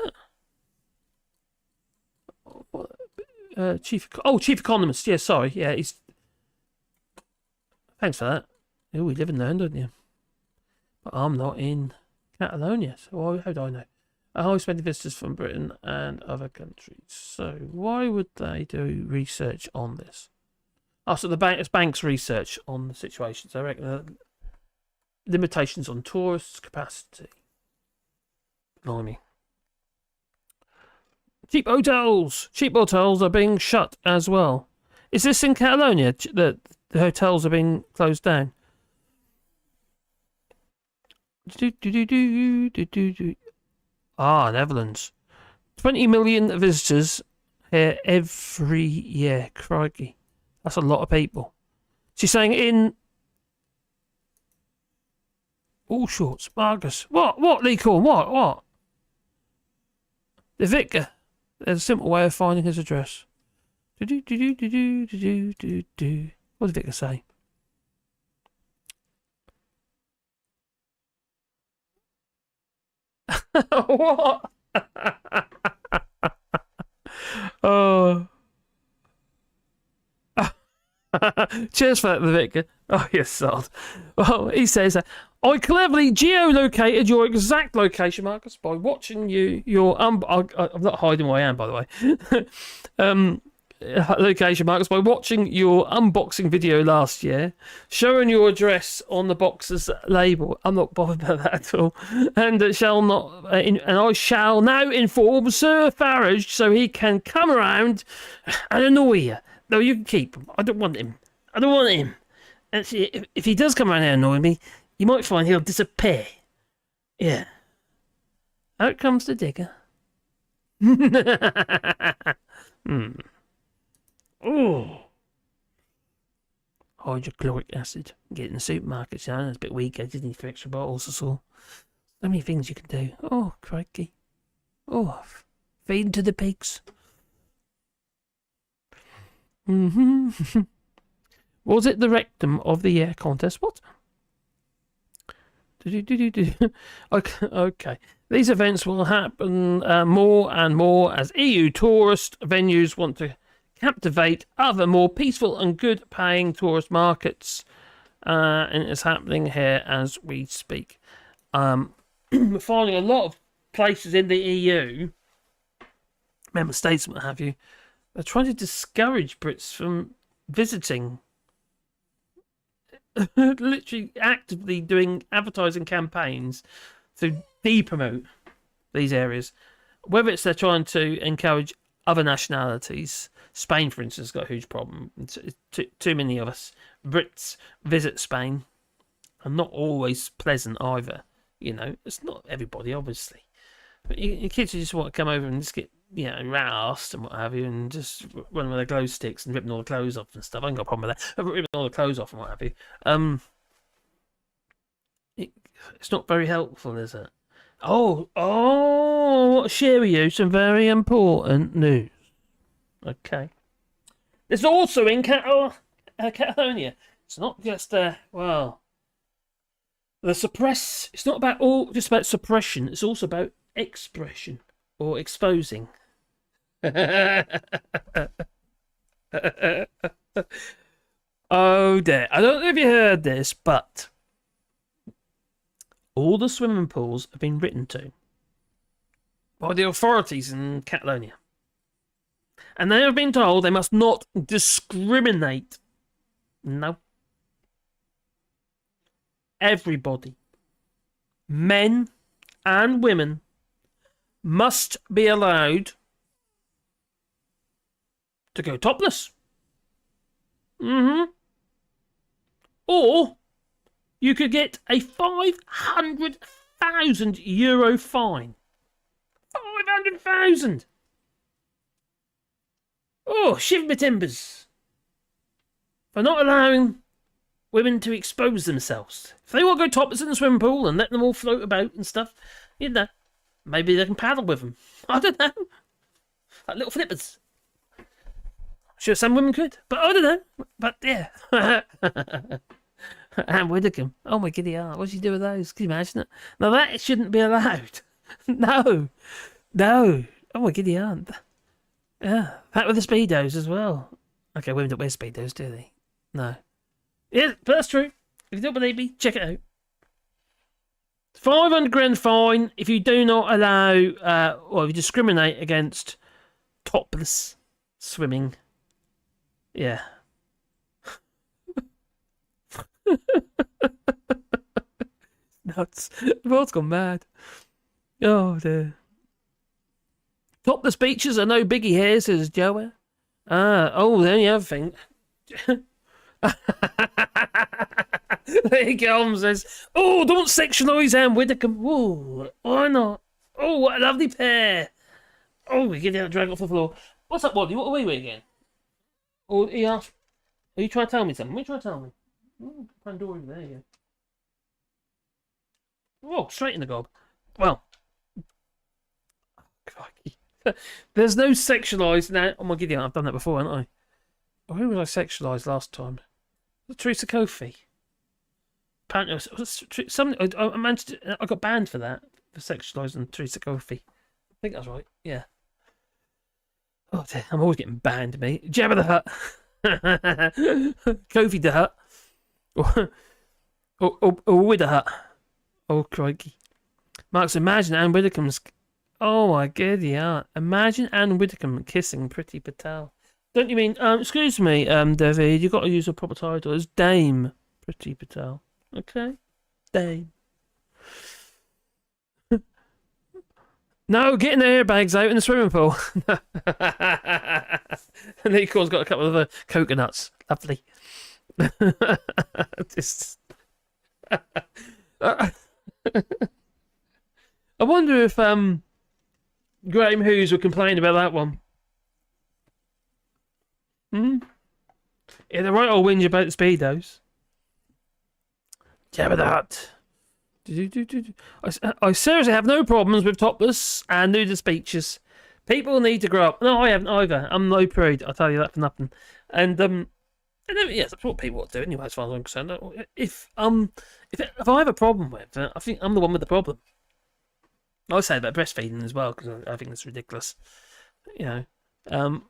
it? Chief economist. Yeah, sorry. Yeah, he's. Thanks for that. Oh, we live in London, don't you? But I'm not in Catalonia, so how do I know? High spending visitors from Britain and other countries. So why would they do research on this? Oh, so it's banks' research on the situation. So I reckon limitations on tourists' capacity. Blimey. Cheap hotels are being shut as well. Is this in Catalonia that the hotels are being closed down? Netherlands. 20 million visitors here every year. Crikey. That's a lot of people. She's saying in Allshorts, Marcus. What, Lee Corn? What? The vicar. There's a simple way of finding his address. What did the vicar say? What? Oh. Cheers for that, the vicar. Oh, yes, sod. Well, he says that I cleverly geolocated your exact location, Marcus, by watching I'm not hiding where I am, by the way. Location, Marcus, by watching your unboxing video last year, showing your address on the box's label. I'm not bothered by that at all, and I shall now inform Sir Farage so he can come around and annoy you. No, you can keep him. I don't want him. Actually, if he does come around and annoy me, you might find he'll disappear. Yeah. Out comes the digger. Oh. Hydrochloric acid. Get in the supermarket, son. It's a bit weak. I didn't need 3 extra bottles or so. So many things you can do. Oh, crikey. Oh, feed to the pigs. Was it the rectum of the year contest? What? Okay. These events will happen more and more as EU tourist venues want to captivate other more peaceful and good-paying tourist markets, and it's happening here as we speak. We're finding a lot of places in the EU, member states, what have you, they're trying to discourage Brits from visiting. Literally actively doing advertising campaigns to de-promote these areas. Whether it's they're trying to encourage other nationalities. Spain, for instance, has got a huge problem. Too many of us Brits visit Spain, and not always pleasant either. You know, it's not everybody, obviously. But your kids who just want to come over and just get, roused and what have you, and just run with their glow sticks and ripping all the clothes off and stuff. I ain't got a problem with that. Ripping all the clothes off and what have you. It's not very helpful, is it? Oh, I'll share with you some very important news. Okay. There's also in Catalonia. It's not just, it's not just about suppression, it's also about expression or exposing. Oh dear. I don't know if you heard this, but all the swimming pools have been written to by the authorities in Catalonia. And they have been told they must not discriminate. No. Everybody, men and women, must be allowed to go topless. Or you could get a €500,000 fine. 500,000. Oh, shiver my timbers. For not allowing women to expose themselves. If they want to go topless in the swimming pool and let them all float about and stuff, You know, maybe they can paddle with them. I don't know. Like little flippers. Sure, some women could, but I don't know. But yeah. Anne Widdecombe. Oh my giddy aunt. What should you do with those? Can you imagine it? Now that shouldn't be allowed. No. Oh my giddy aunt. Yeah. That with the Speedos as well. Okay, women don't wear Speedos, do they? No. Yeah, but that's true. If you don't believe me, check it out. £500 fine if you do not allow, or if you discriminate against topless swimming. Yeah. Nuts. The world's gone mad. Oh dear. Topless beaches are no biggie here, says Joey. The only other thing. There he comes, says, oh, don't sexualise Anne Widdecombe. Oh, why not? Oh, what a lovely pair. Oh, we get out and drag off the floor. What's up, Waddy? What are we with again? Oh, he asked, are you trying to tell me something? What are you trying to tell me? Oh, Pandora, there you go. Oh, straight in the gob. Well, crikey. There's no sexualised now. Oh my goodness, I've done that before, haven't I? Oh, who was I sexualised last time? Teresa Kofi. Apparently, I got banned for that, for sexualising Teresa Kofi. I think that's right. Yeah. Oh dear, I'm always getting banned, mate. Jabba the Hutt. Kofi the Hut. Or with the Hut. Oh crikey. Mark's imagine Anne Widdecombe's. Oh my god, yeah. Imagine Anne Widdecombe kissing Priti Patel. Don't you mean, excuse me, David, you've got to use a proper title. It's Dame Priti Patel. Okay? Dame. No, getting the airbags out in the swimming pool. And Nicole's got a couple of coconuts. Lovely. Just... I wonder if Graham Hughes would complain about that one. Yeah, they're right old whinge about the Speedos. Jabba the Hutt. I seriously have no problems with topless and nudist beaches. People need to grow up. No, I haven't either. I'm no prude. I'll tell you that for nothing. And yes, that's what people ought to do anyway, as far as I'm concerned. If I have a problem with it, I think I'm the one with the problem. I say about breastfeeding as well, because I think it's ridiculous. You know,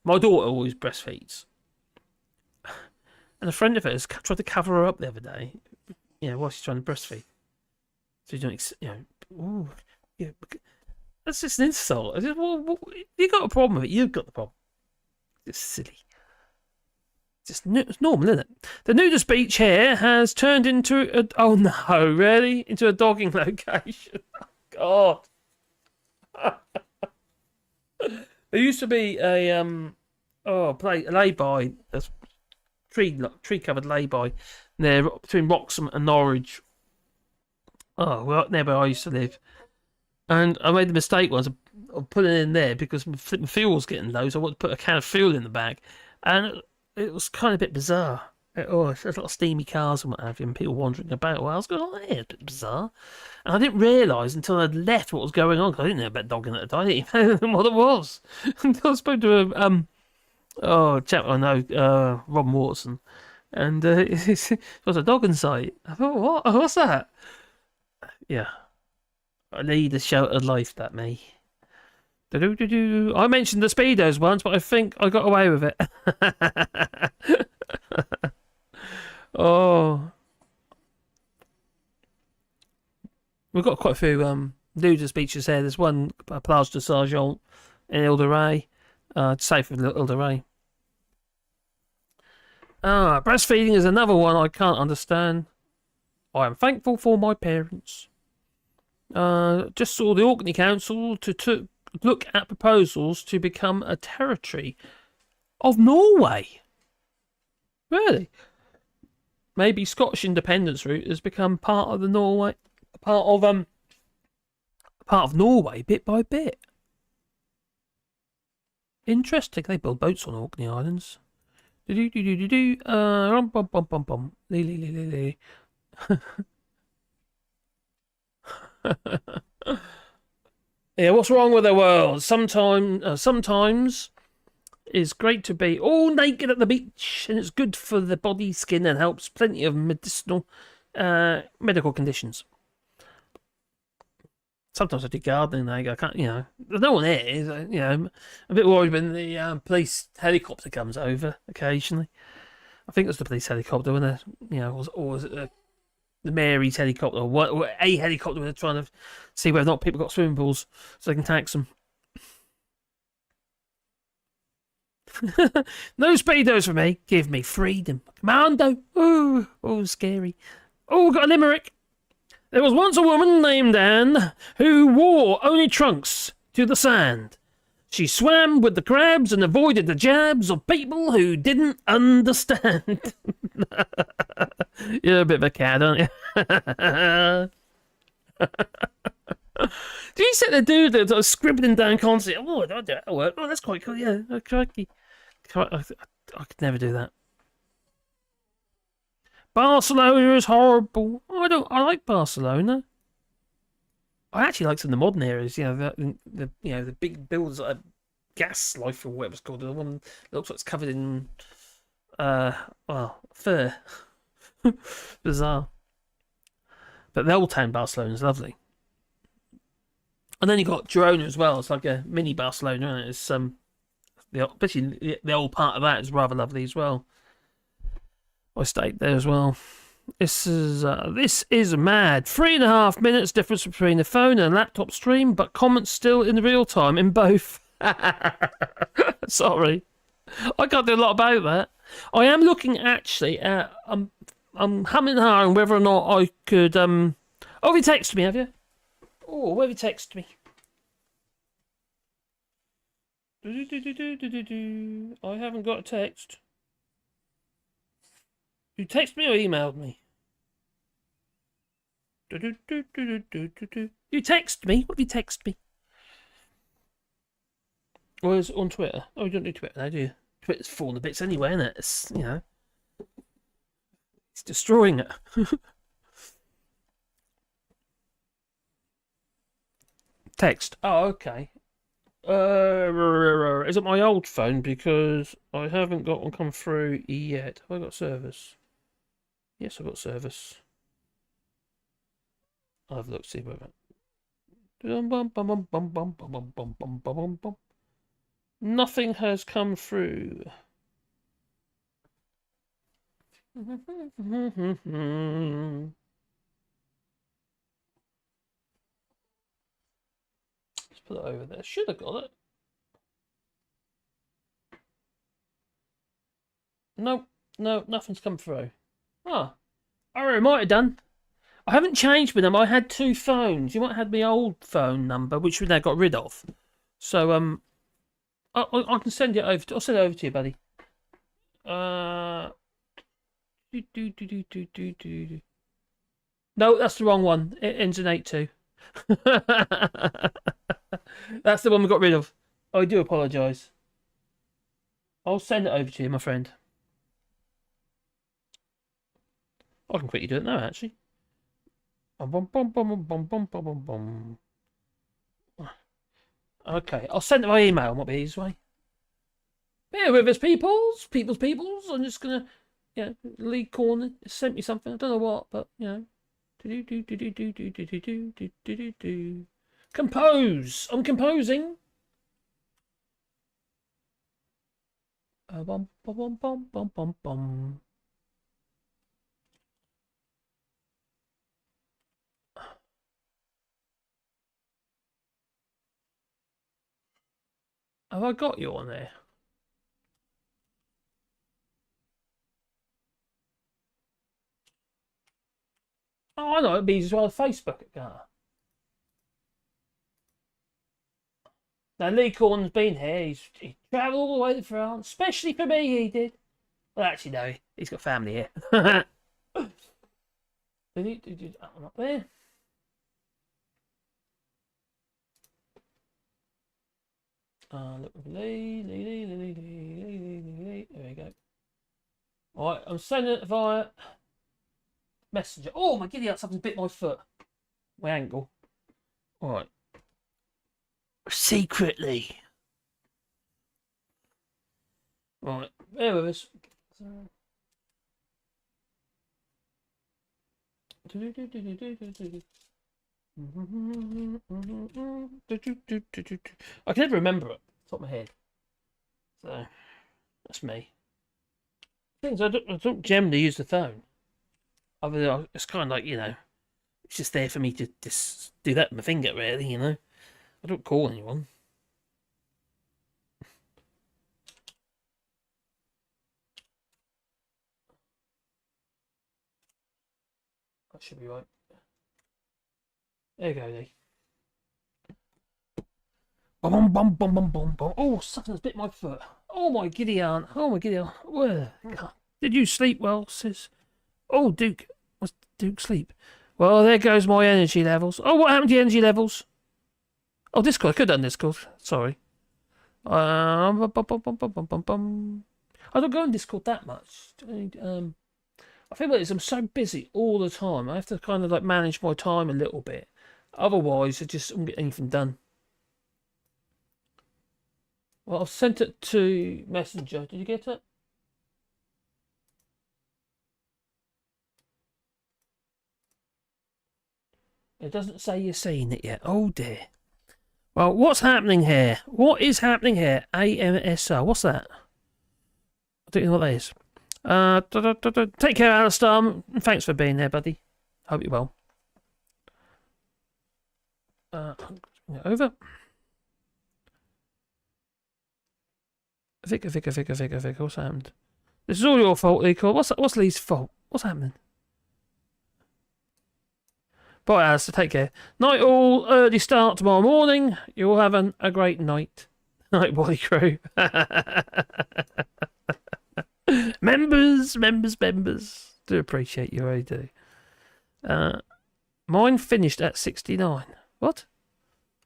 my daughter always breastfeeds, and a friend of hers tried to cover her up the other day. You know, while she's trying to breastfeed. So you don't, ooh, yeah, that's just an insult. I said, well, you got a problem with it. You've got the problem. It's silly. It's normal, isn't it? The nudist beach here has turned into oh no, really? Into a dogging location. Oh, God. There used to be a lay-by, a tree-covered lay-by there between Wroxham and Norwich. Oh, well, there where I used to live. And I made the mistake once of putting it in there because my fuel was getting low, so I wanted to put a can of fuel in the bag. And it was kind of a bit bizarre. There's a lot of steamy cars and what have you, and people wandering about. Well, I was going, oh, yeah, it's a bit bizarre. And I didn't realise until I'd left what was going on, because I didn't know about dogging at the time. I didn't even know what it was. Until I spoke to a chap I know, Robin Watson. And it was a dogging site. I thought, what? What's that? Yeah. I lead a sheltered life, that me. I mentioned the Speedos once, but I think I got away with it. Oh. We've got quite a few nudist beaches here. There's one, Plage de Sargent in Ile de Ré. Safe with Ile de Ré. Breastfeeding is another one I can't understand. I am thankful for my parents. Just saw the Orkney Council to look at proposals to become a territory of Norway. Really? Maybe Scottish independence route has become part of the part of Norway bit by bit. Interesting. They build boats on Orkney Islands. Yeah, what's wrong with the world? Sometimes it's great to be all naked at the beach, and it's good for the body, skin, and helps plenty of medical conditions. Sometimes I do gardening. I can't, there's no one here. I'm a bit worried when the police helicopter comes over occasionally. I think it was the police helicopter when or was it the Mary's helicopter, or a helicopter when they're trying to see whether or not people got swimming pools so they can tax them. No speedos for me. Give me freedom. Commando. Oh, scary. Oh, got a limerick. There was once a woman named Anne who wore only trunks to the sand. She swam with the crabs and avoided the jabs of people who didn't understand. You're a bit of a cad, aren't you? Do you sit there, dude, that's scribbling down constantly? Oh, I'll do it. Oh, that's quite cool. Yeah, crikey. I could never do that. Barcelona is horrible. I like Barcelona. I actually like some of the modern areas. The big buildings like Gas Life or whatever it's called. The one that looks like it's covered in fur. Bizarre. But the old town Barcelona is lovely. And then you got Girona as well. It's like a mini Barcelona. And it's especially the old part of that is rather lovely as well. I stayed there as well. This is mad. 3.5 minutes difference between the phone and laptop stream, but comments still in real time in both. Sorry, I can't do a lot about that. I am looking actually at I'm humming and hawing whether or not I could Oh, have you texted me? Have you? Oh, where have you texted me? I haven't got a text. You texted me or emailed me? You text me? What have you texted me? Or is it on Twitter? Oh, you don't do Twitter now, do you? Twitter's falling to bits anyway, isn't it? It's, it's destroying it. Text. Oh, okay. Is it my old phone? Because I haven't got one come through yet. Have I got service? Yes, I've got service. I'll have a look, see whether. Nothing has come through. Let's put it over there. Should have got it. No, nothing's come through. Oh, I might have done. I haven't changed with them. I had two phones. You might have had my old phone number, which we now got rid of. So I can send it over. I'll send it over to you, buddy. No, that's the wrong one. It ends in 82. That's the one we got rid of. I do apologise. I'll send it over to you, my friend. I can quickly do it now, actually. Okay, I'll send it by email. Might be the easiest way. Bear with us, peoples. I'm just gonna, Lee Corner sent me something. I don't know what, but compose. I'm composing. Bum bum bum bum bum bum. Have I got you on there? Oh, I know, it'd be as well Facebook at Ghana. Now, Lee Corn's been here. He travelled all the way to France, especially for me, he did. Well, actually, no, he's got family here. I'm up there. Look with Lee. There we go. Alright, I'm sending it via Messenger. Oh, my giddy up, something's bit my foot. My ankle. Right. Secretly. Right. Bear with us. I can never remember it off the top of my head. So, that's me. Things I don't generally use the phone. Other than it's kind of like, you know, it's just there for me to just do that with my finger, really, you know. I don't call anyone. That should be right. There you go, Lee. Bum, bum, bum, bum, bum, bum. Oh, something's bit my foot. Oh, my giddy aunt. Oh, my giddy aunt. Where? Did you sleep well, sis? Oh, Duke. What's Duke sleep? Well, there goes my energy levels. Oh, what happened to your energy levels? Oh, Discord. I could have done Discord. Sorry. I don't go on Discord that much. I feel like I'm so busy all the time. I have to kind of like manage my time a little bit. Otherwise, I just won't get anything done. Well, I've sent it to Messenger. Did you get it? It doesn't say you've seen it yet. Oh dear. Well, what's happening here? What is happening here? AMSR. What's that? I don't know what that is. Take care, Alistair. Thanks for being there, buddy. Hope you're well. Over. Vicar. What's happened? This is all your fault, Lee. What's Lee's fault? What's happening? Bye, Alistair. Take care. Night all. Early start tomorrow morning. You're having a great night. Night, body crew. members. Do appreciate you, I do. Mine finished at 69. What?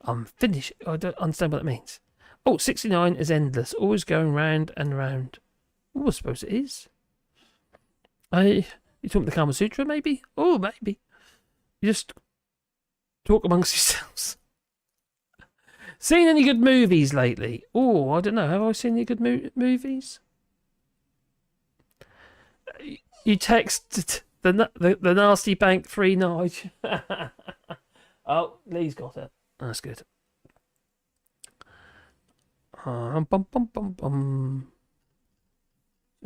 I'm finished. I don't understand what that means. Oh, 69 is endless. Always going round and round. Oh, I suppose it is. You talking the Kama Sutra, maybe? Oh, maybe. You just talk amongst yourselves. Seen any good movies lately? Oh, I don't know. Have I seen any good movies? You text the nasty bank 3 Nige. Oh, Lee's got it. That's good.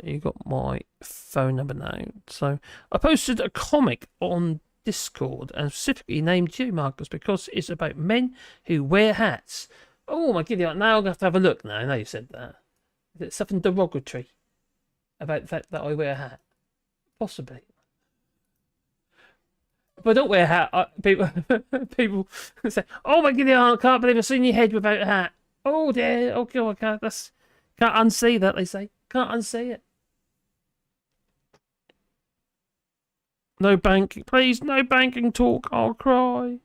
You got my phone number now. So I posted a comic on Discord and specifically named you, Marcus, because it's about men who wear hats. Oh my goodness! Now I'm gonna have to have a look. Now you said that. Is it something derogatory about the fact that I wear a hat? Possibly. If I don't wear a hat, people say, "Oh my goodness! I can't believe I've seen your head without a hat." Oh dear! Oh God! Can't unsee that. They say can't unsee it. No banking, please. No banking talk. I'll cry.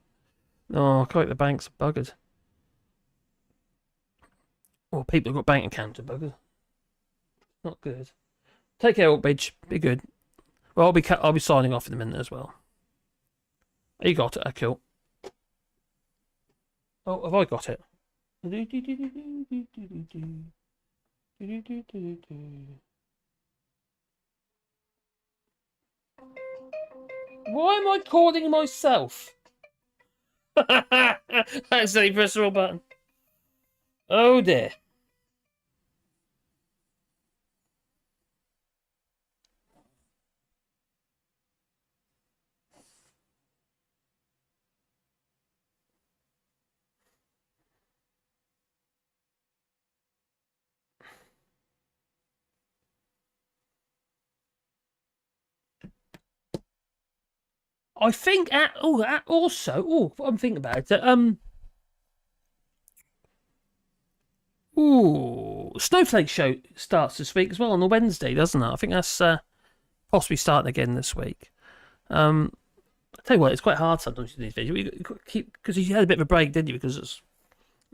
Oh, quite the banks are buggered. Well, people who've got bank accounts are buggered. Not good. Take care, Oakbridge. Be good. Well, I'll be signing off in a minute as well. You got it. Cool. Oh, have I got it? Why am I calling myself? That's a press the wrong button. Oh dear. I think also, I'm thinking about it. Snowflake show starts this week as well on a Wednesday, doesn't it? I think that's possibly starting again this week. I tell you what, it's quite hard sometimes in these videos. You got to keep, because you had a bit of a break, didn't you? Because it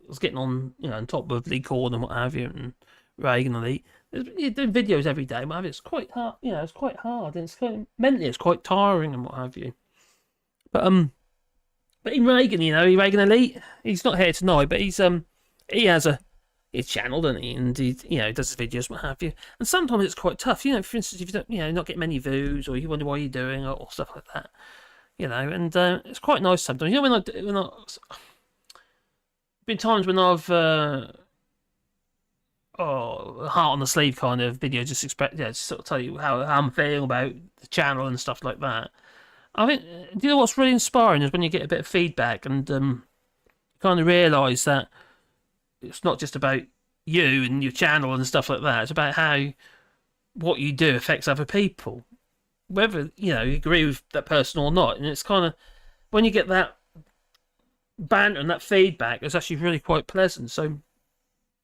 was getting on, on top of Lee Cord and what have you, and Reagan and Lee. You're doing videos every day, but it's quite hard. It's quite hard, and it's kind of, mentally it's quite tiring and what have you. But But in Reagan, Reagan Elite, he's not here tonight, but he has his channel, doesn't he? And he, does his videos, what have you. And sometimes it's quite tough, for instance, if you don't, not get many views, or you wonder why you're doing it, or stuff like that, and it's quite nice sometimes. Been times when I've heart on the sleeve kind of video, just sort of tell you how I'm feeling about the channel and stuff like that. I think, do you know what's really inspiring is when you get a bit of feedback and you kind of realise that it's not just about you and your channel and stuff like that. It's about how what you do affects other people, whether you agree with that person or not. And it's kind of when you get that banter and that feedback, it's actually really quite pleasant. So, and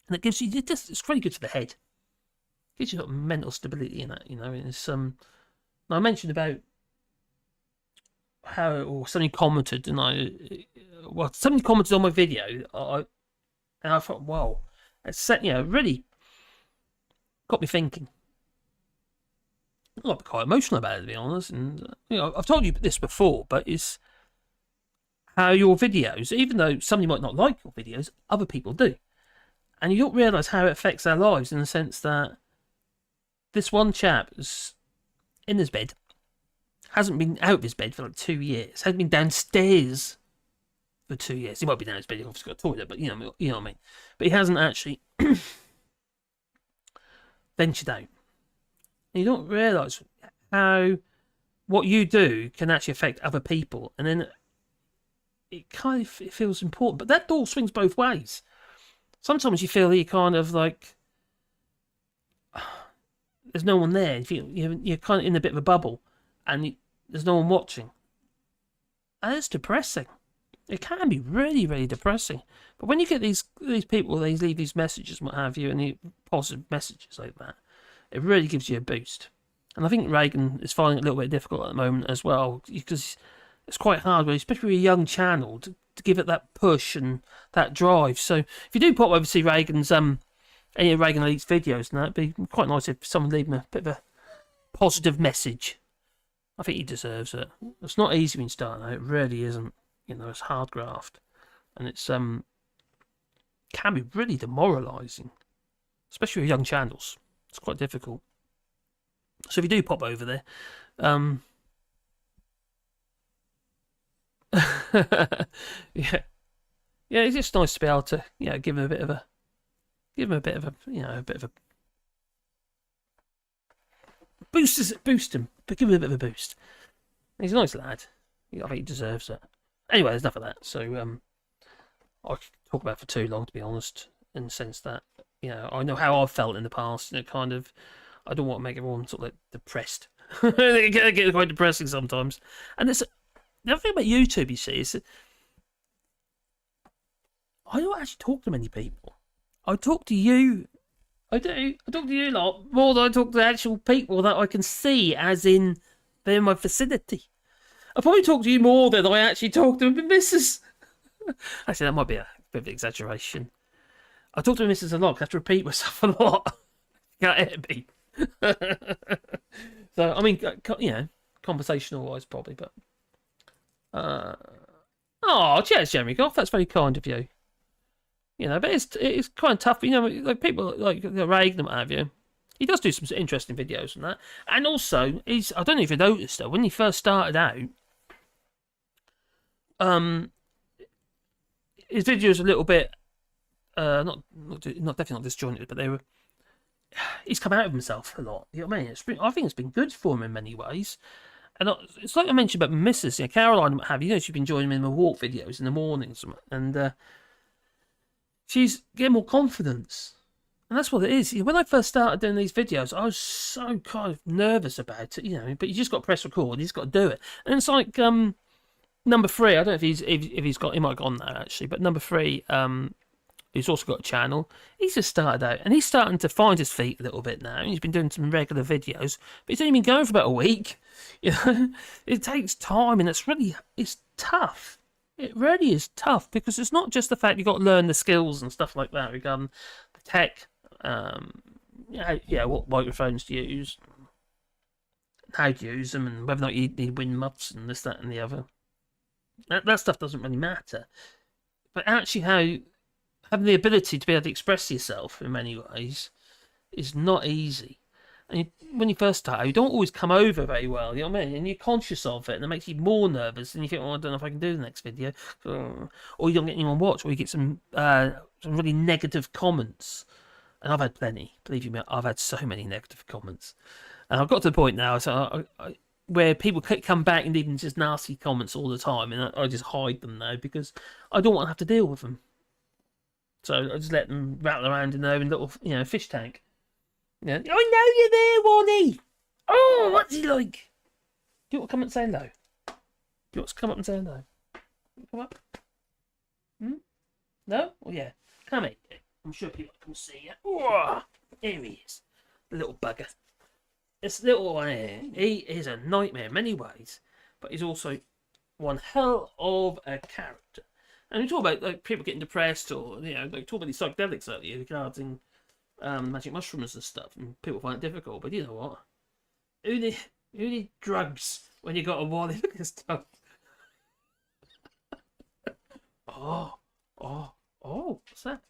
it gives you it's really good for the head. It gives you sort of mental stability in that. It's I mentioned about how somebody commented, and somebody commented on my video, and I thought, wow, it's really got me thinking. I got quite emotional about it, to be honest. And I've told you this before, but it's how your videos, even though somebody might not like your videos, other people do, and you don't realise how it affects their lives in the sense that this one chap is in his bed. Hasn't been out of his bed for like 2 years. Hasn't been downstairs for 2 years. He might be down his bed. He's obviously got a toilet, but you know what I mean. But he hasn't actually ventured out. And you don't realise how what you do can actually affect other people, and then it feels important. But that door swings both ways. Sometimes you feel that you kind of like there's no one there. You're kind of in a bit of a bubble, and there's no one watching. And it's depressing. It can be really, really depressing. But when you get these people, they leave these messages and what have you, and the positive messages like that, it really gives you a boost. And I think Reagan is finding it a little bit difficult at the moment as well, because it's quite hard, especially with a young channel, to give it that push and that drive. So if you do pop over to see Reagan's any of Reagan Elite's videos, and that, it'd be quite nice if someone leave him a bit of a positive message. I think he deserves it. It's not easy when starting out. It really isn't. It's hard graft, and it's can be really demoralising, especially with young channels. It's quite difficult. So if you do pop over there, yeah, it's just nice to be able to give him a bit of a boost him, but give him a bit of a boost. He's a nice lad. I think he deserves it. Anyway, there's enough of that. So I could talk about it for too long, to be honest, in the sense that I know how I've felt in the past. Kind of, I don't want to make everyone sort of like depressed. They get quite depressing sometimes. And it's the other thing about YouTube, you see, is that I don't actually talk to many people. I talk to you. I do. I talk to you a lot more than I talk to actual people that I can see, as in they're in my vicinity. I probably talk to you more than I actually talk to my missus. Actually, that might be a bit of an exaggeration. I talk to my missus a lot because I have to repeat myself a lot. Can't hit me. So, I mean, conversational-wise, probably, but... cheers, Jeremy Goff. That's very kind of you. But it's kind of tough. Like people like Reagan and what have you. He does do some interesting videos and that. And also, I don't know if you noticed though, when he first started out, his videos a little bit definitely not disjointed, but he's come out of himself a lot. You know what I mean? I think it's been good for him in many ways. And it's like I mentioned about Mrs. Caroline and what have you. She's been joining me in my walk videos in the mornings, and she's getting more confidence. And that's what it is. When I first started doing these videos, I was so kind of nervous about it, but you just got to press record. You just got to do it. And it's like number 3. I don't know if he might have gone there actually, but number 3, who's also got a channel. He's just started out, and he's starting to find his feet a little bit now. He's been doing some regular videos, but he's only been going for about a week. It takes time, and it's tough. It really is tough, because it's not just the fact you've got to learn the skills and stuff like that regarding the tech, what microphones to use, how to use them, and whether or not you need wind muffs and this, that, and the other. That stuff doesn't really matter. But actually, having the ability to be able to express yourself in many ways is not easy. And when you first start, you don't always come over very well, you know what I mean? And you're conscious of it, and it makes you more nervous, and you think, oh, I don't know if I can do the next video. Or you don't get anyone watch, or you get some really negative comments. And I've had plenty, believe me, I've had so many negative comments. And I've got to the point now where people come back and even just nasty comments all the time, and I just hide them now because I don't want to have to deal with them. So I just let them rattle around in their own little, fish tank. Yeah. I know you're there, Wally. Oh, what's he like? Do you want to come up and say hello? Do you want to come up and say hello? Come up. No? Oh yeah. Come here. I'm sure people can see you. Oh, here he is. The little bugger. This little one here, he is a nightmare in many ways, but he's also one hell of a character. And we talk about people getting depressed, or talk about these psychedelics earlier regarding magic mushrooms and stuff, and people find it difficult. But you know what? Who need drugs when you got a Wally? Look at this stuff. Oh, what's that?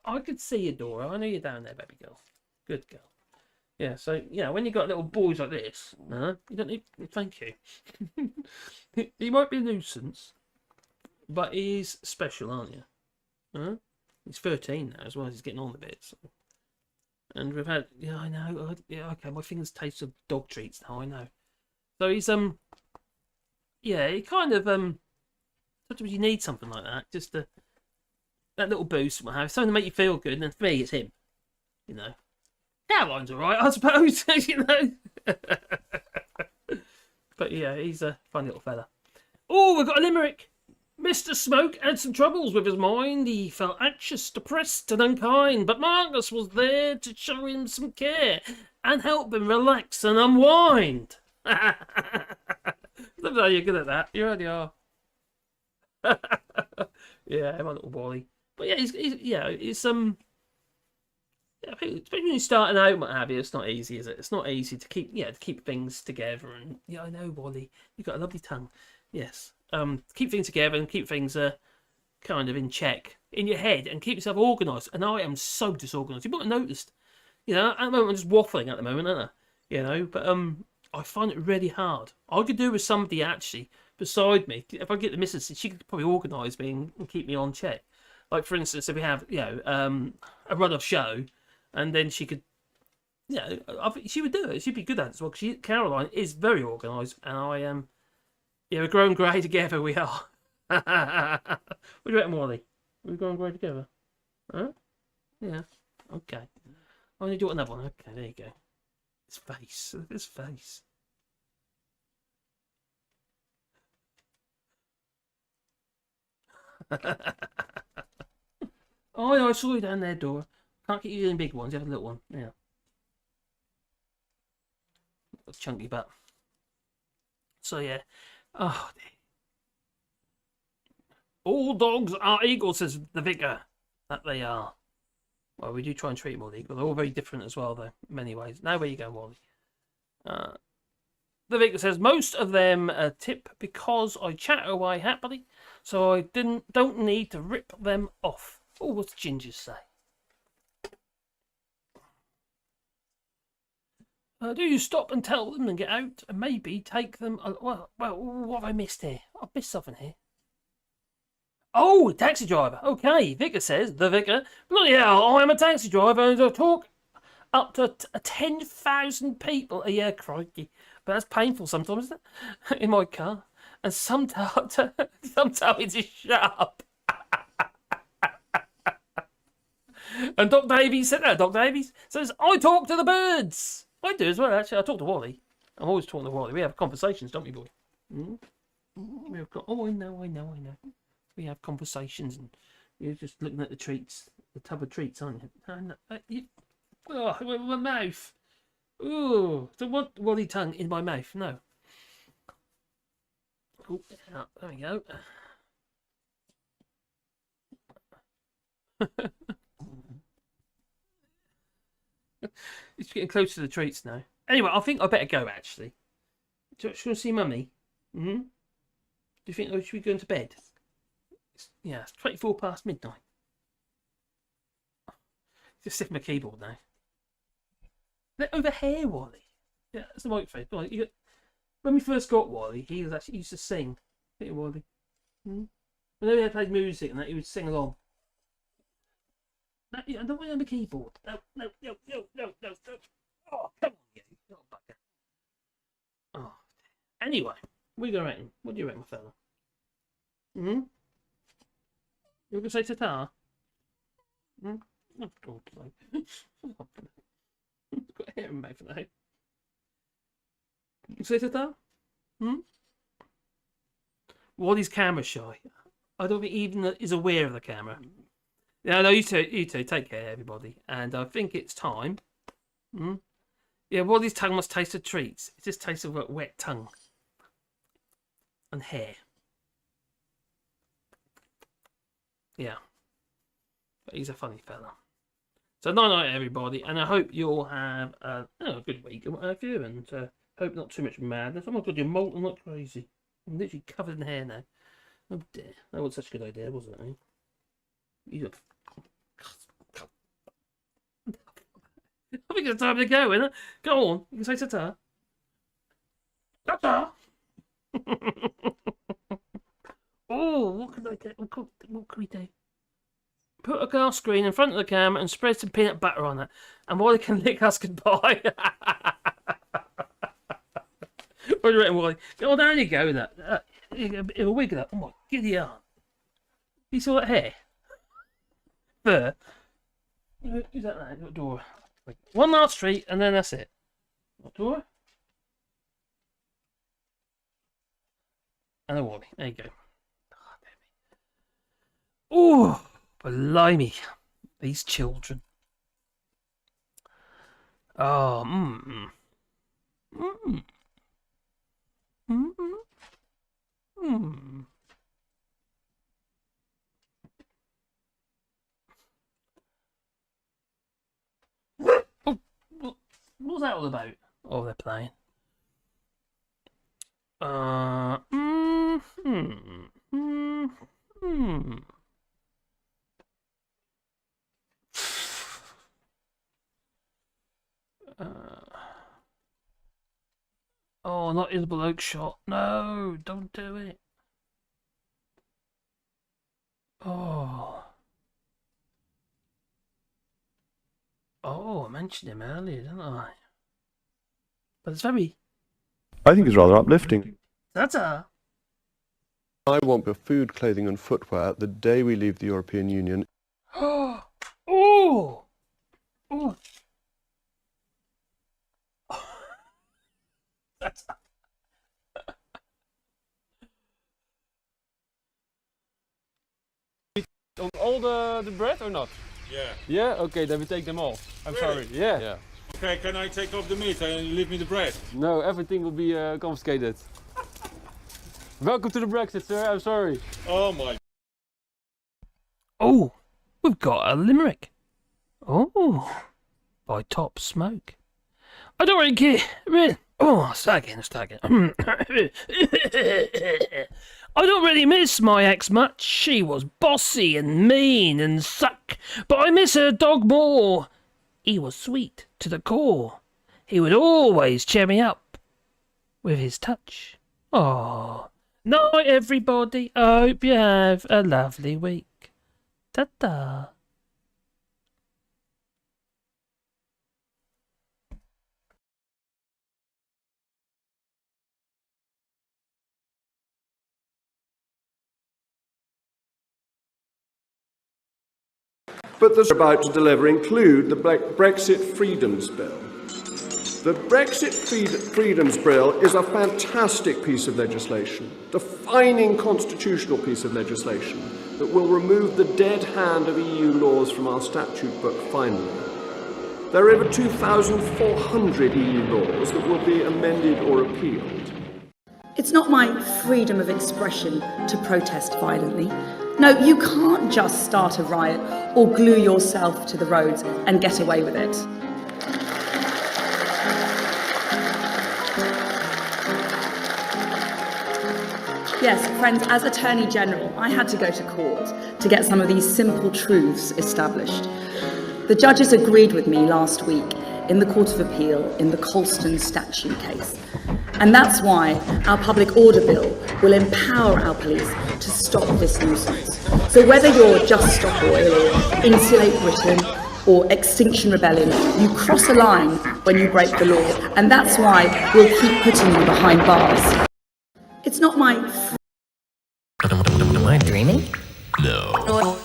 I could see you, Dora. I know you're down there, baby girl. Good girl. Yeah, so, when you've got little boys like this, you don't need... Thank you. He might be a nuisance, but he's special, aren't you? He's 13 now as well. He's getting on a bit. So. And we've had... Yeah, I know. Yeah, okay, my fingers taste of dog treats now, I know. So he's, yeah, he kind of, sometimes you need something like that, just to... That little boost, something to make you feel good, and for me, it's him. Caroline's alright, I suppose, But yeah, he's a fun little fella. Oh, we've got a limerick. Mr. Smoke had some troubles with his mind. He felt anxious, depressed, and unkind, but Marcus was there to show him some care and help him relax and unwind. Look how you're good at that. You already are. Yeah, my little boy. But yeah, he's especially when you're starting out and what have you, it's not easy, is it? It's not easy to keep things together. And I know, Wally, you've got a lovely tongue. Yes, keep things together and keep things kind of in check in your head and keep yourself organised. And I am so disorganised. You might have noticed. At the moment I'm just waffling at the moment, aren't I? But I find it really hard. I could do with somebody actually beside me. If I get the missus, she could probably organise me and keep me on check. Like, for instance, if we have, a run-off show, and then she could, she would do it. She'd be good at it as well. Caroline is very organised, and I am, we're growing grey together, we are. What do you reckon, Wally? We're growing grey together? Huh? Yeah. Okay. I'm going to do another one. Okay, there you go. His face. Look at his face. Oh, no, I saw you down there, Dora. Can't get you in big ones. You have a little one. Yeah. A chunky butt. So, yeah. Oh, dear. All dogs are equal, says the vicar. That they are. Well, we do try and treat them all equal. They're all very different as well, though, in many ways. Now, where you go, Wally? The vicar says, most of them tip because I chat away happily, so I don't need to rip them off. Oh, what's Ginger say? Do you stop and tell them and get out and maybe take them... Well, what have I missed here? I've missed something here. Oh, taxi driver. Okay, vicar says, the vicar. Bloody hell, I'm a taxi driver and I talk up to 10,000 people a year, crikey. But that's painful sometimes, isn't it? In my car. And sometimes it's sharp. And Doc Davies said that. Doc Davies says, I talk to the birds. I do as well, actually. I talk to Wally. I'm always talking to Wally. We have conversations, don't we, boy? We've got... Oh, I know. We have conversations, and you're just looking at the treats, the tub of treats, aren't you? Oh, with my mouth. Ooh, so what Wally tongue in my mouth? No. Oh, there we go. It's getting close to the treats now. Anyway, I think I better go, actually. Do you want to see Mummy? you think we should be going to bed? It's 24 past midnight. Just sit on my keyboard now. Let over here, Wally. Yeah, that's the microphone. Right, when we first got Wally, he used to sing. Hey, Wally. Whenever he played music and that, he would sing along. No, I don't want you on the keyboard. No. Oh, come on, you little bugger. Oh. Anyway, what do you reckon? What do you reckon, my fella? You going to say ta-ta? Oh, God, no. I've got hair in my mouth now. You say ta-ta? Wally's camera shy. I don't think he even is aware of the camera. Yeah, no, you two, take care, everybody. And I think it's time. Yeah, Wally's tongue must taste of treats. It just tastes of like wet tongue. And hair. Yeah. But he's a funny fella. So night, everybody. And I hope you all have a good week and what have you. And hope not too much madness. Oh my God, you're molten like crazy. I'm literally covered in hair now. Oh dear. That wasn't such a good idea, was it? Eh? I think it's time to go, isn't it? Go on. You can say ta-ta. Ta-ta! Oh, what can I do? What can we do? Put a glass screen in front of the camera and spread some peanut butter on it. And Wally can lick us goodbye. What do you reckon, Wally? Oh, down you go with that. It'll wiggle up. Oh my giddy aunt. You saw that hair? Fur. Who's that there? Door. One last treat and then that's it. What door? And a Wally. There you go. Oh, blimey. These children. Oh, Oh, what's that all about? Oh, they're playing. Oh, not in the bloke shot. No, don't do it. Oh, I mentioned him earlier, didn't I? But it's very...
I think it's rather uplifting.
Ta-ta!
I want your food, clothing and footwear the day we leave the European Union.
Oh! That's...
On all the bread or not?
Yeah.
Yeah? Okay, then we take them all. I'm sorry. Yeah.
Okay, can I take off the meat and leave me the bread?
No, everything will be confiscated. Welcome to the Brexit, sir. I'm sorry.
Oh my.
Oh, we've got a limerick. Oh, by Top Smoke. I don't really care. Start again. I don't really miss my ex much. She was bossy and mean and suck, but I miss her dog more. He was sweet to the core. He would always cheer me up with his touch. Oh, night everybody. I hope you have a lovely week. Ta-ta.
But the about to deliver include the Brexit Freedoms Bill. The Brexit Freedoms Bill is a fantastic piece of legislation, defining constitutional piece of legislation that will remove the dead hand of EU laws from our statute book finally. There are over 2,400 EU laws that will be amended or repealed.
It's not my freedom of expression to protest violently. No, you can't just start a riot or glue yourself to the roads and get away with it. Yes, friends, as Attorney General, I had to go to court to get some of these simple truths established. The judges agreed with me last week in the Court of Appeal in the Colston statue case. And that's why our public order bill will empower our police to stop this nuisance. So whether you're Just Stop Oil or Insulate Britain or Extinction Rebellion, you cross a line when you break the law, and that's why we'll keep putting you behind bars. It's not my...
Am I dreaming? No.